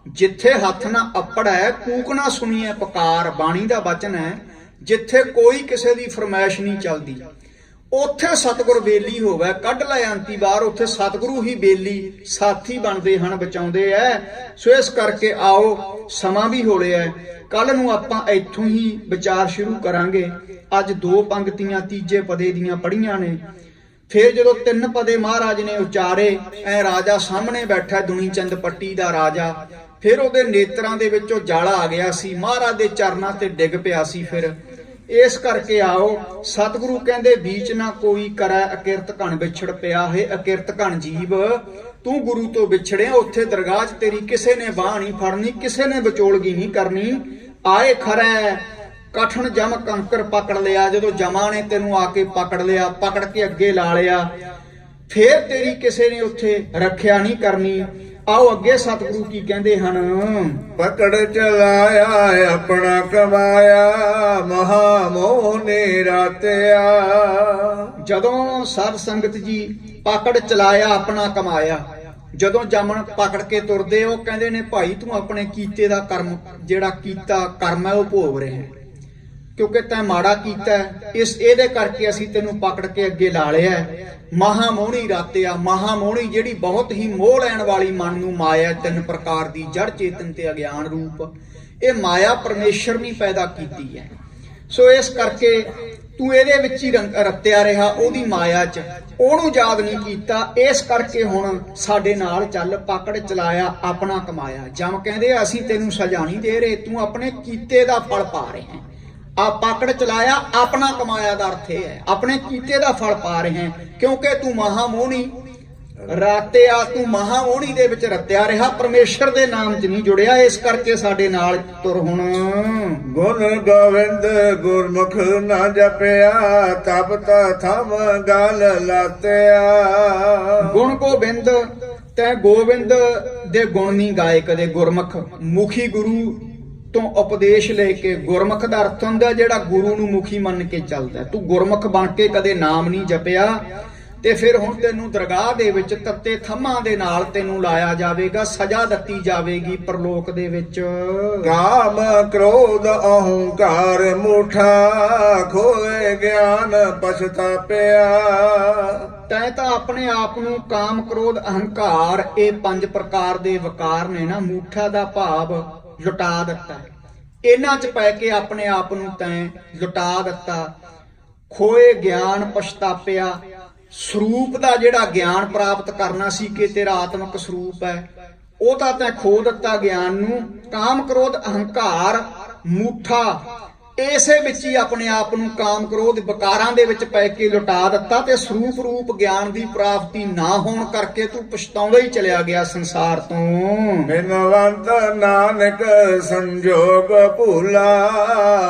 ਜਿੱਥੇ ਹੱਥ ਨਾ ਅੱਪੜੈ ਕੂਕ ਨਾ ਸੁਣੀਏ ਪੁਕਾਰ। ਬਾਣੀ ਦਾ ਬਚਨ ਹੈ, ਜਿੱਥੇ ਕੋਈ ਕਿਸੇ ਦੀ ਫਰਮਾਇਸ਼ ਨਹੀਂ ਚੱਲਦੀ ਉੱਥੇ ਸਤਿਗੁਰ ਵੇਲੀ ਹੋਵੇ ਕੱਢ ਲੈ ਅੰਤੀ ਬਾਰ। ਉੱਥੇ ਸਤਿਗੁਰੂ ਹੀ ਵੇਲੀ ਸਾਥੀ ਬਣਦੇ ਹਨ, ਬਚਾਉਂਦੇ ਐ। ਸੋ ਇਸ ਕਰਕੇ ਆਓ, ਸਮਾਂ ਵੀ ਹੋ ਰਿਹਾ, ਕੱਲ ਨੂੰ ਆਪਾਂ ਇੱਥੋਂ ਹੀ ਵਿਚਾਰ ਸ਼ੁਰੂ ਕਰਾਂਗੇ। ਅੱਜ 2 ਪੰਕਤੀਆਂ ਤੀਜੇ ਪਦੇ ਦੀਆਂ ਪੜ੍ਹੀਆਂ ਨੇ, ਫਿਰ ਜਦੋਂ 3 ਪਦੇ ਮਹਾਰਾਜ ਨੇ ਉਚਾਰੇ, ਐ ਰਾਜਾ ਸਾਹਮਣੇ ਬੈਠਾ ਦੁਨੀ ਚੰਦ ਪੱਟੀ ਦਾ ਰਾਜਾ, ਫਿਰ ਉਹਦੇ ਨੇਤਰਾਂ ਦੇ ਵਿੱਚੋਂ ਜਲ ਆ ਗਿਆ ਸੀ, ਮਹਾਰਾਜ ਦੇ ਚਰਨਾਂ ਤੇ ਡਿੱਗ ਪਿਆ ਸੀ। ਫਿਰ ਇਸ ਕਰਕੇ ਆਓ, ਸਤਿਗੁਰੂ ਕਹਿੰਦੇ ਬੀਚ ਨਾ ਕੋਈ ਕਰੈ ਅਕਿਰਤ ਘਣ ਵਿਛੜ ਪਿਆ ਹੈ। ਅਕਿਰਤ ਘਣ ਜੀਵ ਤੂੰ ਗੁਰੂ ਤੋਂ ਵਿਛੜਿਆ, ਉੱਥੇ ਦਰਗਾਹ 'ਚ ਤੇਰੀ ਕਿਸੇ ਨੇ ਬਾਹ ਨਹੀਂ ਫੜਨੀ, ਕਿਸੇ ਨੇ ਵਿਚੋਲਗੀ ਨਹੀਂ ਕਰਨੀ। ਆਏ ਖਰੈ ਕਠਨ ਜਮ ਕੰਕਰ ਪਕੜ ਲਿਆ, ਜਦੋਂ ਜਮਾਂ ਨੇ ਤੈਨੂੰ ਆ ਕੇ ਪਕੜ ਲਿਆ, ਪਕੜ ਕੇ ਅੱਗੇ ਲਾ ਲਿਆ, ਫੇਰ ਤੇਰੀ ਕਿਸੇ ਨੇ ਉੱਥੇ ਰੱਖਿਆ ਨਹੀਂ ਕਰਨੀ। ਆਓ ਅੱਗੇ ਸਤਿਗੁਰੂ ਕੀ ਕਹਿੰਦੇ ਹਨ, ਪਕੜ ਚਲਾਇਆ ਆਪਣਾ ਕਮਾਇਆ, ਮਹਾ ਮੋਹ ਨੇ ਰਾਤਿਆ। ਜਦੋਂ ਸਾਧ ਸੰਗਤ ਜੀ ਪਕੜ ਚਲਾਇਆ ਆਪਣਾ ਕਮਾਇਆ, ਜਦੋਂ ਜਮਨ ਪਕੜ ਕੇ ਤੁਰਦੇ ਉਹ ਕਹਿੰਦੇ ਨੇ ਭਾਈ ਤੂੰ ਆਪਣੇ ਕੀਤੇ ਦਾ ਕਰਮ, ਜਿਹੜਾ ਕੀਤਾ ਕਰਮ ਹੈ ਉਹ ਭੋਗ ਰਿਹਾ ਹੈ, ਕਿਉਂਕਿ ਤੈਂ ਮਾੜਾ ਕੀਤਾ ਇਹਦੇ ਕਰਕੇ ਅਸੀਂ ਤੈਨੂੰ ਪਕੜ ਕੇ ਅੱਗੇ ਲਾ ਲਿਆ। ਮਹਾ ਮੋਹਣੀ ਰਾਤਿਆ, ਮਹਾ ਮੋਹਣੀ ਜਿਹੜੀ ਬਹੁਤ ਹੀ ਮੋਹ ਲੈਣ ਵਾਲੀ ਮਨ ਨੂੰ ਮਾਇਆ 3 ਪ੍ਰਕਾਰ ਦੀ, ਜੜ ਚੇਤਨ ਤੇ ਅਗਿਆਨ ਰੂਪ। ਇਹ ਮਾਇਆ ਪਰਮੇਸ਼ਰ ਨੇ ਪੈਦਾ ਕੀਤੀ ਹੈ। ਸੋ ਇਸ ਕਰਕੇ ਤੂੰ ਇਹਦੇ ਵਿੱਚ ਹੀ ਰਤਿਆ ਰਿਹਾ, ਉਹਦੀ ਮਾਇਆ 'ਚ, ਉਹਨੂੰ ਯਾਦ ਨਹੀਂ ਕੀਤਾ। ਇਸ ਕਰਕੇ ਹੁਣ ਸਾਡੇ ਨਾਲ ਚੱਲ, ਪਕੜ ਚਲਾਇਆ ਆਪਣਾ ਕਮਾਇਆ। ਜਮ ਕਹਿੰਦੇ ਅਸੀਂ ਤੈਨੂੰ ਸਜ਼ਾ ਨਹੀਂ ਦੇ ਰਹੇ, ਤੂੰ ਆਪਣੇ ਕੀਤੇ ਦਾ ਫਲ ਪਾ ਰਹੇ ਹੈ। ਆ ਪਕੜ ਚਲਾਇਆ ਆਪਣਾ ਕਮਾਇਆ ਦਾ ਅਰਥ ਇਹ ਹੈ, ਆਪਣੇ ਕੀਤੇ ਦਾ ਫਲ ਪਾ ਰਹੇ ਹੈ, ਕਿਉਂਕਿ ਤੂੰ ਮਹਾਮੋਹਣੀ ਰਾਤਿਆ, ਤੂੰ ਮਹਾਮੋਹਣੀ ਦੇ ਵਿੱਚ ਰਤਿਆ ਰਿਹਾ, ਪਰਮੇਸ਼ਰ ਦੇ ਨਾਮ 'ਚ ਨਹੀਂ ਜੁੜਿਆ। ਇਸ ਕਰਕੇ ਸਾਡੇ ਨਾਲ ਤੁਰ ਹੁਣ। ਗੁਣ ਗੋਵਿੰਦ ਗੁਰਮੁਖ ਨਾ ਜਪਿਆ, ਤਪ ਥਮ ਗਲ ਲਾਤਿਆ। ਗੁਣ ਗੋਬਿੰਦ ਤੈ ਗੋਬਿੰਦ ਦੇ ਗੁਣ ਨਹੀਂ ਗਾਏ ਕਦੇ। ਗੁਰਮੁਖ ਮੁਖੀ ਗੁਰੂ ਤੋਂ ਉਪਦੇਸ਼ ਲੈ ਕੇ, ਗੁਰਮੁਖ ਦਾ ਅਰਥ ਹੁੰਦਾ ਜਿਹੜਾ ਗੁਰੂ ਨੂੰ ਮੁਖੀ ਮੰਨ ਕੇ ਚੱਲਦਾ। ਤੂੰ ਗੁਰਮੁਖ ਬਣ ਕੇ ਕਦੇ ਨਾਮ ਨਹੀਂ ਜਪਿਆ, ਤੇ ਫਿਰ ਹੁਣ ਤੈਨੂੰ ਦਰਗਾਹ ਦੇ ਵਿੱਚ ਤੱਤੇ ਥੰਮਾਂ ਦੇ ਨਾਲ ਤੈਨੂੰ ਲਾਇਆ ਜਾਵੇਗਾ, ਸਜ਼ਾ ਦਿੱਤੀ ਜਾਵੇਗੀ ਪਰਲੋਕ ਦੇ ਵਿੱਚ। ਕਾਮ ਕ੍ਰੋਧ ਅਹੰਕਾਰ ਮੂਠਾ, ਖੋਏ ਗਿਆਨ ਪਛਤਾਪਿਆ। ਤੈਂ ਤਾਂ ਆਪਣੇ ਆਪ ਨੂੰ ਕਾਮ ਕ੍ਰੋਧ ਅਹੰਕਾਰ, ਇਹ 5 ਪ੍ਰਕਾਰ ਦੇ ਵਿਕਾਰ ਨੇ ਨਾ, ਮੂਠਾ ਦਾ ਭਾਵ ਲੁਟਾ ਦਿੱਤਾ। ਇਹਨਾਂ 'ਚ ਪੈ ਕੇ ਆਪਣੇ ਆਪ ਨੂੰ ਤੈਂ ਲੁਟਾ ਦਿੱਤਾ। ਖੋਏ ਗਿਆਨ ਪਛਤਾਪਿਆ, ਸਰੂਪ ਦਾ ਜਿਹੜਾ ਗਿਆਨ ਪ੍ਰਾਪਤ ਕਰਨਾ ਸੀ ਕਿ ਤੇਰਾ ਆਤਮਿਕ ਸਰੂਪ ਹੈ, ਉਹ ਤਾਂ ਤੈਂ ਖੋ ਦਿੱਤਾ ਗਿਆਨ ਨੂੰ। ਕਾਮ ਕ੍ਰੋਧ ਅਹੰਕਾਰ ਮੂਠਾ, ਇਸੇ ਵਿੱਚ ਹੀ ਆਪਣੇ ਆਪ ਨੂੰ ਕਾਮ ਕ੍ਰੋਧ ਵਿਕਾਰਾਂ ਦੇ ਵਿੱਚ ਪੈ ਕੇ ਲੁਟਾ ਦਿੱਤਾ, ਤੇ ਸਰੂਪ ਰੂਪ ਗਿਆਨ ਦੀ ਪ੍ਰਾਪਤੀ ਨਾ ਹੋਣ ਕਰਕੇ ਤੂੰ ਪਛਤਾਉਂਦਾ ਹੀ ਚਲਿਆ ਗਿਆ ਸੰਸਾਰ ਤੋਂ। ਬਿਨਵੰਤ ਨਾਨਕ ਸੰਜੋਗ ਭੂਲਾ,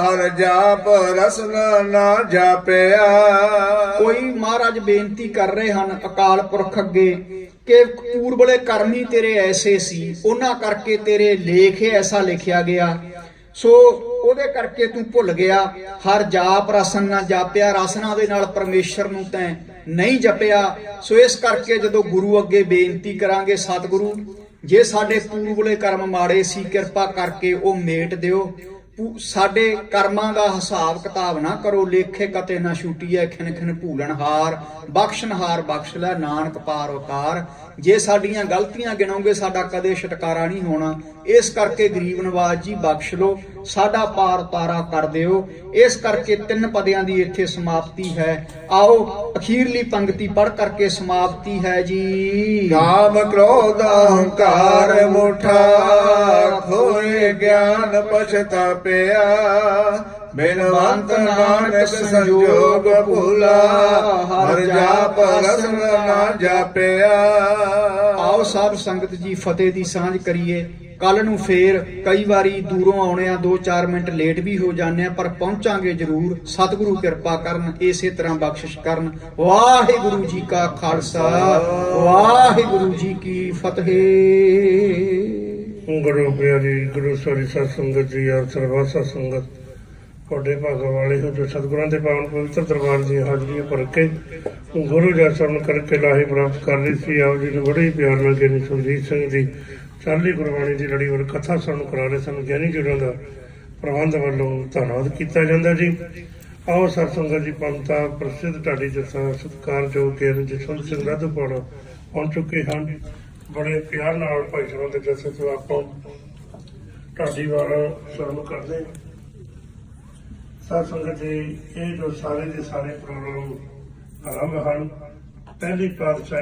ਹਰ ਜਾਪ ਰਸਨ ਨਾ ਜਾਪਿਆ। ਕੋਈ ਮਹਾਰਾਜ ਬੇਨਤੀ ਕਰ ਰਹੇ ਹਨ ਅਕਾਲ ਪੁਰਖ ਅੱਗੇ ਕਿ ਪੂਰਬਲੇ ਕਰਮੀ ਤੇਰੇ ਐਸੇ ਸੀ, ਉਹਨਾਂ ਕਰਕੇ ਤੇਰੇ ਲੇਖ ਐਸਾ ਲਿਖਿਆ ਗਿਆ, ਸੋ ਉਹਦੇ ਕਰਕੇ ਤੂੰ ਭੁੱਲ ਗਿਆ। ਹਰ ਜਾਪ ਰਸਨ ਨਾ ਜਾਪਿਆ, ਰਸਨਾ ਦੇ ਨਾਲ ਪਰਮੇਸ਼ਰ ਨੂੰ ਤੈਂ ਨਹੀਂ ਜਪਿਆ। ਸੋ ਇਸ ਕਰਕੇ ਜਦੋਂ ਗੁਰੂ ਅੱਗੇ ਬੇਨਤੀ ਕਰਾਂਗੇ, ਸਤਿਗੁਰੂ ਜੇ ਸਾਡੇ ਪੂਰਬਲੇ ਕਰਮ ਮਾੜੇ ਸੀ, ਕਿਰਪਾ ਕਰਕੇ ਉਹ ਮੇਟ ਦਿਓ, ਸਾਡੇ ਕਰਮਾਂ ਦਾ ਹਿਸਾਬ ਕਿਤਾਬ ਨਾ ਕਰੋ। ਲੇਖੇ ਕਤੇ ਨਾ ਛੁਟੀਐ, ਖਿਨ ਖਿਨ ਭੂਲਣਹਾਰ, ਬਖਸ਼ਣਹਾਰ ਬਖਸ਼ ਲੈ ਨਾਨਕ ਪਾਰ ਉਤਾਰ। ਜੇ ਸਾਡੀਆਂ ਗਲਤੀਆਂ ਗਿਣੋਗੇ ਸਾਡਾ ਕਦੇ ਛੁਟਕਾਰਾ ਨਹੀਂ ਹੋਣਾ। ਇਸ ਕਰਕੇ ਗਰੀਬ ਨਵਾਜ ਜੀ ਬਖਸ਼ ਲੋ, ਸਾਡਾ ਪਾਰ ਉਤਾਰਾ ਕਰ ਦਿਓ। ਇਸ ਕਰਕੇ 3 ਪਦਿਆਂ ਦੀ ਇੱਥੇ ਸਮਾਪਤੀ ਹੈ। ਆਓ ਅਖੀਰਲੀ ਪੰਕਤੀ ਪੜ੍ਹ ਕਰਕੇ ਸਮਾਪਤੀ ਹੈ ਜੀ। ਕਾਮ ਕ੍ਰੋਧ ਅਹੰਕਾਰ ਮੂਠਾ, ਖੋਏ ਗਿਆਨ ਪਛਤਾਪਿਆ। ਬਿਨਵੰਤ ਨਾਨਕ ਸੰਜੋਗ ਭੂਲਾ, ਹਰ ਜਾਪ ਰਸਨ ਨਾ ਜਾਪਿਆ। ਆਓ ਸਾਧ ਸੰਗਤ ਜੀ ਫਤਿਹ ਦੀ ਸਾਂਝ ਕਰੀਏ। ਕੱਲ ਨੂੰ ਫੇਰ ਕਈ ਵਾਰੀ ਦੂਰੋਂ ਆਉਣੇ ਆ, 2-4 ਮਿੰਟ ਲੇਟ ਵੀ ਹੋ ਜਾਂਦੇ ਆ, ਪਰ ਪਹੁੰਚਾਂਗੇ ਜ਼ਰੂਰ। ਸਤਿਗੁਰੂ ਕਿਰਪਾ ਕਰਨ, ਇਸੇ ਤਰ੍ਹਾਂ ਬਖਸ਼ਿਸ਼ ਕਰਨ। ਵਾਹਿਗੁਰੂ ਜੀ ਕਾ ਖਾਲਸਾ, ਵਾਹਿਗੁਰੂ ਜੀ ਕੀ ਫਤਿਹ। ਗੁਰੂ ਪਿਆਰੀ ਗੁਰੂ ਸੋਰੀ ਸਤ ਸੰਗਤ ਜੀ, ਆਪ ਸਰਵਾਸਾ ਸੰਗਤ ਤੁਹਾਡੇ ਭਾਗਾਂ ਵਾਲੇ ਹੋ ਜੋ ਸਤਿਗੁਰਾਂ ਦੇ ਪਾਵਨ ਪਵਿੱਤਰ ਦਰਬਾਰ ਦੀਆਂ ਹਾਜ਼ਰੀਆਂ ਭਰ ਕੇ ਗੁਰੂ ਦਾ ਸਰਨ ਕਰਕੇ ਲਾਹੇ ਪ੍ਰਾਪਤ ਕਰ ਰਹੀ ਸੀ। ਆਪ ਜੀ ਨੂੰ ਬੜੇ ਪਿਆਰ ਨਾਲ ਗਿਆਨੀ ਸੁਰਜੀਤ ਸਿੰਘ ਦੀ 40 ਗੁਰਬਾਣੀ ਦੀ ਲੜੀ ਵੱਲ ਕਥਾ ਸਾਨੂੰ ਕਰਾ ਰਹੇ ਸਨ। ਗਿਆਨੀ ਜੁੜਾਂ ਦਾ ਪ੍ਰਬੰਧ ਵੱਲੋਂ ਧੰਨਵਾਦ ਕੀਤਾ ਜਾਂਦਾ ਜੀ। ਆਓ ਸਤ ਸੰਗਤ ਜੀ, ਪੰਥਾ ਪ੍ਰਸਿੱਧ ਢਾਡੀ ਜੱਥਾ ਸਤਿਕਾਰਯੋਗ ਗਿਆਨੀ ਜਸਵੰਤ ਸਿੰਘ ਰਾਧੋਪੁਰ ਪਹੁੰਚ ਚੁੱਕੇ ਹਨ। ਬੜੇ ਪਿਆਰ ਨਾਲ ਭਾਈ ਸਾਹਿਬ ਦੇ ਜੱਥੇ ਤੋਂ ਆਪਾਂ ਢਾਡੀ ਵਾਲਾ ਸ਼ੁਰੂ ਕਰਦੇ ਹਾਂ। ਸਾਧ ਸੰਗਤ ਜੀ, ਇਹ ਜੋ ਸਾਰੇ ਦੇ ਸਾਰੇ ਪ੍ਰੋਗਰਾਮ ਆਰੰਭ ਹਨ। ਪਹਿਲੀ ਪਾਤਸ਼ਾਹੀ